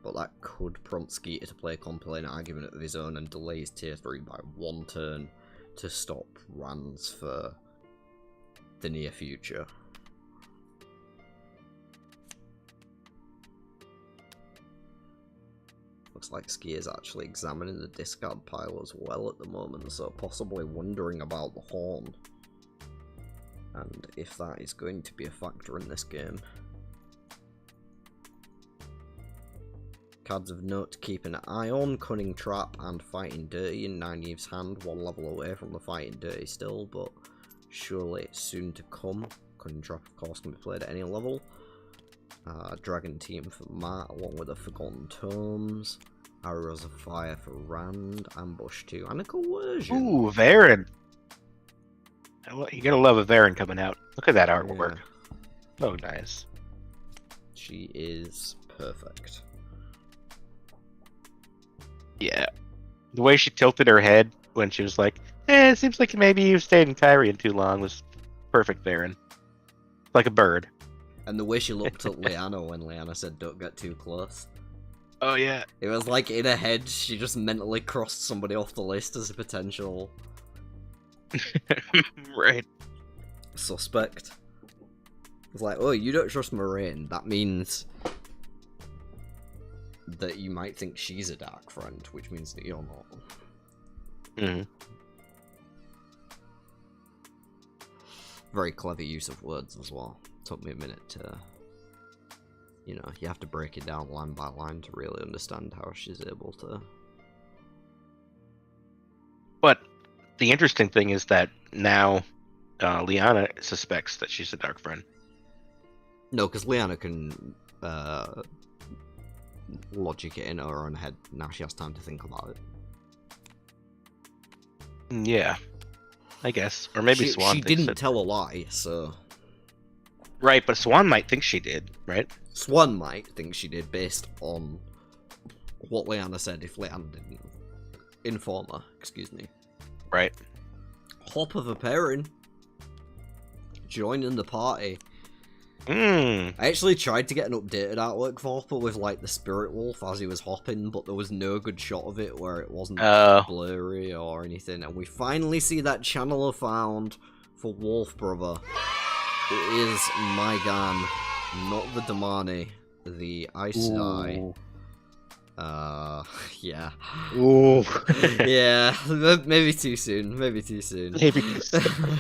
Speaker 1: but that could prompt Skeeter to play a compelling argument of his own and delay his tier 3 by 1 turn to stop Rand's for the near future. Looks like Ski is actually examining the discard pile as well at the moment, so possibly wondering about the horn. And if that is going to be a factor in this game. Cards of note to keep an eye on: Cunning Trap and Fighting Dirty in Nynaeve's hand, 1 level away from the Fighting Dirty still, but surely soon to come. Cunning Trap, of course, can be played at any level. Dragon Team for Matt, along with the Forgotten Tomes. Arrows of Fire for Rand. Ambush 2, and a Coercion.
Speaker 2: Ooh, Varen. You gotta love a Varen coming out. Look at that artwork.
Speaker 1: Yeah.
Speaker 2: Oh, nice.
Speaker 1: She is perfect.
Speaker 2: Yeah. The way she tilted her head when she was like, it seems like maybe you've stayed in Kyrian too long was perfect Varen. Like a bird.
Speaker 1: And the way she looked at Lyanna when Lyanna said don't get too close.
Speaker 2: Oh, yeah.
Speaker 1: It was like in her head, she just mentally crossed somebody off the list as a potential
Speaker 2: Right.
Speaker 1: suspect. It's like, oh, you don't trust Moraine. That means that you might think she's a dark friend, which means that you're not.
Speaker 2: Mm-hmm.
Speaker 1: Very clever use of words as well. Took me a minute to, you know, you have to break it down line by line to really understand how she's able to.
Speaker 2: But the interesting thing is that now Lyanna suspects that she's a dark friend.
Speaker 1: No, because Lyanna can logic it in her own head. Now she has time to think about it.
Speaker 2: Yeah, I guess. Or maybe Swan
Speaker 1: She
Speaker 2: thinks
Speaker 1: didn't
Speaker 2: it.
Speaker 1: tell a lie, so...
Speaker 2: Right, but Swan might think she did, right?
Speaker 1: Swan might think she did based on what Lyanna said if Lyanna didn't inform her, excuse me.
Speaker 2: Right.
Speaker 1: Hop of a Perrin. Joining the party.
Speaker 2: Mm.
Speaker 1: I actually tried to get an updated artwork for Hopper with like the Spirit Wolf as he was hopping, but there was no good shot of it where it wasn't blurry or anything. And we finally see that channeler found for Wolf Brother. It is Mygan, not the Damani, the Ice Eye. Yeah.
Speaker 2: Ooh.
Speaker 1: Yeah, maybe too soon. Maybe too soon.
Speaker 2: Maybe too soon.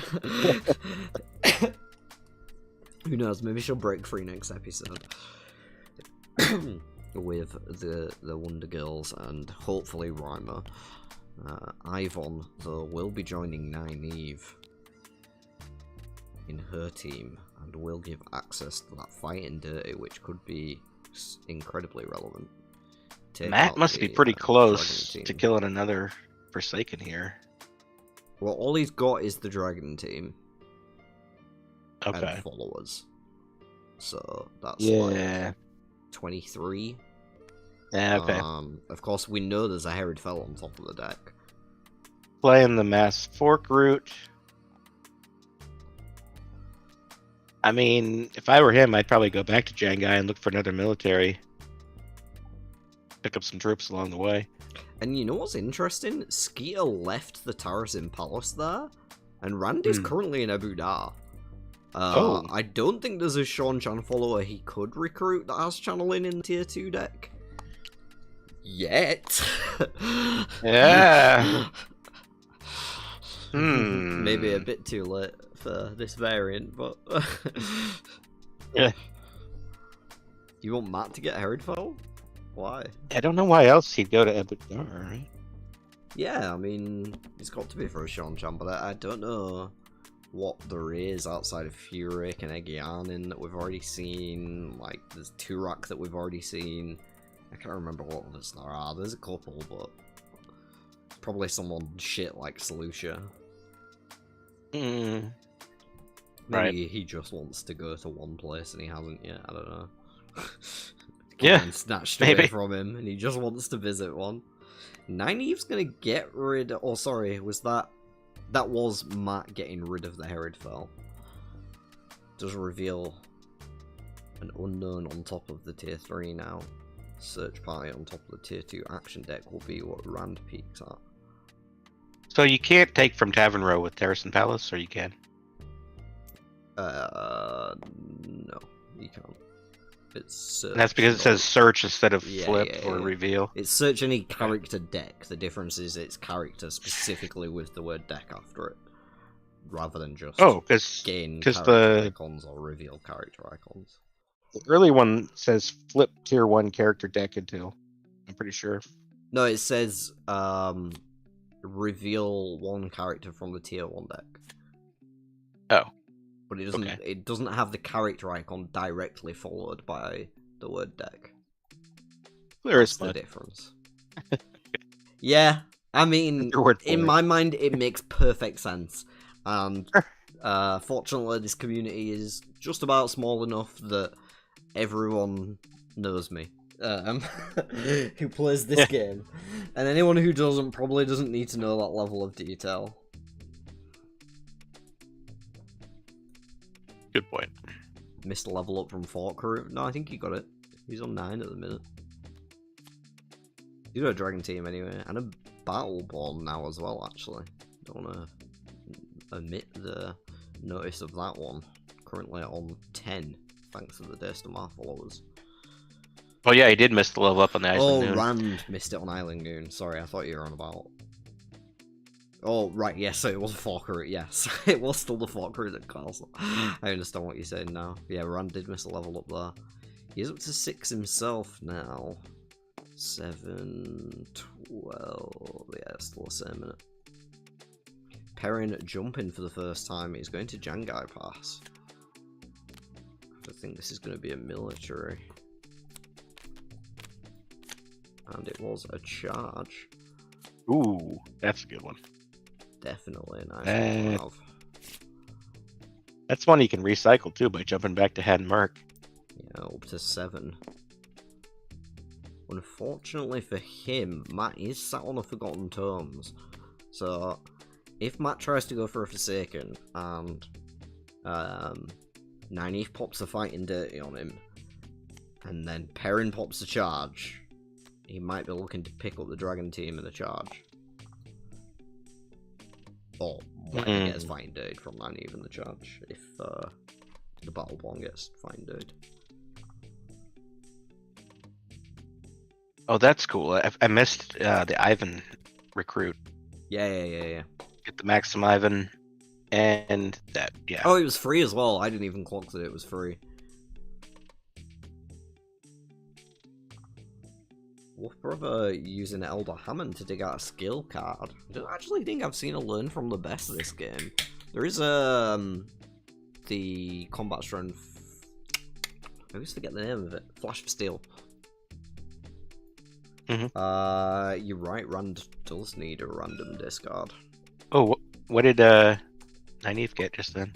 Speaker 1: Who knows? Maybe she'll break free next episode with the Wonder Girls and hopefully Rhymer. Ivon, though, will be joining Nynaeve in her team and will give access to that Fighting Dirty, which could be incredibly relevant.
Speaker 2: Matt must be pretty close to killing another Forsaken here.
Speaker 1: Well, all he's got is the Dragon team.
Speaker 2: Okay.
Speaker 1: And followers. So that's
Speaker 2: like
Speaker 1: 23.
Speaker 2: Yeah, okay.
Speaker 1: Of course, we know there's a Herod Fell on top of the deck.
Speaker 2: Playing the Mass Fork route. I mean, if I were him, I'd probably go back to Jangai and look for another military. Pick up some troops along the way.
Speaker 1: And you know what's interesting? Skeeter left the Tarasim Palace there, and Randy's currently in Abu Dhar. I don't think there's a Sean Chan follower he could recruit that has channeling in tier 2 deck. Yet.
Speaker 2: Yeah.
Speaker 1: Maybe a bit too late for this variant, but...
Speaker 2: Yeah.
Speaker 1: You want Matt to get Herod-Fell? Why?
Speaker 2: I don't know why else he'd go to Abu Dhar, right?
Speaker 1: Yeah, I mean, it's got to be for a Sean Chan, but I don't know what there is outside of Furyk and Egyanin that we've already seen. Like, there's Turak that we've already seen. I can't remember what others there are. There's a couple, but probably someone shit like Selucia. Maybe
Speaker 2: Right.
Speaker 1: he just wants to go to one place and he hasn't yet. I don't know.
Speaker 2: Yeah,
Speaker 1: Snatched
Speaker 2: maybe.
Speaker 1: away from him and he just wants to visit one. Nynaeve's gonna get rid. Oh, sorry, was that was Matt getting rid of the Herod-Fell. Does reveal an unknown on top of the tier 3 now. Search party on top of the tier 2 action deck will be what Rand peaks at.
Speaker 2: So you can't take from Tavern Row with Terrace Palace, or you can?
Speaker 1: No, you can't. It's search.
Speaker 2: And that's because it says search instead of
Speaker 1: Yeah,
Speaker 2: flip
Speaker 1: yeah,
Speaker 2: or
Speaker 1: yeah.
Speaker 2: reveal.
Speaker 1: It's search any character deck. The difference is it's character specifically with the word deck after it, rather than just gain character
Speaker 2: the
Speaker 1: icons or reveal character icons.
Speaker 2: early one says flip tier 1 character deck until, I'm pretty sure.
Speaker 1: No, it says reveal one character from the tier 1 deck.
Speaker 2: Oh.
Speaker 1: But it doesn't.
Speaker 2: Okay.
Speaker 1: It doesn't have the character icon directly followed by the word deck.
Speaker 2: Clear
Speaker 1: That's
Speaker 2: as
Speaker 1: the
Speaker 2: mud.
Speaker 1: difference. Yeah, I mean,
Speaker 2: Your word for
Speaker 1: in
Speaker 2: it.
Speaker 1: my mind, it makes perfect sense. And fortunately, this community is just about small enough that everyone knows me. Who plays this game, and anyone who doesn't probably doesn't need to know that level of detail.
Speaker 2: Good point.
Speaker 1: Missed a level up from Fort Crew. No, I think he got it. He's on 9 at the minute. He's got a Dragon Team anyway, and a Battleborn now as well, actually. Don't want to omit the notice of that one. Currently on 10, thanks to the Days to Mar followers.
Speaker 2: Oh yeah, he did miss the level up on the Island Noon.
Speaker 1: Rand missed it on Island Noon. Sorry, I thought you were on about... Oh, right, yes, so it was Forker, yes. It was still the Forker at Castle. I understand what you're saying now. Yeah, Rand did miss a level up there. He's up to 6 himself now. 7, 12... Yeah, still the same minute. Perrin jumping for the first time. He's going to Jangai Pass. I think this is going to be a military. And it was a charge.
Speaker 2: Ooh, that's a good one.
Speaker 1: Definitely a nice one to have.
Speaker 2: That's one you can recycle too by jumping back to Had Merc.
Speaker 1: Yeah, up to 7. Unfortunately for him, Matt is sat on a Forgotten Tomes. So, if Matt tries to go for a Forsaken and Nynaeve pops a Fighting Dirty on him, and then Perrin pops a charge, he might be looking to pick up the Dragon Team in the charge. Or when he gets Fighting Dirty from Nynaeve in the charge, if the Battleborn gets Fighting Dirty.
Speaker 2: Oh, that's cool. I missed the Ivan recruit.
Speaker 1: Yeah.
Speaker 2: Get the Maxim Ivan and that, yeah.
Speaker 1: Oh, it was free as well. I didn't even clock that it was free. Wolf Brother using Elder Hammond to dig out a skill card. I don't actually think I've seen a learn from the best this game. There is the combat strength. I always forget the name of it. Flash for Steel. You're right. Rand does need a random discard.
Speaker 2: Oh, what did Nynaeve get just then?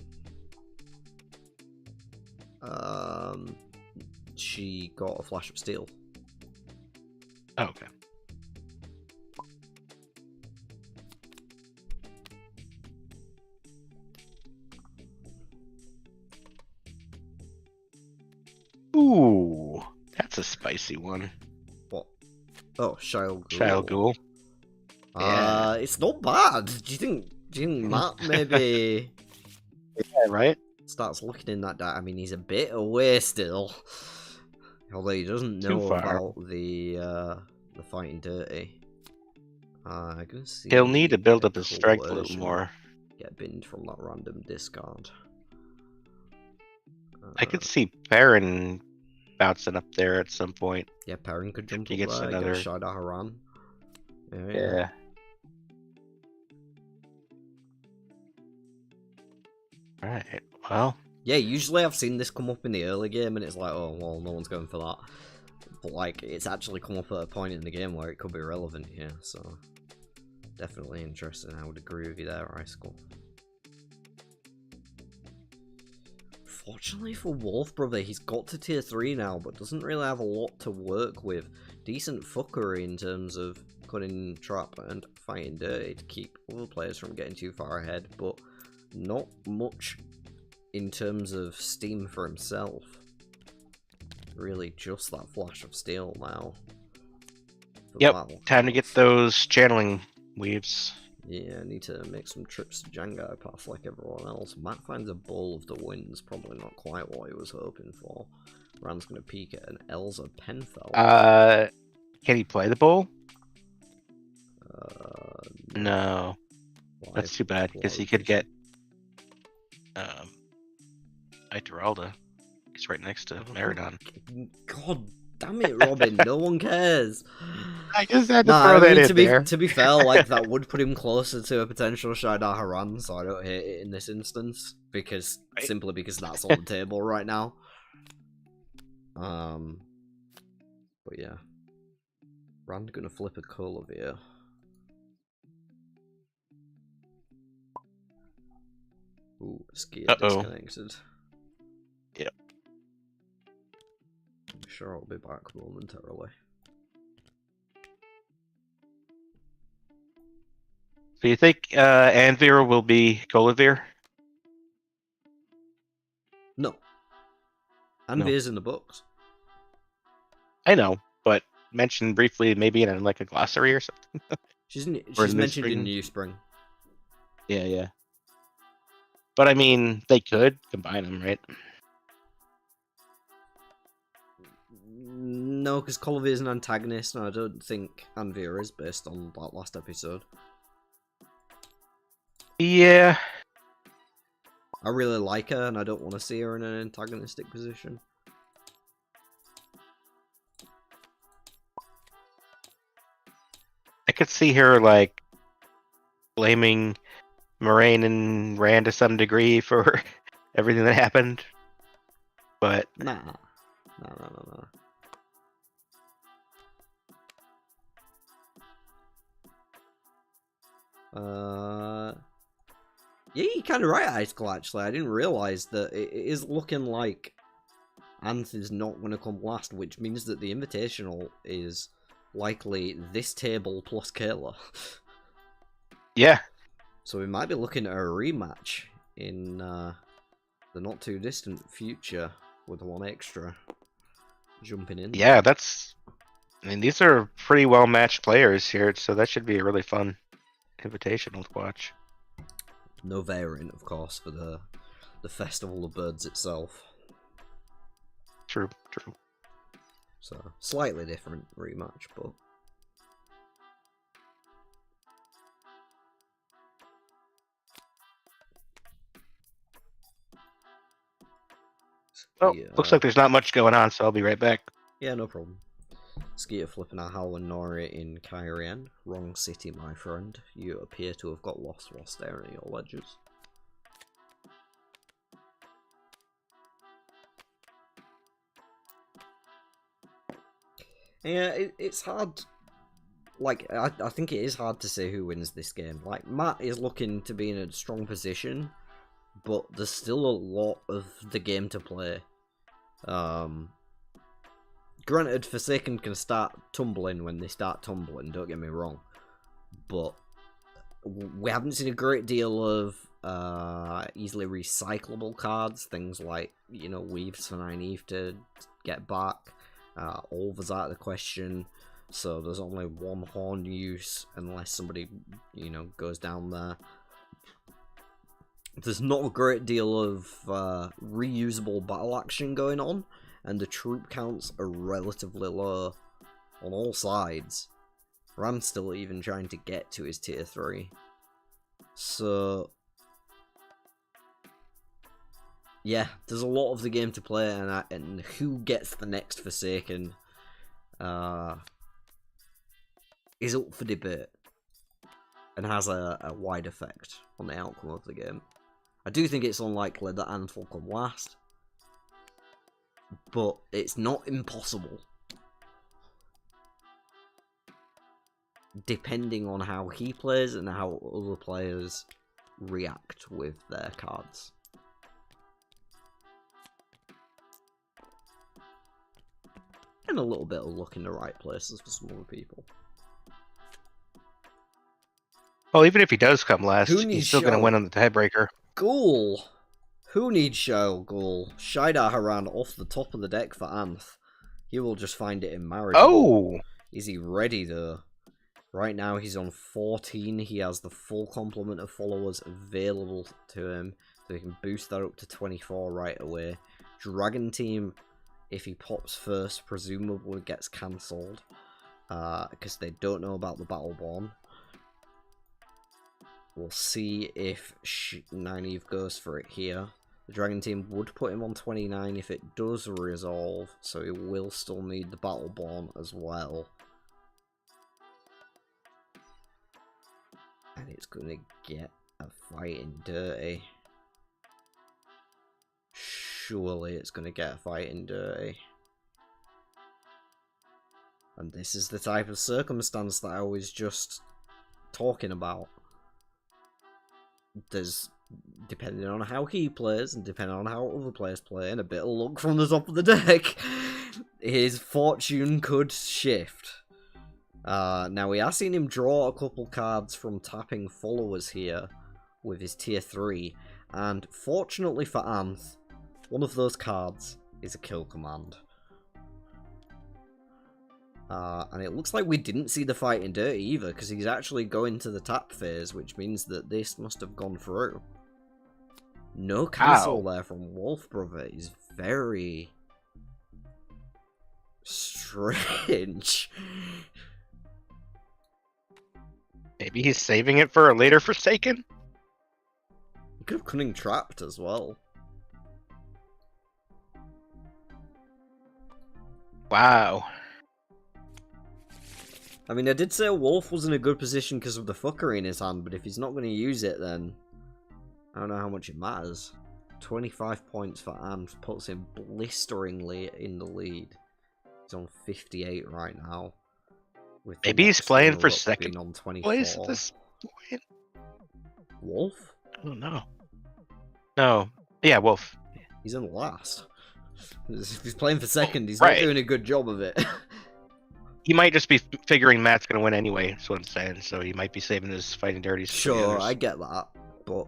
Speaker 1: She got a Flash of Steel.
Speaker 2: Oh, okay. Ooh, that's a spicy one.
Speaker 1: What? Oh, Shile Ghoul.
Speaker 2: Child Ghoul. Yeah.
Speaker 1: It's not bad. Do you think Matt maybe
Speaker 2: Yeah, right?
Speaker 1: starts looking in that I mean, he's a bit away still. Although he doesn't
Speaker 2: Too
Speaker 1: know
Speaker 2: far.
Speaker 1: about the fighting dirty. I can see
Speaker 2: He'll need to build
Speaker 1: a
Speaker 2: up his strength a little
Speaker 1: coercion.
Speaker 2: more.
Speaker 1: Get binned from that random discard.
Speaker 2: I could see Perrin bouncing up there at some point.
Speaker 1: Yeah, Perrin could jump
Speaker 2: He
Speaker 1: up
Speaker 2: gets
Speaker 1: there,
Speaker 2: another-
Speaker 1: get a Shida Haran.
Speaker 2: Yeah. Alright, well.
Speaker 1: Yeah, usually I've seen this come up in the early game and it's like, oh, well, no one's going for that. But, like, it's actually come up at a point in the game where it could be relevant here, so... Definitely interesting. I would agree with you there, Ice Skull. Fortunately for Wolf Brother, he's got to tier 3 now, but doesn't really have a lot to work with. Decent fuckery in terms of cutting trap and fighting dirty to keep other players from getting too far ahead, but not much in terms of steam for himself. Really just that flash of steel now.
Speaker 2: Yep, time to get those channeling weaves.
Speaker 1: Yeah, I need to make some trips to Jangai Pass like everyone else. Matt finds a Bowl of the Winds, probably not quite what he was hoping for. Rand's gonna peek at an Elza Penfell.
Speaker 2: Can he play the bowl?
Speaker 1: No.
Speaker 2: No. That's too bad, because he could get Ituralda. He's right next to Maridon.
Speaker 1: God damn it, Robin, no one cares.
Speaker 2: I just had to throw that in there.
Speaker 1: To be fair, like, that would put him closer to a potential Shida Haran, so I don't hate it in this instance, because simply because that's on the table right now. But yeah. Rand gonna flip a Colavir. Ooh, Skier disconnected.
Speaker 2: Yep.
Speaker 1: I'm sure I'll be back momentarily.
Speaker 2: So you think Anvir will be Colavir?
Speaker 1: No. Anvir's in the books.
Speaker 2: I know, but mentioned briefly maybe in like a glossary or something.
Speaker 1: She's
Speaker 2: New
Speaker 1: mentioned
Speaker 2: Spring?
Speaker 1: in New Spring.
Speaker 2: Yeah. But I mean, they could combine them, right?
Speaker 1: No, because Colavir is an antagonist, and I don't think Anvir is based on that last episode.
Speaker 2: Yeah.
Speaker 1: I really like her, and I don't want to see her in an antagonistic position.
Speaker 2: I could see her like blaming Moraine and Rand to some degree for everything that happened. But
Speaker 1: No. Yeah, you're kind of right, Ice Claw, actually. I didn't realise that it is looking like Anth is not going to come last, which means that the Invitational is likely this table plus Kayla.
Speaker 2: yeah,
Speaker 1: So we might be looking at a rematch in the not too distant future with one extra jumping in.
Speaker 2: yeah, I mean, these are pretty well matched players here, so that should be a really fun invitational to watch.
Speaker 1: No variant, of course, for the Festival of Birds itself.
Speaker 2: True.
Speaker 1: So, slightly different rematch, but...
Speaker 2: Well, looks like there's not much going on, so I'll be right back.
Speaker 1: Yeah, no problem. Skeeter flipping a Hal and Nori in Kyrian. Wrong city, my friend. You appear to have got lost while staring at your ledgers. Yeah, it's hard. Like, I think it is hard to say who wins this game. Like, Matt is looking to be in a strong position, but there's still a lot of the game to play. Granted, Forsaken can start tumbling when they start tumbling, don't get me wrong. But we haven't seen a great deal of easily recyclable cards, things like, you know, Weaves for Nynaeve to get back. Over's out of the question, so there's only one horn use unless somebody, you know, goes down there. There's not a great deal of reusable battle action going on, and the troop counts are relatively low on all sides. Ram's still even trying to get to his tier 3. So, yeah, there's a lot of the game to play, and who gets the next Forsaken is up for debate, and has a wide effect on the outcome of the game. I do think it's unlikely that Anth will come last, but it's not impossible, depending on how he plays and how other players react with their cards. And a little bit of luck in the right places for some other people.
Speaker 2: Well, even if he does come last,
Speaker 1: Who needs
Speaker 2: he's still going to
Speaker 1: Shao?
Speaker 2: win on the tiebreaker.
Speaker 1: Ghoul! Who needs Shao Ghoul? Shaidar Haran off the top of the deck for Anth. He will just find it in marriage.
Speaker 2: Oh!
Speaker 1: Is he ready though? Right now he's on 14. He has the full complement of followers available to him, so he can boost that up to 24 right away. Dragon Team, if he pops first, presumably gets cancelled, because they don't know about the Battleborn. We'll see if Nynaeve goes for it here. The Dragon Team would put him on 29 if it does resolve, so he will still need the Battleborn as well. And it's going to get a fighting dirty. Surely it's going to get a fighting dirty. And this is the type of circumstance that I was just talking about. There's, depending on how he plays and depending on how other players play, and a bit of luck from the top of the deck, his fortune could shift. Now we are seeing him draw a couple cards from tapping followers here with his tier 3, and fortunately for Anth, one of those cards is a kill command. And it looks like we didn't see the fight in dirty either, because he's actually going to the tap phase, which means that this must have gone through. No cancel there from Wolf Brother is very strange.
Speaker 2: Maybe he's saving it for a later Forsaken?
Speaker 1: He could have Cunning Trapped as well.
Speaker 2: Wow.
Speaker 1: I mean, I did say Wolf was in a good position because of the fuckery in his hand, but if he's not going to use it, then I don't know how much it matters. 25 points for Anth puts him blisteringly in the lead. He's on 58 right now. With
Speaker 2: Maybe he's playing for second
Speaker 1: on 24.
Speaker 2: place at this point?
Speaker 1: Wolf?
Speaker 2: I don't know. No. Yeah, Wolf.
Speaker 1: He's in last. If he's playing for second, he's
Speaker 2: right.
Speaker 1: not doing a good job of it.
Speaker 2: He might just be figuring Matt's going to win anyway, that's what I'm saying, so he might be saving his fighting dirties for the
Speaker 1: Sure,
Speaker 2: others.
Speaker 1: I get that, but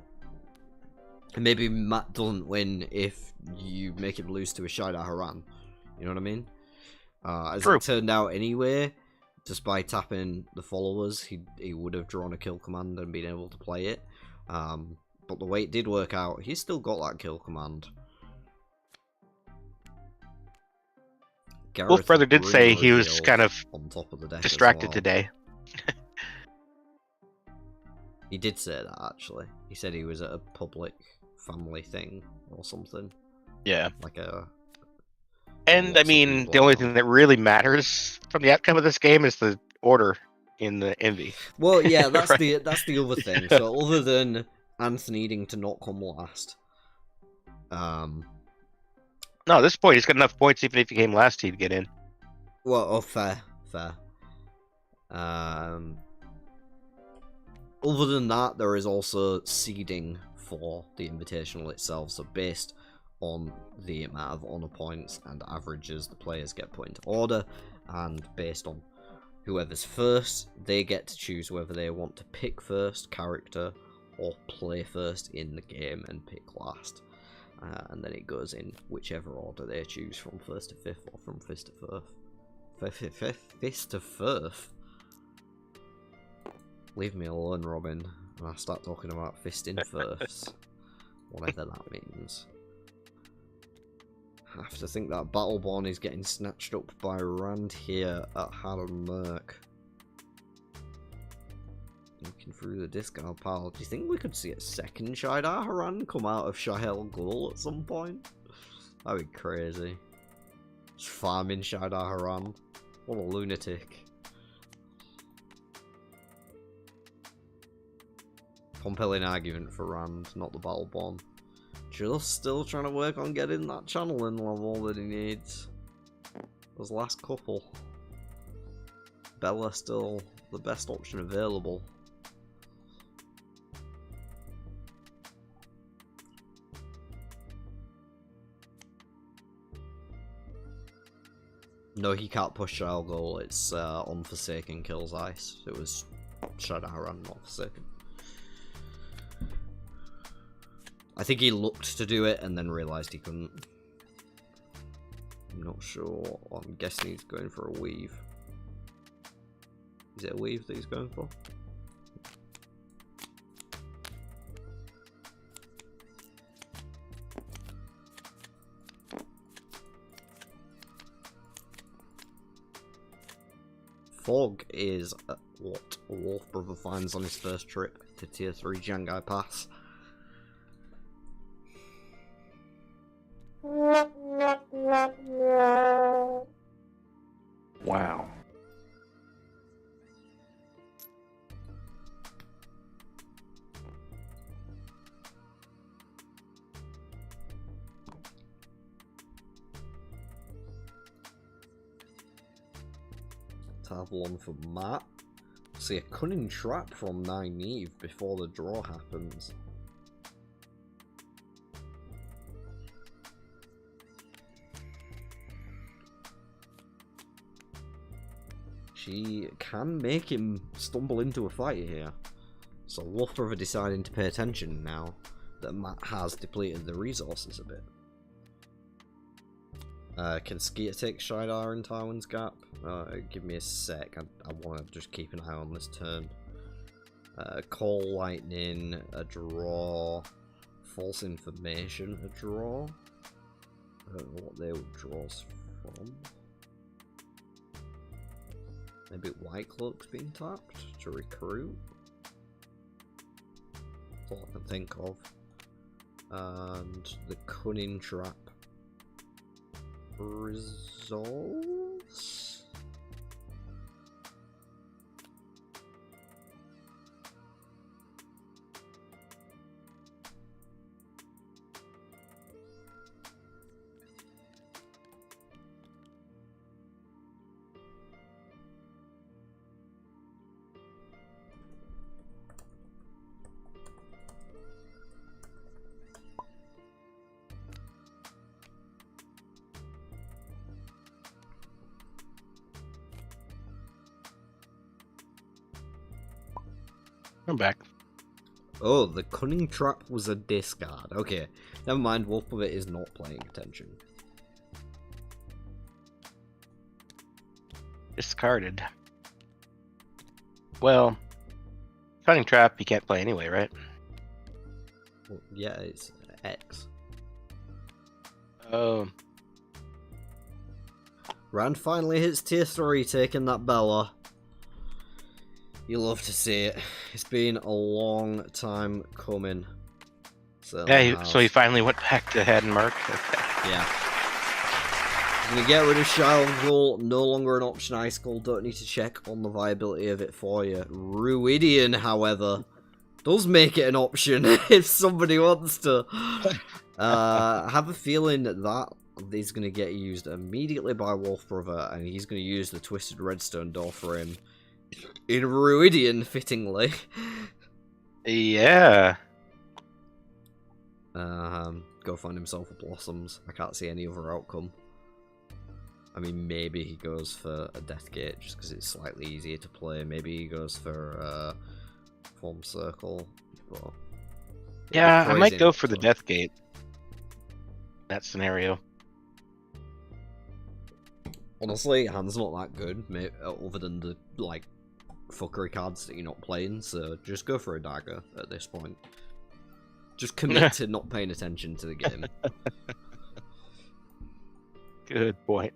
Speaker 1: maybe Matt doesn't win if you make him lose to a Shaidar Haran. You know what I mean? As
Speaker 2: True.
Speaker 1: it turned out anyway, just by tapping the followers, he would have drawn a kill command and been able to play it. But the way it did work out, he's still got that kill command.
Speaker 2: Wolf Brother did say he was kind of
Speaker 1: on top of the deck
Speaker 2: distracted
Speaker 1: as well.
Speaker 2: today.
Speaker 1: He did say that, actually. He said he was at a public family thing or something.
Speaker 2: Yeah.
Speaker 1: Like a...
Speaker 2: And, I mean, the only thing that really matters from the outcome of this game is the order in the Envy.
Speaker 1: Well, yeah, that's
Speaker 2: Right.
Speaker 1: that's the other thing. So, other than Anth needing to not come last,
Speaker 2: No, at this point, he's got enough points, even if he came last, he'd get in.
Speaker 1: well, oh, fair. Other than that, there is also seeding for the Invitational itself. So, based on the amount of honor points and averages the players get put into order, and based on whoever's first, they get to choose whether they want to pick first character or play first in the game and pick last. And then it goes in whichever order they choose, from 1st to 5th or from 5th to 4th. 5th to 4th? Leave me alone, Robin, and I start talking about fisting firsts. Whatever that means. I have to think that Battleborn is getting snatched up by Rand here at Haddon Merc. Looking through the discard pile, do you think we could see a second Shaidar Haran come out of Shahel Ghul at some point? That'd be crazy. Just farming Shaidar Haran. What a lunatic. Compelling argument for Rand, not the Battleborn. Just still trying to work on getting that channeling level that he needs. Those last couple. Bella still the best option available. No, he can't push Shadow Goal. It's Unforsaken kills Ice. It was Shadow Haran, not Forsaken. I think he looked to do it and then realised he couldn't. I'm not sure. I'm guessing he's going for a weave. Is it a weave that he's going for? Fog is what Wolf Brother finds on his first trip to Tier 3 Jangai Pass.
Speaker 2: Wow.
Speaker 1: Tavlon for Matt. See a cunning trap from Nynaeve before the draw happens. She can make him stumble into a fight here. So Wolf Brother deciding to pay attention now that Matt has depleted the resources a bit. Can Skeeter take Shaidar in Tywin's Gap? Give me a sec. I want to just keep an eye on this turn. Call Lightning, a draw. False Information, a draw. I don't know what they would draw us from. Maybe White Cloak's being tapped to recruit. That's all I can think of. And the Cunning Trap resolves?
Speaker 2: I'm back.
Speaker 1: Oh, the Cunning Trap was a discard. Okay, never mind, Wolf of It is not paying attention.
Speaker 2: Discarded. Well, Cunning Trap you can't play anyway, right?
Speaker 1: Well, yeah, it's X.
Speaker 2: Oh.
Speaker 1: Rand finally hits Tier 3, taking that Bella. You love to see it. It's been a long time coming. So
Speaker 2: He finally went back to Haddon Merc. Okay.
Speaker 1: Yeah. I'm gonna get rid of Shield Goal, no longer an option Ice Skull, don't need to check on the viability of it for you. Ruidian, however, does make it an option if somebody wants to. I have a feeling that is gonna get used immediately by Wolf Brother, and he's gonna use the Twisted Redstone Door for him. In Ruidian, fittingly.
Speaker 2: Yeah.
Speaker 1: Go find himself a Blossoms. I can't see any other outcome. I mean, maybe he goes for a Death Gate just because it's slightly easier to play. Maybe he goes for Form Circle. But
Speaker 2: Yeah, I might go for the Death Gate. that scenario.
Speaker 1: Honestly, hand's not that good, other than the, like, fuckery cards that you're not playing, so just go for a dagger at this point. Just commit to not paying attention to the game.
Speaker 2: Good point.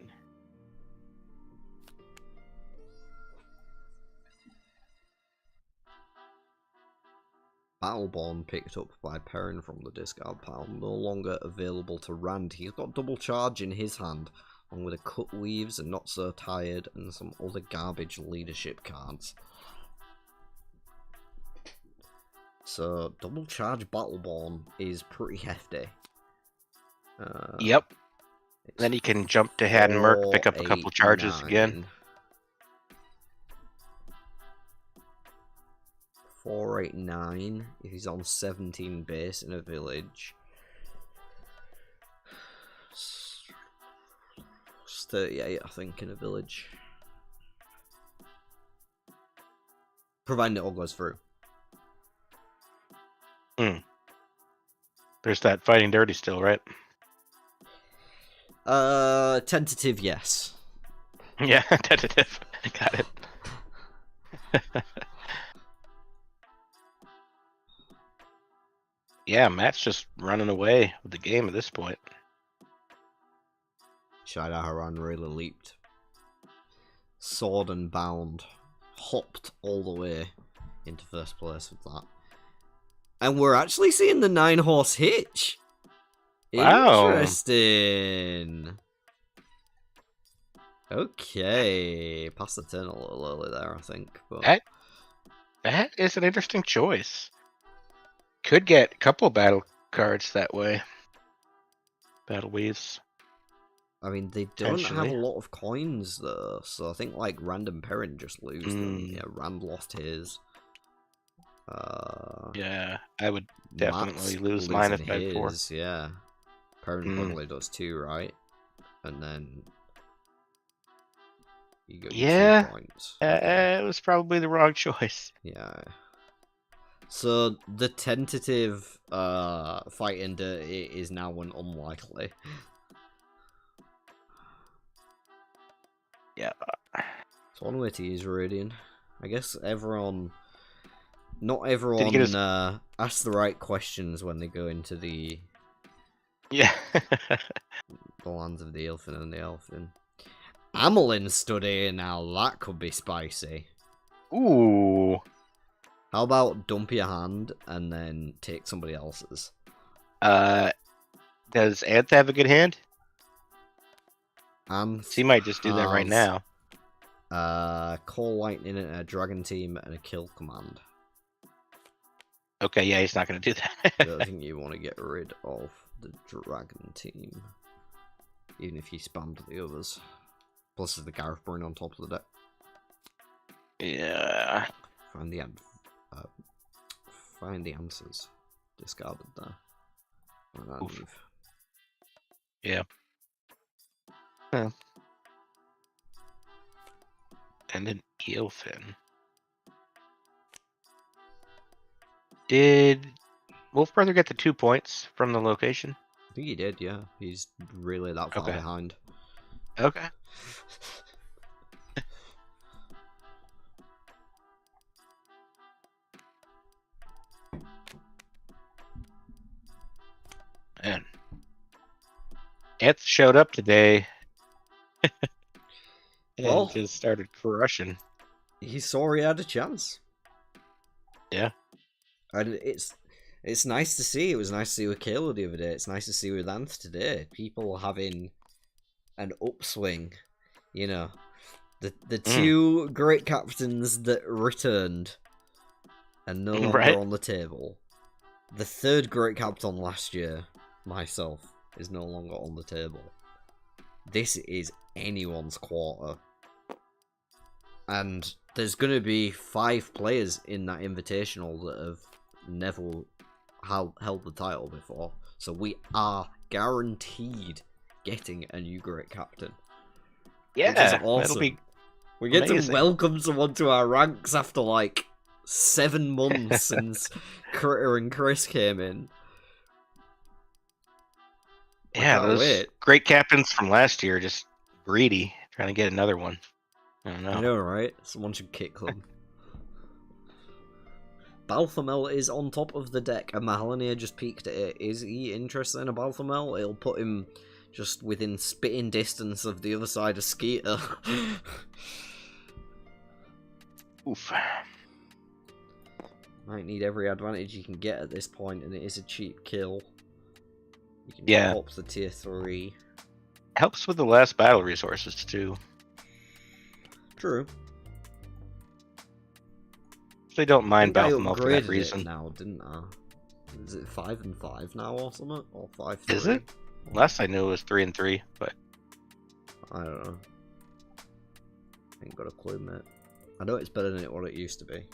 Speaker 1: Battleborn picked up by Perrin from the discard pile, no longer available to Rand. He's got double charge in his hand, along with a cut leaves and not so tired and some other garbage leadership cards. So double charge Battleborn is pretty hefty.
Speaker 2: Yep. Then he can jump to Had and Merc, pick up a couple charges again.
Speaker 1: 489 if he's on 17 base in a village. It's 38, I think, in a village. Providing it all goes through.
Speaker 2: There's that fighting dirty still, right?
Speaker 1: Tentative, yes.
Speaker 2: Yeah, tentative. Got it. Yeah, Matt's just running away with the game at this point.
Speaker 1: Shaidaharan really leaped. Sword and bound. Hopped all the way into first place with that. And we're actually seeing the 9-horse hitch.
Speaker 2: Wow.
Speaker 1: Interesting. Okay. Passed the turn a little early there, I think. But...
Speaker 2: That is an interesting choice. Could get a couple battle cards that way. Battle weaves.
Speaker 1: I mean, they don't have a lot of coins, though, so I think, like, Random Perrin just lose them. Yeah, Rand lost his.
Speaker 2: Yeah, I would definitely lose mine if I had 4.
Speaker 1: Yeah. Perrin probably does too, right? And then... you go 2 points.
Speaker 2: It was probably the wrong choice.
Speaker 1: Yeah. So, the tentative fighting dirty is now an unlikely.
Speaker 2: Yeah.
Speaker 1: It's one way to use Radian. I guess everyone... Not everyone asks the right questions when they go into the...
Speaker 2: Yeah.
Speaker 1: the lands of the Elfin and the Elfin. Amelin study, now that could be spicy.
Speaker 2: Ooh.
Speaker 1: How about dump your hand and then take somebody else's?
Speaker 2: Does Anth have a good hand?
Speaker 1: He
Speaker 2: might just do that right now.
Speaker 1: Call Lightning and a Dragon Team and a Kill Command.
Speaker 2: Okay, yeah, he's not going to do that.
Speaker 1: I don't think you want to get rid of the Dragon Team. Even if you spammed the others. Plus there's the Gareth Bryn on top of the deck.
Speaker 2: Yeah.
Speaker 1: Find the answers. Discarded there.
Speaker 2: Yeah. Huh. And an Eelfin. Did Wolf Brother get the 2 points from the location?
Speaker 1: I think he did, yeah. He's really that far behind.
Speaker 2: Okay. Man. Anth showed up today. And just started crushing.
Speaker 1: He saw he had a chance.
Speaker 2: Yeah.
Speaker 1: And it's nice to see. It was nice to see with Kayla the other day. It's nice to see with Anth today. People having an upswing. You know. The two great captains that returned and no longer on the table. The third great captain last year, myself, is no longer on the table. This is anyone's quarter. And there's going to be 5 players in that invitational that have never held the title before. So we are guaranteed getting a new great captain.
Speaker 2: Yeah,
Speaker 1: which is awesome.
Speaker 2: That'll be
Speaker 1: we get
Speaker 2: amazing.
Speaker 1: to welcome someone to our ranks after like 7 months since Critter and Chris came in.
Speaker 2: Yeah, Yeah,
Speaker 1: Can't
Speaker 2: those
Speaker 1: wait.
Speaker 2: great captains from last year just greedy, trying to get another one. I don't know.
Speaker 1: I know, right? Someone should kick them. Balthamel is on top of the deck, and Mahalania just peeked at it. Is he interested in a Balthamel? It'll put him just within spitting distance of the other side of Skeeter.
Speaker 2: Oof.
Speaker 1: Might need every advantage you can get at this point, and it is a cheap kill. You can
Speaker 2: Yeah.
Speaker 1: pop the tier 3.
Speaker 2: Helps with the last battle resources too.
Speaker 1: True.
Speaker 2: They don't mind
Speaker 1: I
Speaker 2: Balthamel for that
Speaker 1: upgraded
Speaker 2: reason.
Speaker 1: it now, didn't I? Is it 5 and 5 now or something? Or 5-3?
Speaker 2: Is it? Last I knew it was 3 and 3, but
Speaker 1: I don't know. Ain't got a clue, mate. I know it's better than what it used to be.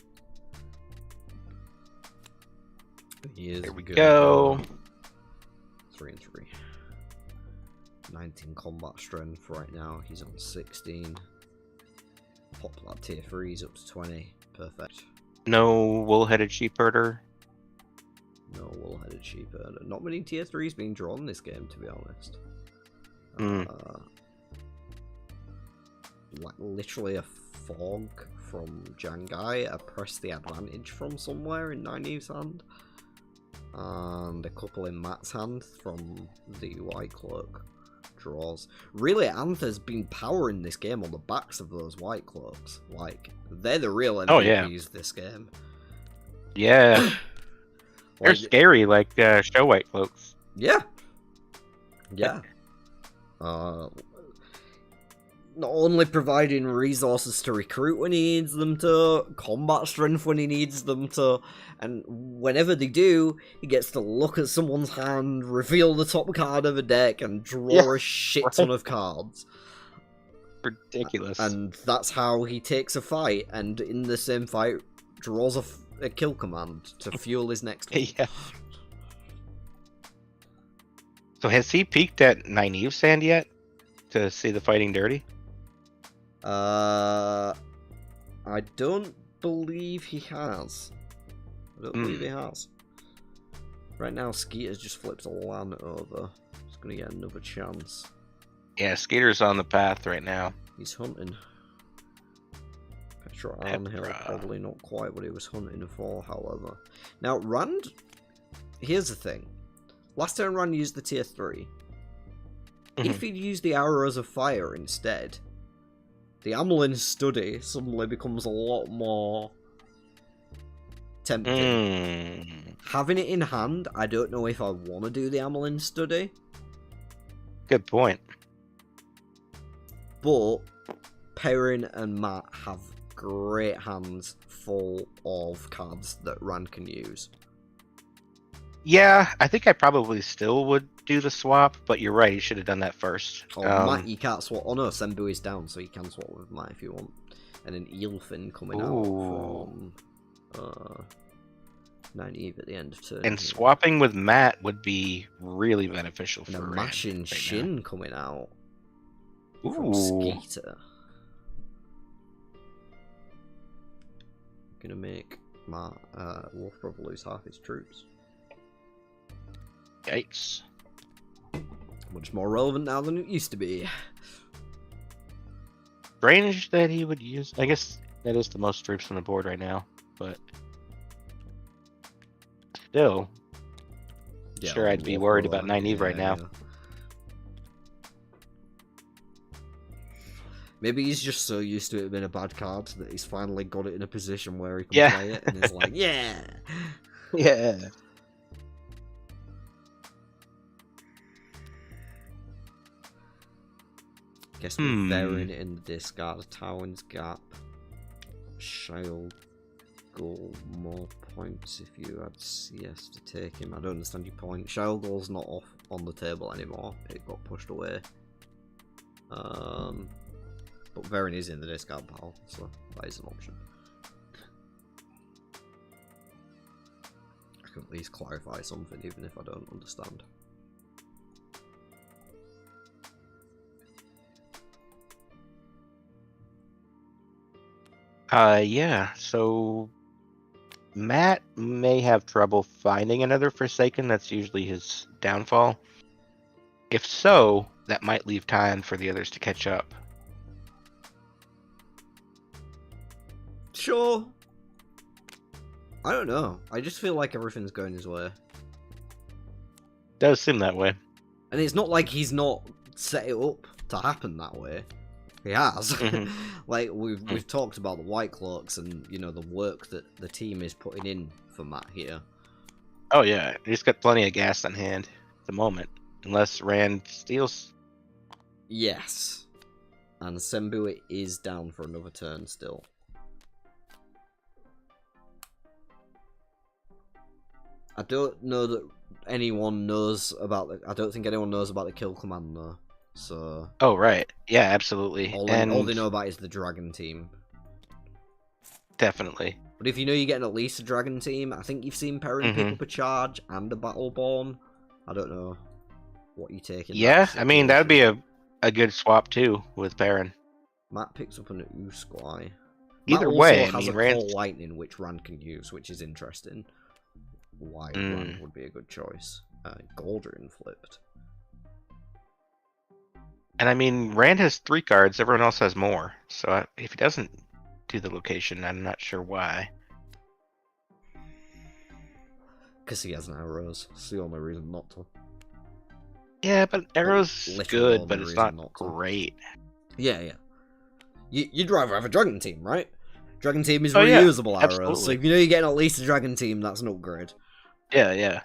Speaker 2: there we go.
Speaker 1: 3 and 3. 19 combat strength right now. He's on 16. Pop that tier 3's up to 20. Perfect.
Speaker 2: No wool-headed sheepherder.
Speaker 1: No wool-headed sheepherder. Not many tier 3's being drawn in this game, to be honest. Like literally a fog from Jangai, a press the advantage from somewhere in Nynaeve's hand, and a couple in Matt's hand from the White Cloak draws. Really, Anther's been powering this game on the backs of those White Cloaks. Like, they're the real MVPs this game.
Speaker 2: Yeah. They're
Speaker 1: Like,
Speaker 2: scary, like show white cloaks.
Speaker 1: yeah. Yeah. Not only providing resources to recruit when he needs them to, combat strength when he needs them to, and whenever they do, he gets to look at someone's hand, reveal the top card of a deck, and draw a shit ton of cards.
Speaker 2: Ridiculous.
Speaker 1: And that's how he takes a fight, and in the same fight, draws a kill command to fuel his next one.
Speaker 2: Yeah. So has he peeked at Nynaeve's hand yet to see the fighting dirty?
Speaker 1: I don't believe he has. I don't believe he has. Right now, Skeeter's just flipped a land over. He's gonna get another chance.
Speaker 2: Yeah, Skater's on the path right now.
Speaker 1: He's hunting. Petra Arnhill,
Speaker 2: Petra.
Speaker 1: probably not quite what he was hunting for, however. Now, Rand, here's the thing. Last time Rand used the tier 3. If he'd used the arrows of fire instead, the Amelin study suddenly becomes a lot more tempting. Having it in hand, I don't know if I want to do the Amelin study.
Speaker 2: Good point.
Speaker 1: But Perrin and Matt have great hands full of cards that Rand can use.
Speaker 2: Yeah, I think I probably still would do the swap, but you're right, you should have done that first.
Speaker 1: Oh, Matt, you can't swap. Oh no, Senbu is down, so you can swap with Matt if you want. And an Eelfin coming out from Nynaeve at the end of turn.
Speaker 2: And swapping with Matt would be really beneficial
Speaker 1: and
Speaker 2: for
Speaker 1: a
Speaker 2: Rand
Speaker 1: Mashing
Speaker 2: right
Speaker 1: Shin coming out
Speaker 2: now.
Speaker 1: from Skeeter. Gonna make Matt Wolf Brother lose half his troops.
Speaker 2: Yikes.
Speaker 1: Much more relevant now than it used to be.
Speaker 2: Strange that he would use. I guess that is the most troops on the board right now, but still,
Speaker 1: Yeah,
Speaker 2: sure, I'd be
Speaker 1: Wolf
Speaker 2: worried
Speaker 1: Brother,
Speaker 2: about Nynaeve right now.
Speaker 1: yeah. Maybe he's just so used to it being a bad card that he's finally got it in a position where he can play it, and he's like, yeah!
Speaker 2: Yeah.
Speaker 1: Guess we're varying it in the discard. Tywin's Gap. Shale Goal, more points if you had CS to take him. I don't understand your point. Shale Goal's not off on the table anymore. It got pushed away. But Verin is in the discard pile, so that is an option. I can at least clarify something even if I don't understand.
Speaker 2: Yeah, so Matt may have trouble finding another Forsaken. That's usually his downfall. If so, that might leave time for the others to catch up.
Speaker 1: Sure. I don't know. I just feel like everything's going his way.
Speaker 2: Does seem that way.
Speaker 1: And it's not like he's not set it up to happen that way. He has.
Speaker 2: Mhm.
Speaker 1: Like, we've talked about the White Cloaks and, you know, the work that the team is putting in for Matt here.
Speaker 2: Oh yeah, he's got plenty of gas on hand at the moment. Unless Rand steals.
Speaker 1: Yes. And Sembu is down for another turn still. I don't know that anyone knows about the... I don't think anyone knows about the kill command though. So...
Speaker 2: Oh right. Yeah, absolutely.
Speaker 1: All
Speaker 2: and
Speaker 1: they know about is the dragon team.
Speaker 2: definitely.
Speaker 1: But if you know you're getting at least a dragon team, I think you've seen Perrin pick up a charge and a Battleborn. I don't know what you take in
Speaker 2: Yeah,
Speaker 1: that
Speaker 2: I mean that'd be
Speaker 1: situation.
Speaker 2: a good swap too with Perrin.
Speaker 1: Matt picks up an Usquai.
Speaker 2: Either
Speaker 1: Matt
Speaker 2: way,
Speaker 1: also
Speaker 2: I
Speaker 1: has
Speaker 2: mean
Speaker 1: a
Speaker 2: Rand.
Speaker 1: Call Lightning, which Rand can use, which is interesting. Why Rand would be a good choice. Galdrian flipped.
Speaker 2: And I mean Rand has 3 cards. Everyone else has more. So if he doesn't do the location, I'm not sure why.
Speaker 1: Because he has an arrows. It's the only reason not to.
Speaker 2: Yeah, but Arrow's
Speaker 1: literally
Speaker 2: good,
Speaker 1: only
Speaker 2: but it's
Speaker 1: reason
Speaker 2: not
Speaker 1: not to.
Speaker 2: great.
Speaker 1: Yeah, yeah. You'd rather have a dragon team, right? Dragon team is
Speaker 2: Oh, yeah,
Speaker 1: reusable arrows. So
Speaker 2: absolutely.
Speaker 1: if you know you're getting at least a dragon team, that's an upgrade.
Speaker 2: Yeah, yeah.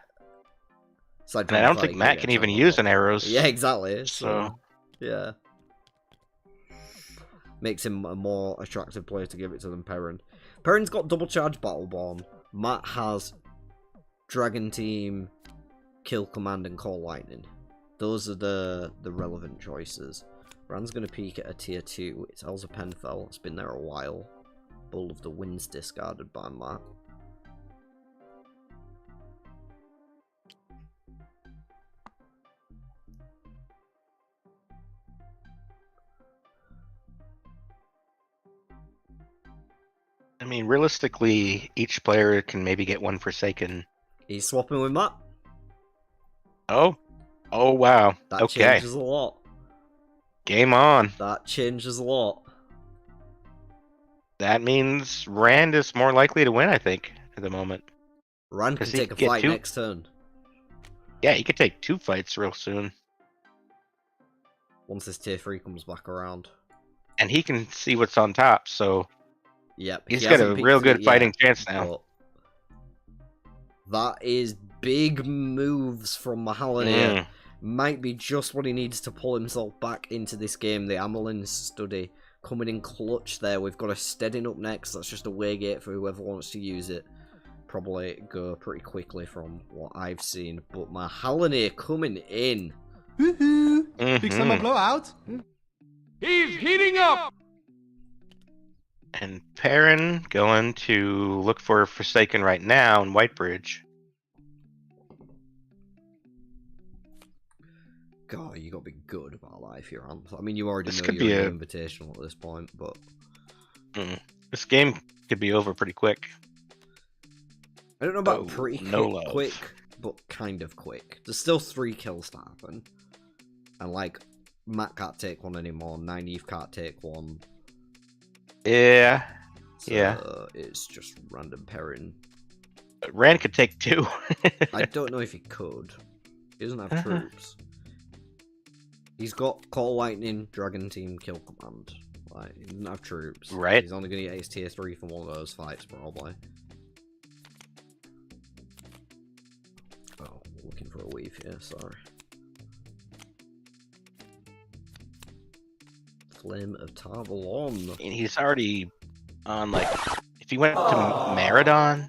Speaker 1: Aside
Speaker 2: And
Speaker 1: from
Speaker 2: I
Speaker 1: the
Speaker 2: don't
Speaker 1: fact
Speaker 2: think
Speaker 1: you
Speaker 2: Matt
Speaker 1: get
Speaker 2: can
Speaker 1: a
Speaker 2: even
Speaker 1: ton
Speaker 2: use
Speaker 1: of
Speaker 2: an arrows.
Speaker 1: Yeah, exactly.
Speaker 2: So
Speaker 1: yeah. Makes him a more attractive player to give it to than Perrin. Perrin's got double charge Battleborn. Matt has Dragon Team, Kill Command, and Call Lightning. Those are the relevant choices. Rand's going to peek at a tier 2. It's Elza Penfell. It's been there a while. Bull of the Winds discarded by Matt.
Speaker 2: I mean, realistically, each player can maybe get 1 Forsaken.
Speaker 1: He's swapping with Matt.
Speaker 2: Oh, oh wow.
Speaker 1: That
Speaker 2: Okay,
Speaker 1: changes a lot.
Speaker 2: game on.
Speaker 1: That changes a lot.
Speaker 2: That means Rand is more likely to win, I think, at the moment.
Speaker 1: Rand can
Speaker 2: 'Cause he
Speaker 1: take a
Speaker 2: could get
Speaker 1: fight
Speaker 2: 2.
Speaker 1: next turn.
Speaker 2: Yeah, he could take 2 fights real soon.
Speaker 1: Once this tier 3 comes back around.
Speaker 2: And he can see what's on top, so
Speaker 1: Yep.
Speaker 2: he's
Speaker 1: he
Speaker 2: got
Speaker 1: hasn't
Speaker 2: a
Speaker 1: picked
Speaker 2: real
Speaker 1: it
Speaker 2: good
Speaker 1: yet,
Speaker 2: fighting chance now.
Speaker 1: but that is big moves from Mahalan. Might be just what he needs to pull himself back into this game. The Amelin study coming in clutch there. We've got a Steading up next. That's just a way gate for whoever wants to use it. Probably go pretty quickly from what I've seen. But Mahalan coming in.
Speaker 3: Woohoo! Big summer blowout.
Speaker 4: He's heating up.
Speaker 2: And Perrin going to look for Forsaken right now in Whitebridge.
Speaker 1: God, you got to be good about life here, Ant. I mean, you already
Speaker 2: This
Speaker 1: know
Speaker 2: could
Speaker 1: you're
Speaker 2: be
Speaker 1: in
Speaker 2: a-
Speaker 1: the invitational at this point, but
Speaker 2: This game could be over pretty quick.
Speaker 1: I don't know about
Speaker 2: Oh,
Speaker 1: pretty
Speaker 2: no love.
Speaker 1: quick, but kind of quick. There's still 3 kills to happen. And, like, Matt can't take one anymore. Nynaeve can't take one.
Speaker 2: Yeah,
Speaker 1: So
Speaker 2: yeah.
Speaker 1: It's just random Perrin.
Speaker 2: But Rand could take 2.
Speaker 1: I don't know if he could. He doesn't have troops. He's got Call Lightning, Dragon Team, Kill Command. Like, he doesn't have troops.
Speaker 2: Right.
Speaker 1: He's only going to get his tier 3 from one of those fights, probably. Oh, looking for a weave here, sorry. Flame of Tarvalon.
Speaker 2: And he's already on, like, if he went to Meridon.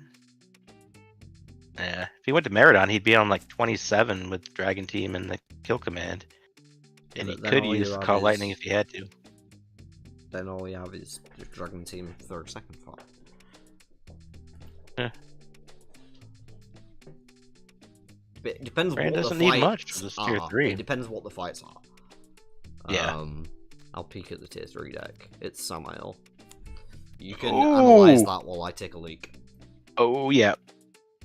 Speaker 2: Yeah, if he went to Meridon, he'd be on like 27 with Dragon Team and the Kill Command. And he
Speaker 1: But then
Speaker 2: could
Speaker 1: all you
Speaker 2: use
Speaker 1: have
Speaker 2: Call
Speaker 1: is-
Speaker 2: Lightning if he had to.
Speaker 1: Then all we have is just Dragon Team for a second fight.
Speaker 2: Yeah.
Speaker 1: It depends
Speaker 2: Rand
Speaker 1: what
Speaker 2: doesn't
Speaker 1: the
Speaker 2: need
Speaker 1: fights
Speaker 2: much for this tier
Speaker 1: are.
Speaker 2: 3.
Speaker 1: It depends what the fights are.
Speaker 2: Yeah.
Speaker 1: I'll peek at the tier 3 deck. It's Samael. You can
Speaker 2: Ooh.
Speaker 1: analyze that while I take a leak.
Speaker 2: Oh, yeah.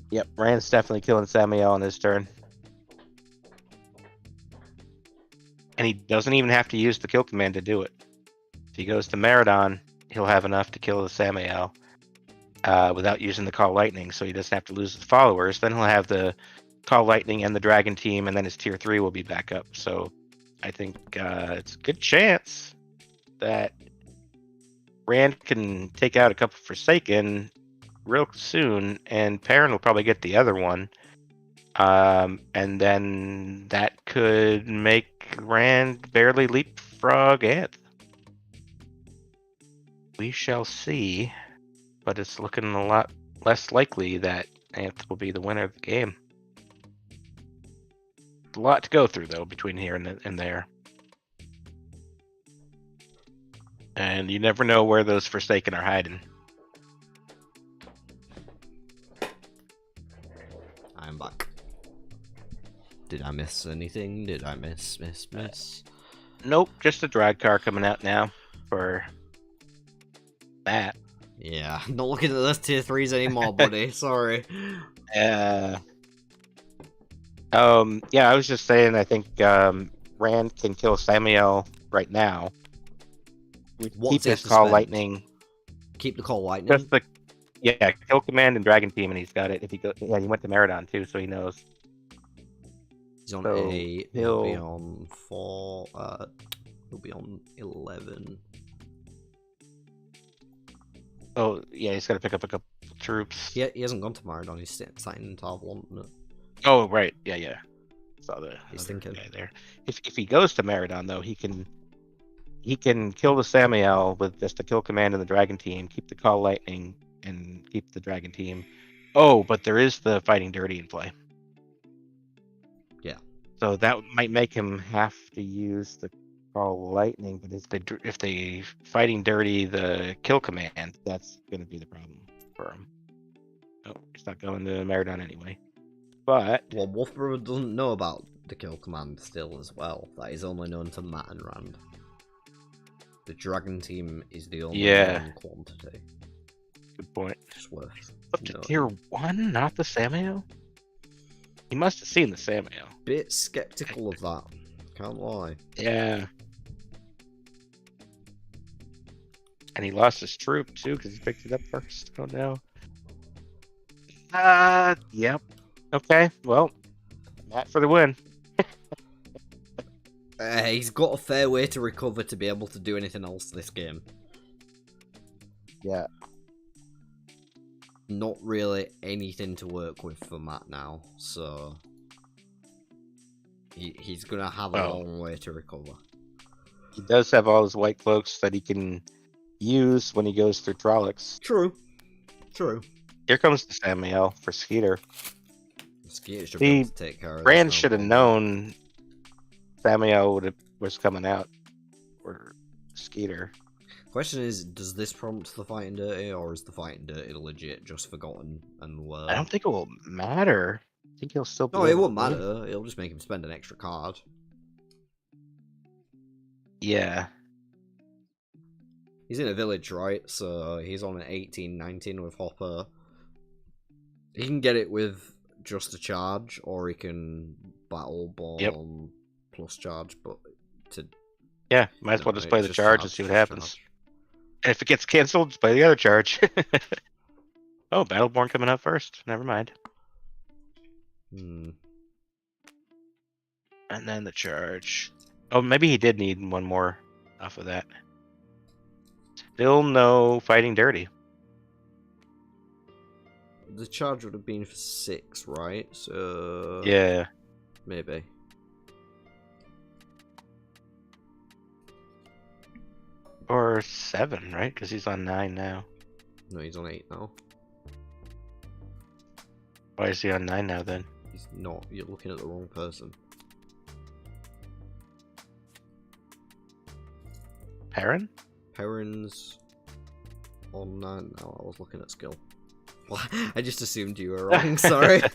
Speaker 2: Yep, Rand's definitely killing Samael on his turn. And he doesn't even have to use the kill command to do it. If he goes to Maradon, he'll have enough to kill the Samael without using the Call Lightning, so he doesn't have to lose his followers. Then he'll have the Call Lightning and the Dragon team, and then his tier 3 will be back up. So I think it's a good chance that Rand can take out a couple Forsaken real soon, and Perrin will probably get the other one. And then that could make Rand barely leapfrog Anth. We shall see, but it's looking a lot less likely that Anth will be the winner of the game. A lot to go through, though, between here and there. And you never know where those Forsaken are hiding.
Speaker 1: I'm back. Did I miss anything? Did I miss?
Speaker 2: Nope, just a drag car coming out now for that.
Speaker 1: Yeah, not looking at those tier 3s anymore, buddy. Sorry.
Speaker 2: Yeah, I was just saying, I think Rand can kill Samael right now. Keep his Call Lightning.
Speaker 1: Keep the Call Lightning?
Speaker 2: Just the kill command and Dragon team, and he's got it. If he he went to Maradon too, so he knows.
Speaker 1: He's on
Speaker 2: So
Speaker 1: 8, he'll be on 4, he'll be on 11.
Speaker 2: Oh, yeah, he's got to pick up a couple troops.
Speaker 1: Yeah, he hasn't gone to Maradon, he's sitting in Tarvalon. No.
Speaker 2: Oh, right, yeah. Saw the
Speaker 1: He's thinking.
Speaker 2: guy there. If he goes to Maradon, though, he can kill the Samael with just the kill command and the Dragon team, keep the Call Lightning, and keep the Dragon team. Oh, but there is the Fighting Dirty in play.
Speaker 1: Yeah.
Speaker 2: So that might make him have to use the Call Lightning, but if they Fighting Dirty the kill command, that's going to be the problem for him. Oh, he's not going to Maradon anyway. But
Speaker 1: Well, Wolfbrother doesn't know about the kill command still as well. That is only known to Matt and Rand. The Dragon team is the only known quantity.
Speaker 2: Good point.
Speaker 1: Just worth
Speaker 2: Up to
Speaker 1: noting.
Speaker 2: tier 1, not the Samael? He must have seen the Samael.
Speaker 1: Bit skeptical of that. Can't lie.
Speaker 2: Yeah. And he lost his troop too because he picked it up first. Oh no. Yep. Okay, well, Matt for the win.
Speaker 1: He's got a fair way to recover to be able to do anything else this game.
Speaker 2: Yeah.
Speaker 1: Not really anything to work with for Matt now, so he's gonna have a long way to recover.
Speaker 2: He does have all his white cloaks that he can use when he goes through Trollocs.
Speaker 1: True.
Speaker 2: Here comes the Samael for Skeeter.
Speaker 1: Skeeter should be able to take care of this
Speaker 2: Rand
Speaker 1: now,
Speaker 2: should have
Speaker 1: but-
Speaker 2: known Samael was coming out for Skeeter.
Speaker 1: Question is, does this prompt the Fighting Dirty, or is the Fighting Dirty legit just forgotten and learned?
Speaker 2: I don't think it will matter. I think he'll still be
Speaker 1: No, it
Speaker 2: able
Speaker 1: won't
Speaker 2: to win.
Speaker 1: matter. It'll just make him spend an extra card.
Speaker 2: Yeah.
Speaker 1: He's in a village, right? So he's on an 18-19 with Hopper. He can get it with just a charge, or he can battle born plus charge, but
Speaker 2: Yeah, might as well just play the charge and see what happens.
Speaker 1: Charge.
Speaker 2: And if it gets cancelled, just play the other charge. Oh, Battleborn coming up first. Never mind.
Speaker 1: Hmm.
Speaker 2: And then the charge. Oh, maybe he did need one more off of that. Still no Fighting Dirty.
Speaker 1: The charge would have been for 6, right? So
Speaker 2: Yeah.
Speaker 1: maybe.
Speaker 2: Or 7, right? Because he's on 9 now.
Speaker 1: No, he's on 8 now.
Speaker 2: Why is he on 9 now then?
Speaker 1: He's not. You're looking at the wrong person.
Speaker 2: Perrin?
Speaker 1: Perrin's on 9 now. I was looking at skill. Well, I just assumed you were wrong. Sorry. Okay,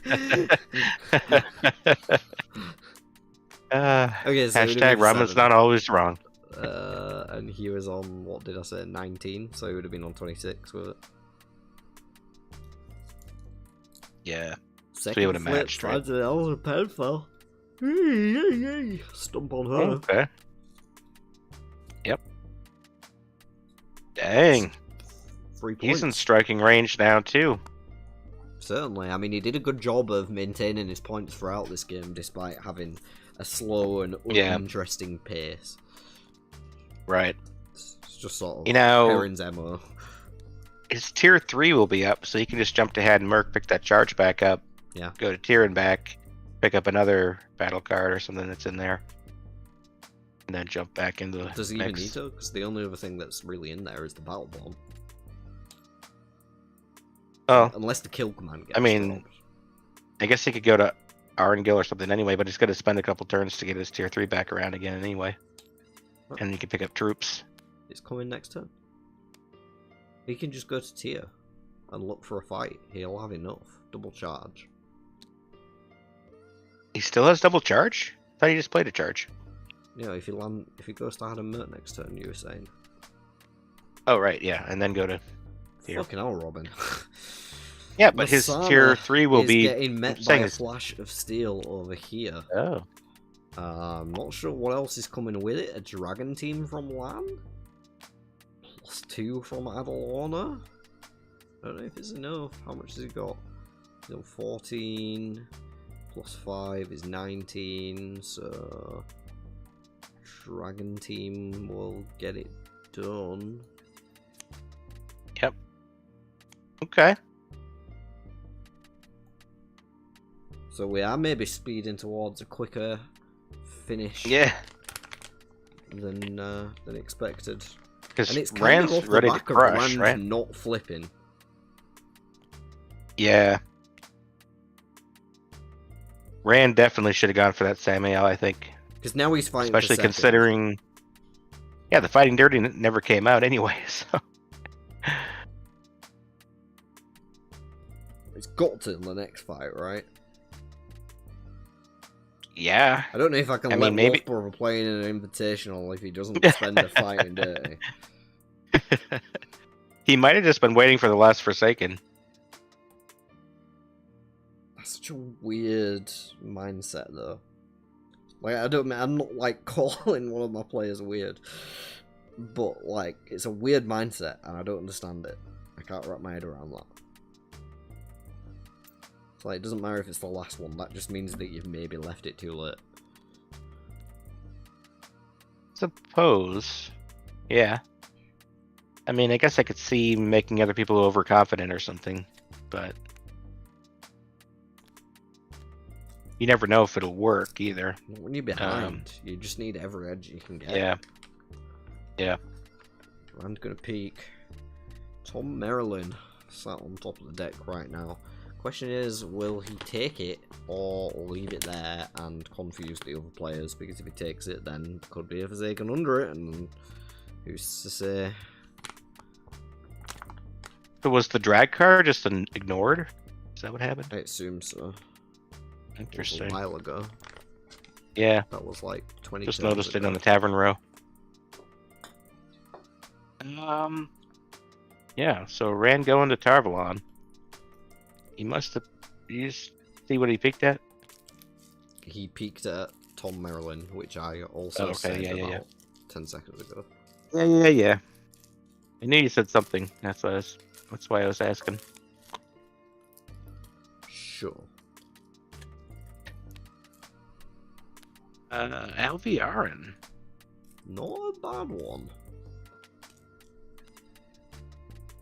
Speaker 1: so
Speaker 2: Hashtag Ramen's not always wrong.
Speaker 1: And he was on, what did I say, 19, so he would have been on 26 with it.
Speaker 2: Yeah.
Speaker 1: Second
Speaker 2: he would have
Speaker 1: flip
Speaker 2: matched, right?
Speaker 1: side to the elder pedophile. Stump on her.
Speaker 2: Okay. Yep. Dang.
Speaker 1: 3 points.
Speaker 2: He's in striking range now, too.
Speaker 1: Certainly. I mean, he did a good job of maintaining his points throughout this game, despite having a slow and uninteresting pace.
Speaker 2: Right.
Speaker 1: It's just sort of
Speaker 2: You know,
Speaker 1: Perrin's MO.
Speaker 2: his tier 3 will be up, so you can just jump ahead and Merc, pick that charge back up.
Speaker 1: Yeah.
Speaker 2: Go to tier and back, pick up another battle card or something that's in there. And then jump back into the
Speaker 1: Does he
Speaker 2: mix.
Speaker 1: even need to? Because the only other thing that's really in there is the battle bomb.
Speaker 2: Oh,
Speaker 1: Unless the kill command gets
Speaker 2: I mean,
Speaker 1: dropped.
Speaker 2: I guess he could go to Arngil or something anyway, but he's got to spend a couple turns to get his tier 3 back around again anyway.
Speaker 1: Oh.
Speaker 2: And he can pick up troops.
Speaker 1: It's coming next turn. He can just go to tier and look for a fight. He'll have enough. Double charge.
Speaker 2: He still has double charge? I thought he just played a charge.
Speaker 1: You know, if he goes to Adam Mert next turn, you were saying.
Speaker 2: Oh, right, yeah, and then go to tier.
Speaker 1: Fucking hell, Robin.
Speaker 2: Yeah, but his
Speaker 1: Masana
Speaker 2: tier 3 will
Speaker 1: is
Speaker 2: be...
Speaker 1: getting met by
Speaker 2: saying
Speaker 1: a
Speaker 2: it's-
Speaker 1: flash of steel over here.
Speaker 2: Oh.
Speaker 1: I'm not sure what else is coming with it. A dragon team from LAN? +2 from Adalorna? I don't know if it's enough. How much has he got? So 14 +5 is 19, so dragon team will get it done.
Speaker 2: Yep. Okay.
Speaker 1: So we are maybe speeding towards a quicker finish
Speaker 2: Yeah,
Speaker 1: than expected.
Speaker 2: because
Speaker 1: And it's kind
Speaker 2: Rand's
Speaker 1: of off the
Speaker 2: ready to
Speaker 1: back of
Speaker 2: crush,
Speaker 1: Rand
Speaker 2: right?
Speaker 1: not flipping.
Speaker 2: Yeah. Rand definitely should have gone for that Samael, I think.
Speaker 1: Because now he's fighting for
Speaker 2: Especially
Speaker 1: second.
Speaker 2: considering... Yeah, the Fighting Dirty never came out anyway, so...
Speaker 1: He's got to in the next fight, right?
Speaker 2: Yeah.
Speaker 1: I don't know if I can
Speaker 2: I
Speaker 1: let
Speaker 2: mean, maybe-
Speaker 1: Whopper play in an invitational if he doesn't spend a fighting day.
Speaker 2: He might have just been waiting for the last Forsaken.
Speaker 1: That's such a weird mindset, though. Like, I'm not, like, calling one of my players weird. But, like, it's a weird mindset, and I don't understand it. I can't wrap my head around that. It's like, it doesn't matter if it's the last one, that just means that you've maybe left it too late.
Speaker 2: Suppose. Yeah. I mean, I guess I could see making other people overconfident or something, but... You never know if it'll work, either.
Speaker 1: When you're behind, you just need every edge you can get.
Speaker 2: Yeah. Yeah.
Speaker 1: Rand's gonna peek. Tom Maryland sat on top of the deck right now. Question is, will he take it or leave it there and confuse the other players? Because if he takes it, then there could be a Forsaken under it, and who's to say?
Speaker 2: So was the drag card just ignored? Is that what happened?
Speaker 1: I assume so. It was
Speaker 2: Interesting.
Speaker 1: a while ago.
Speaker 2: Yeah,
Speaker 1: That was like 20
Speaker 2: just
Speaker 1: turns
Speaker 2: noticed it
Speaker 1: ago.
Speaker 2: on the tavern row. Yeah, so Rand going to Tarvalon. He must have... You see what he picked at?
Speaker 1: He peeked at Tom Maryland, which I also
Speaker 2: okay,
Speaker 1: said
Speaker 2: yeah,
Speaker 1: about
Speaker 2: yeah.
Speaker 1: 10 seconds ago.
Speaker 2: Yeah. I knew you said something. That's why I was asking.
Speaker 1: Sure.
Speaker 2: Alviarin.
Speaker 1: Not a bad one.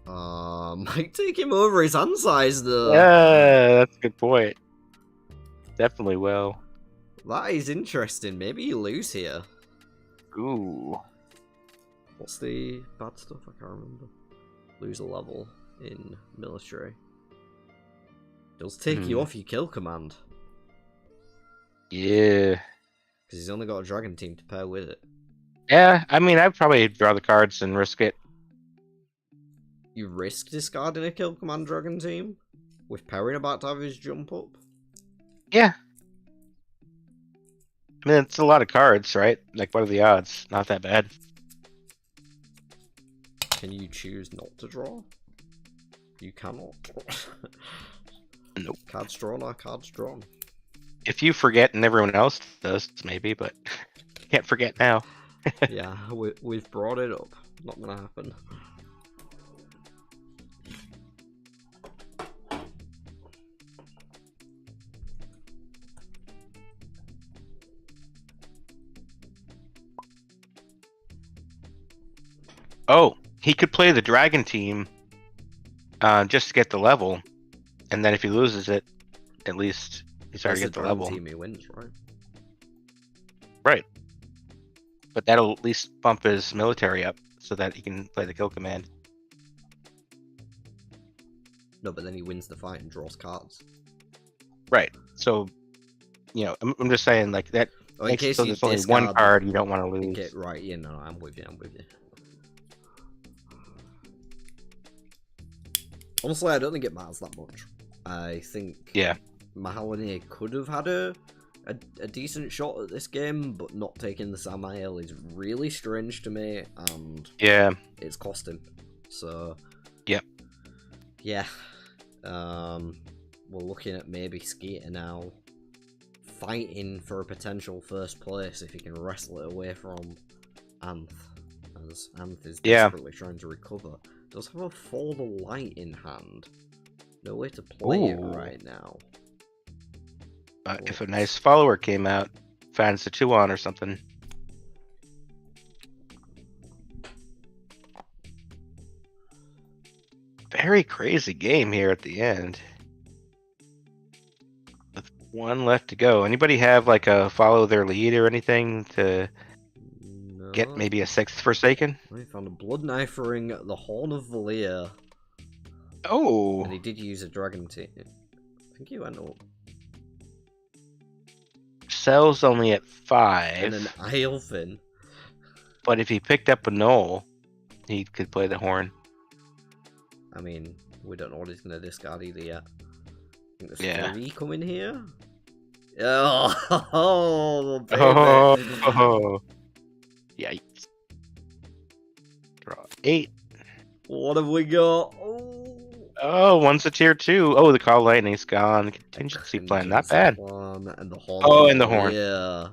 Speaker 1: Might take him over his hand size though.
Speaker 2: Yeah, that's a good point. Definitely will.
Speaker 1: That is interesting. Maybe you lose here.
Speaker 2: Ooh.
Speaker 1: What's the bad stuff? I can't remember. Lose a level in military. Does take you off your kill command.
Speaker 2: Yeah.
Speaker 1: Because he's only got a dragon team to pair with it.
Speaker 2: Yeah, I mean, I'd probably draw the cards and risk it.
Speaker 1: You risk discarding a kill command dragon team? With Perrin about to have his jump up?
Speaker 2: Yeah. I mean, it's a lot of cards, right? Like, what are the odds? Not that bad.
Speaker 1: Can you choose not to draw? You cannot.
Speaker 2: Nope.
Speaker 1: Cards drawn are cards drawn.
Speaker 2: If you forget and everyone else does, maybe, but can't forget now.
Speaker 1: Yeah, we've brought it up. Not gonna happen.
Speaker 2: Oh, he could play the dragon team just to get the level, and then if he loses it, at least he's already
Speaker 1: That's
Speaker 2: get the level.
Speaker 1: team he wins, right?
Speaker 2: Right. But that'll at least bump his military up so that he can play the kill command.
Speaker 1: No, but then he wins the fight and draws cards.
Speaker 2: Right. So, I'm just saying like that.
Speaker 1: Oh, in
Speaker 2: Makes
Speaker 1: case
Speaker 2: so
Speaker 1: you
Speaker 2: there's only
Speaker 1: discard
Speaker 2: one card you don't want to lose.
Speaker 1: Okay, right, yeah, no, I'm with you. Honestly, I don't think it matters that much. I think Mahalane could have had a decent shot at this game, but not taking the Samael is really strange to me, and it's cost him. So yeah, we're looking at maybe Skeeter now fighting for a potential first place if he can wrestle it away from Anth, as Anth is desperately trying to recover. Does have a For the Light in hand. No way to play it right now.
Speaker 2: If a nice follower came out, finds the 2-on or something. Very crazy game here at the end. With one left to go. Anybody have like a follow their lead or anything to get maybe a 6th Forsaken?
Speaker 1: I found a Blood Knife Ring, the Horn of Valir.
Speaker 2: Oh!
Speaker 1: And he did use a Dragon Team. I think he went up.
Speaker 2: Sells only at 5.
Speaker 1: And an Eilfin.
Speaker 2: But if he picked up a Knoll, he could play the Horn.
Speaker 1: I mean, we don't know what he's going to discard either yet. I think there's 3 coming here. Oh, baby.
Speaker 2: Oh, yikes. Draw 8.
Speaker 1: What have we got?
Speaker 2: Oh, one's a tier 2. Oh, the Call Lightning's gone. Contingency plan, not bad.
Speaker 1: And the Horn.
Speaker 2: Oh, and the Horn.
Speaker 1: Yeah.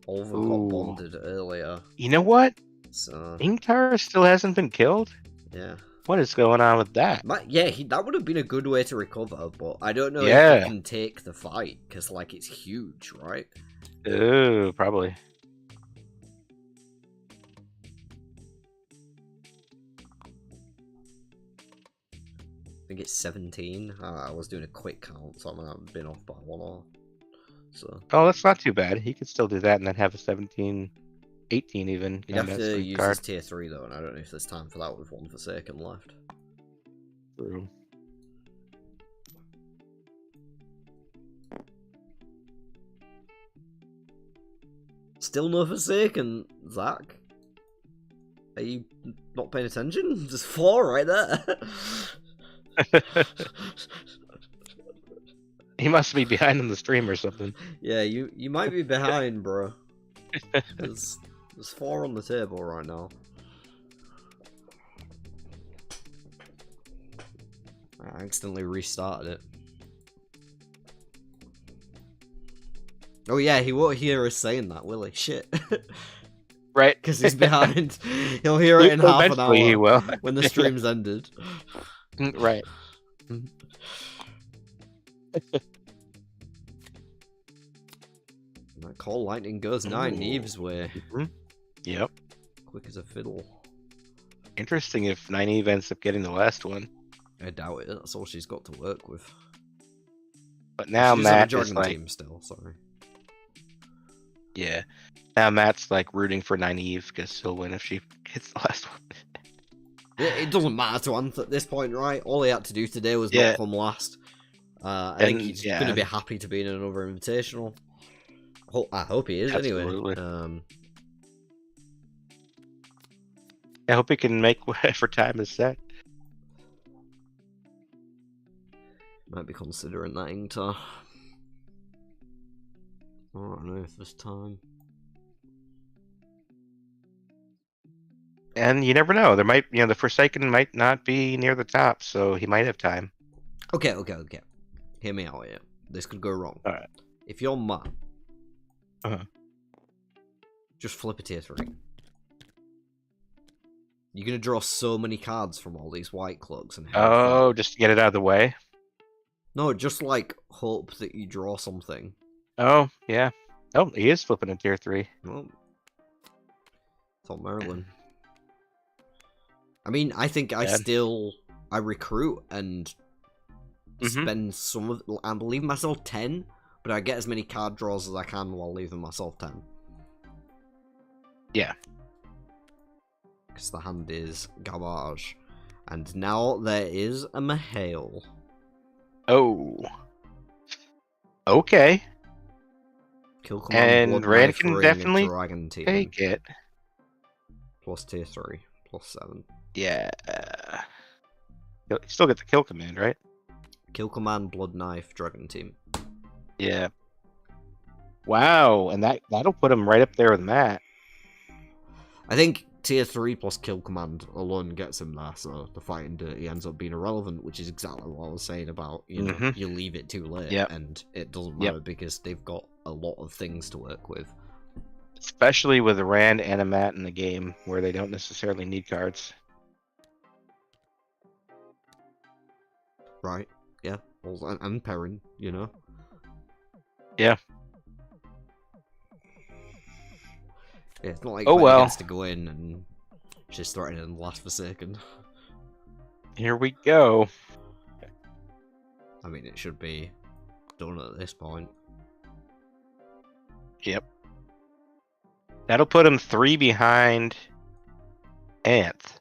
Speaker 1: All of them got bonded earlier.
Speaker 2: You know what?
Speaker 1: So
Speaker 2: Ingtar still hasn't been killed?
Speaker 1: Yeah.
Speaker 2: What is going on with that?
Speaker 1: That would have been a good way to recover, but I don't know if he can take the fight, because, like, it's huge, right?
Speaker 2: Ooh, probably.
Speaker 1: I think it's 17. I was doing a quick count, so I might have been off by 1 or so.
Speaker 2: Oh, that's not too bad. He could still do that and then have a 17, 18 even.
Speaker 1: You'd have to use his tier 3 though, and I don't know if there's time for that with 1 Forsaken left.
Speaker 2: True.
Speaker 1: Still no Forsaken, Zach? Are you not paying attention? There's 4 right there.
Speaker 2: He must be behind on the stream or something.
Speaker 1: Yeah, you might be behind, bro. There's 4 on the table right now. I accidentally restarted it. Oh yeah, he won't hear us saying that, will he? Shit.
Speaker 2: Right.
Speaker 1: Because he's behind. He'll hear it in half an hour
Speaker 2: he will.
Speaker 1: when the stream's ended.
Speaker 2: Right.
Speaker 1: That Call Lightning goes 9 Eve's way.
Speaker 2: Yep.
Speaker 1: Quick as a fiddle.
Speaker 2: Interesting if Nynaeve ends up getting the last one.
Speaker 1: I doubt it. That's all she's got to work with.
Speaker 2: But now
Speaker 1: she's
Speaker 2: Matt
Speaker 1: on a
Speaker 2: is
Speaker 1: Dragon
Speaker 2: like,
Speaker 1: team still. Sorry.
Speaker 2: Yeah. Now Matt's like rooting for Nynaeve because he'll win if she hits the last one.
Speaker 1: It doesn't matter to Anth at this point, right? All he had to do today was not come last. I think he's going to be happy to be in another invitational. I hope he is.
Speaker 2: Absolutely.
Speaker 1: Anyway.
Speaker 2: I hope he can make whatever time is set.
Speaker 1: Might be considering that Ingtar. I don't know if there's time.
Speaker 2: And you never know. There might, the Forsaken might not be near the top, so he might have time.
Speaker 1: Okay. Hear me out here. This could go wrong.
Speaker 2: All right.
Speaker 1: if you're Matt,
Speaker 2: Uh-huh.
Speaker 1: just flip a tier 3. You're gonna draw so many cards from all these white cloaks and
Speaker 2: Oh, just to get it out of the way.
Speaker 1: no, just like hope that you draw something.
Speaker 2: Oh, yeah. Oh, he is flipping a tier 3.
Speaker 1: Well, it's all Maryland. I mean, I think I recruit and spend some of. I leave myself 10, but I get as many card draws as I can while leaving myself 10.
Speaker 2: Yeah.
Speaker 1: Because the hand is garbage. And now there is a Mahale.
Speaker 2: Oh. Okay.
Speaker 1: Kill command,
Speaker 2: And
Speaker 1: blood
Speaker 2: Rand
Speaker 1: knife,
Speaker 2: can
Speaker 1: ring,
Speaker 2: definitely
Speaker 1: dragon team.
Speaker 2: take it.
Speaker 1: Plus tier 3. Plus 7.
Speaker 2: Yeah. You still get the kill command, right?
Speaker 1: Kill command, blood knife, dragon team.
Speaker 2: Yeah. Wow, and that'll put him right up there with Matt.
Speaker 1: I think tier 3 plus kill command alone gets him there, so the fighting dirty ends up being irrelevant, which is exactly what I was saying about, you know, you leave it too late, and it doesn't matter because they've got a lot of things to work with.
Speaker 2: Especially with a Rand and a Matt in the game, where they don't necessarily need cards.
Speaker 1: Right, yeah. And Perrin, you know?
Speaker 2: Yeah.
Speaker 1: Yeah, it's not like
Speaker 2: Oh, well.
Speaker 1: gets to go in and just threaten in the last Forsaken.
Speaker 2: Here we go.
Speaker 1: I mean, it should be done at this point.
Speaker 2: Yep. That'll put him 3 behind Anth.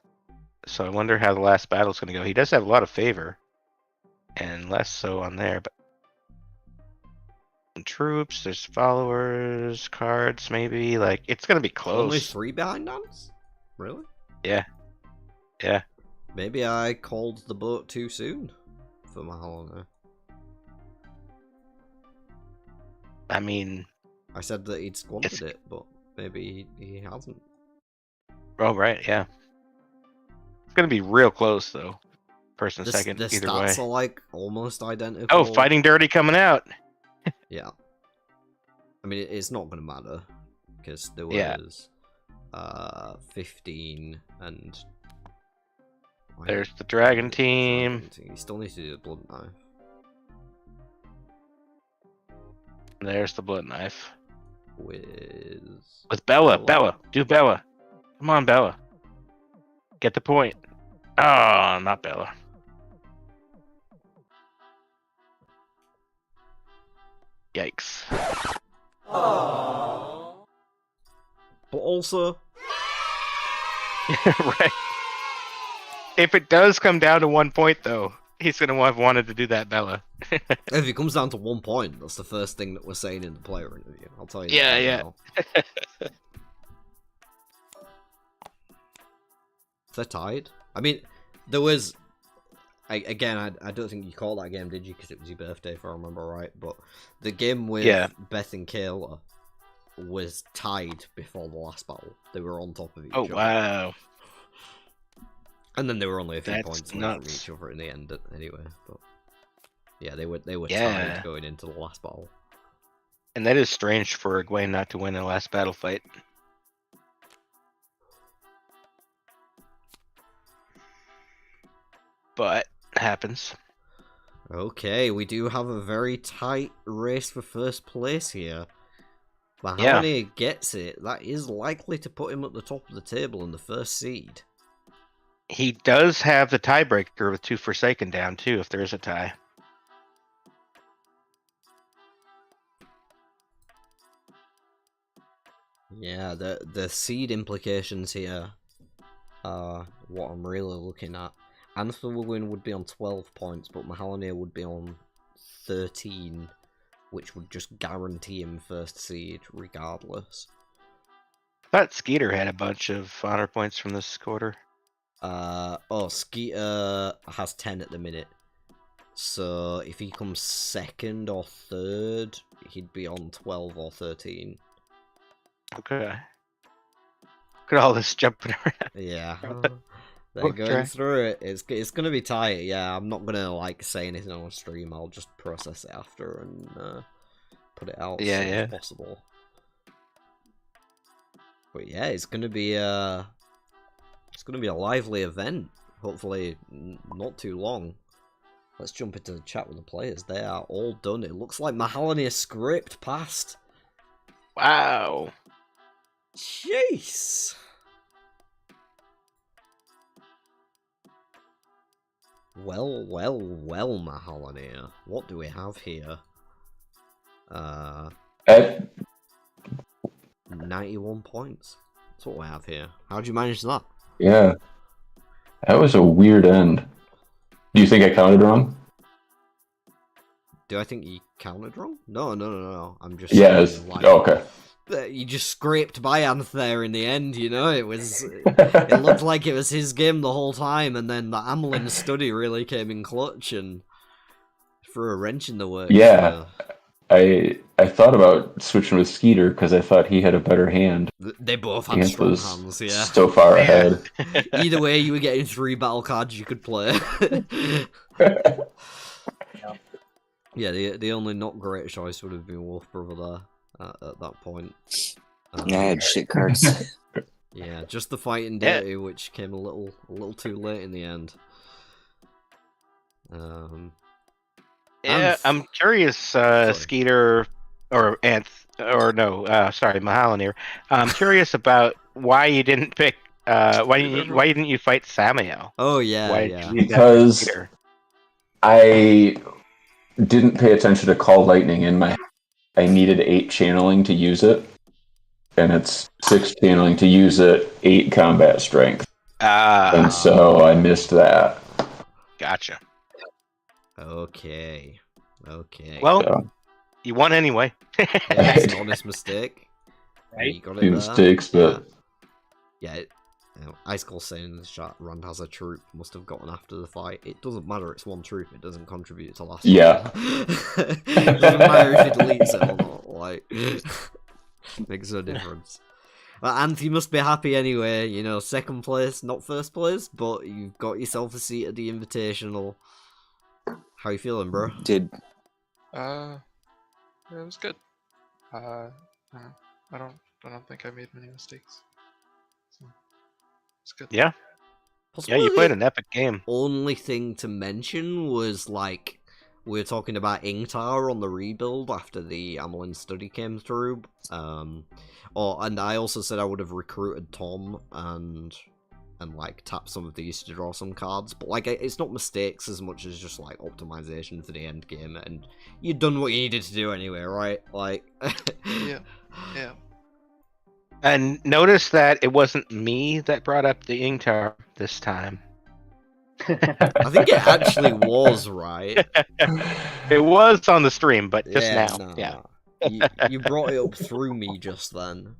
Speaker 2: So I wonder how the last battle's going to go. He does have a lot of favor. And less so on there, but troops, there's followers, cards, maybe. Like, it's going to be close.
Speaker 1: Only 3 behind us? Really?
Speaker 2: Yeah. Yeah.
Speaker 1: Maybe I called the boat too soon for my holiday.
Speaker 2: I mean...
Speaker 1: I said that he'd squandered it, but maybe he hasn't.
Speaker 2: Oh, right, yeah. It's going to be real close, though. First and second,
Speaker 1: The
Speaker 2: either
Speaker 1: stats
Speaker 2: way.
Speaker 1: are like almost identical.
Speaker 2: Oh, Fighting Dirty coming out!
Speaker 1: Yeah. I mean, it's not going to matter, because there was 15 and...
Speaker 2: There's the Dragon Team.
Speaker 1: You still need to do the blood knife.
Speaker 2: There's the Blood Knife.
Speaker 1: With
Speaker 2: Bella. Bella. Do Bella. Come on, Bella. Get the point. Oh, not Bella. Yikes.
Speaker 1: But also...
Speaker 2: Right. If it does come down to 1 point, though, he's going to have wanted to do that Bella.
Speaker 1: If it comes down to 1 point, that's the first thing that we're saying in the player interview. I'll tell you.
Speaker 2: Yeah,
Speaker 1: that
Speaker 2: yeah.
Speaker 1: now. They're tied. I mean, there was... Again, I don't think you called that game, did you? Because it was your birthday, if I remember right. But the game with Beth and Kayla was tied before the last battle. They were on top of each other.
Speaker 2: Oh, wow.
Speaker 1: And then they were only a few
Speaker 2: That's
Speaker 1: points away from each other in the end, anyway. But yeah, they were tied going into the last battle.
Speaker 2: And that is strange for Egwene not to win the last battle fight. But it happens.
Speaker 1: Okay, we do have a very tight race for first place here. But how many gets it? That is likely to put him at the top of the table in the first seed.
Speaker 2: He does have the tiebreaker with 2 Forsaken down, too, if there is a tie.
Speaker 1: Yeah, the seed implications here are what I'm really looking at. Anthelwyn would be on 12 points, but Mahalanir would be on 13, which would just guarantee him first seed regardless.
Speaker 2: I thought Skeeter had a bunch of honor points from this quarter.
Speaker 1: Skeeter has 10 at the minute. So if he comes second or third, he'd be on 12 or 13.
Speaker 2: Okay. Look at all this jumping around.
Speaker 1: Yeah. They're going through it. It's gonna be tight. Yeah, I'm not gonna like say anything on stream. I'll just process it after and put it out
Speaker 2: Yeah,
Speaker 1: as soon
Speaker 2: yeah.
Speaker 1: as possible. But yeah, it's gonna be a lively event. Hopefully, not too long. Let's jump into the chat with the players. They are all done. It looks like Mahalani script passed.
Speaker 2: Wow.
Speaker 1: Jeez. Well, Mahalani. What do we have here? 91 points. That's what we have here. How'd you manage that?
Speaker 5: Yeah, that was a weird end. Do you think I counted wrong?
Speaker 1: Do I think you counted wrong? No. I'm just
Speaker 5: Yeah.
Speaker 1: saying, like,
Speaker 5: Okay.
Speaker 1: you just scraped by Anth there in the end, you know? It looked like it was his game the whole time, and then the Amlin study really came in clutch and threw a wrench in the works.
Speaker 5: Yeah. I thought about switching with Skeeter because I thought he had a better hand.
Speaker 1: They both had
Speaker 5: Anth
Speaker 1: strong
Speaker 5: was
Speaker 1: hands, yeah.
Speaker 5: so far ahead.
Speaker 1: Either way, you were getting 3 battle cards you could play. Yeah, the only not great choice would have been Wolf Brother there at that point.
Speaker 6: Yeah, I had shit cards.
Speaker 1: Yeah, just the fighting dirty, which came a little too late in the end.
Speaker 2: Yeah, I'm curious, Skeeter or Mahalani. I'm curious about why you didn't pick. Why didn't you fight Samael?
Speaker 1: Oh yeah,
Speaker 2: Why
Speaker 1: yeah.
Speaker 2: did you leave that
Speaker 5: Because
Speaker 2: for Skeeter?
Speaker 5: I didn't pay attention to Call Lightning in my. I needed 8 channeling to use it, and it's 6 channeling to use it, 8 combat strength, and so I missed that.
Speaker 2: Gotcha.
Speaker 1: Okay.
Speaker 2: Well,
Speaker 5: So,
Speaker 2: you won anyway.
Speaker 1: Yeah, it's an honest mistake.
Speaker 2: Right.
Speaker 1: You got it
Speaker 5: few
Speaker 1: there.
Speaker 5: mistakes, but
Speaker 1: Yeah. Ice Cold saying in the chat, Rand has a troop, must have gotten after the fight. It doesn't matter, it's one troop, it doesn't contribute to last
Speaker 5: Yeah.
Speaker 1: It doesn't matter if it deletes it or not, like, makes no difference. Well, Anth, you must be happy anyway, you know, 2nd place, not 1st place, but you've got yourself a seat at the Invitational. How you feeling, bro?
Speaker 6: Did
Speaker 7: It was good. I don't think I made many mistakes. So, it's good.
Speaker 2: Yeah.
Speaker 1: Possibly
Speaker 2: Yeah, you played
Speaker 1: the
Speaker 2: an epic game.
Speaker 1: only thing to mention was, like, we were talking about Ingtar on the rebuild after the Amelin study came through. And I also said I would have recruited Tom and like tap some of these to draw some cards, but like it's not mistakes as much as just like optimization for the end game, and you'd done what you needed to do anyway, right? Like,
Speaker 7: Yeah.
Speaker 2: And notice that it wasn't me that brought up the Ingtar this time.
Speaker 1: I think it actually was, right?
Speaker 2: It was on the stream, but just
Speaker 1: Yeah,
Speaker 2: now.
Speaker 1: no,
Speaker 2: Yeah.
Speaker 1: no. You brought it up through me just then,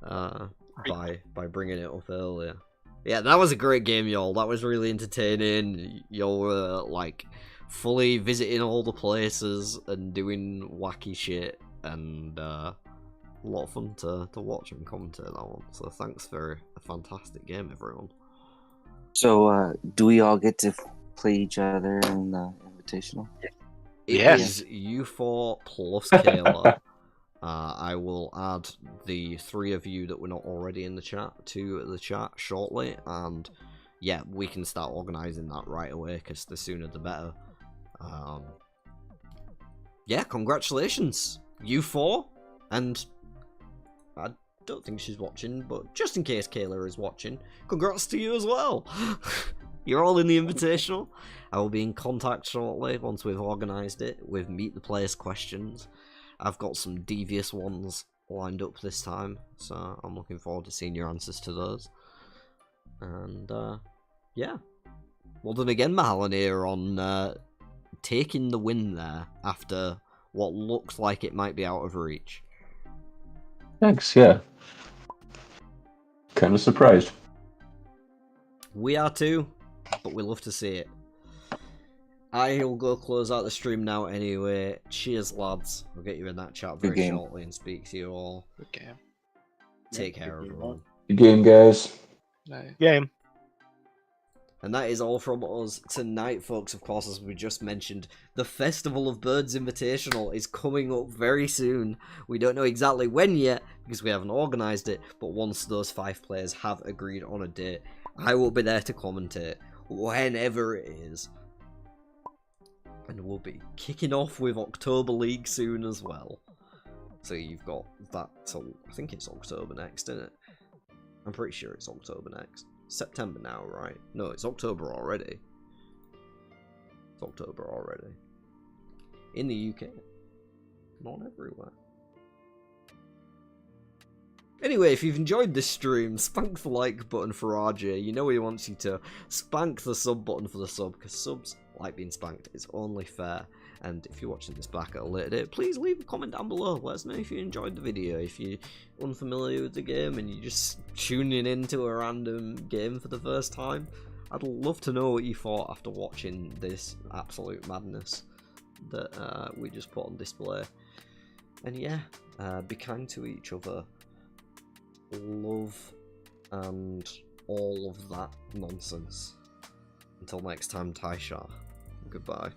Speaker 1: by bringing it up earlier. Yeah, that was a great game, y'all. That was really entertaining. Y'all were like fully visiting all the places and doing wacky shit, and a lot of fun to watch and commentate that one. So thanks for a fantastic game, everyone.
Speaker 6: so? Do we all get to play each other in the Invitational?
Speaker 1: It
Speaker 2: Yes.
Speaker 1: is U4 plus Kayla. I will add the 3 of you that were not already in the chat to the chat shortly, and yeah, we can start organising that right away, because the sooner the better. Yeah, congratulations, U4, and I don't think she's watching, but just in case Kayla is watching, congrats to you as well. You're all in the Invitational. I will be in contact shortly once we've organised it with Meet the Players questions. I've got some devious ones lined up this time, so I'm looking forward to seeing your answers to those. And yeah, well done again, Mahalani, on taking the win there after what looks like it might be out of reach.
Speaker 5: thanks, yeah. Kind of surprised.
Speaker 1: We are too, but we love to see it. I'll go close out the stream now anyway. Cheers, lads. I'll get you in that chat
Speaker 6: Good
Speaker 1: very
Speaker 6: game.
Speaker 1: shortly and speak to you all.
Speaker 7: Good game.
Speaker 1: Take care, everyone.
Speaker 5: Good game, guys.
Speaker 7: Night.
Speaker 2: Game.
Speaker 1: And that is all from us tonight, folks. Of course, as we just mentioned, the Festival of Birds Invitational is coming up very soon. We don't know exactly when yet, because we haven't organised it, but once those 5 players have agreed on a date, I will be there to commentate whenever it is. And we'll be kicking off with October League soon as well. So you've got that till, I think it's October next, isn't it? I'm pretty sure it's October next. September now, right? No, it's October already. It's October already. In the UK. Not everywhere. Anyway, if you've enjoyed this stream, spank the like button for RJ. You know he wants you to. Spank the sub button for the sub, because subs like being spanked. It's only fair. And if you're watching this back at a later date, please leave a comment down below. Let us know if you enjoyed the video. If you're unfamiliar with the game and you're just tuning into a random game for the first time, I'd love to know what you thought after watching this absolute madness that we just put on display. And yeah, be kind to each other. Love and all of that nonsense. Until next time, Tai'Shar. Goodbye.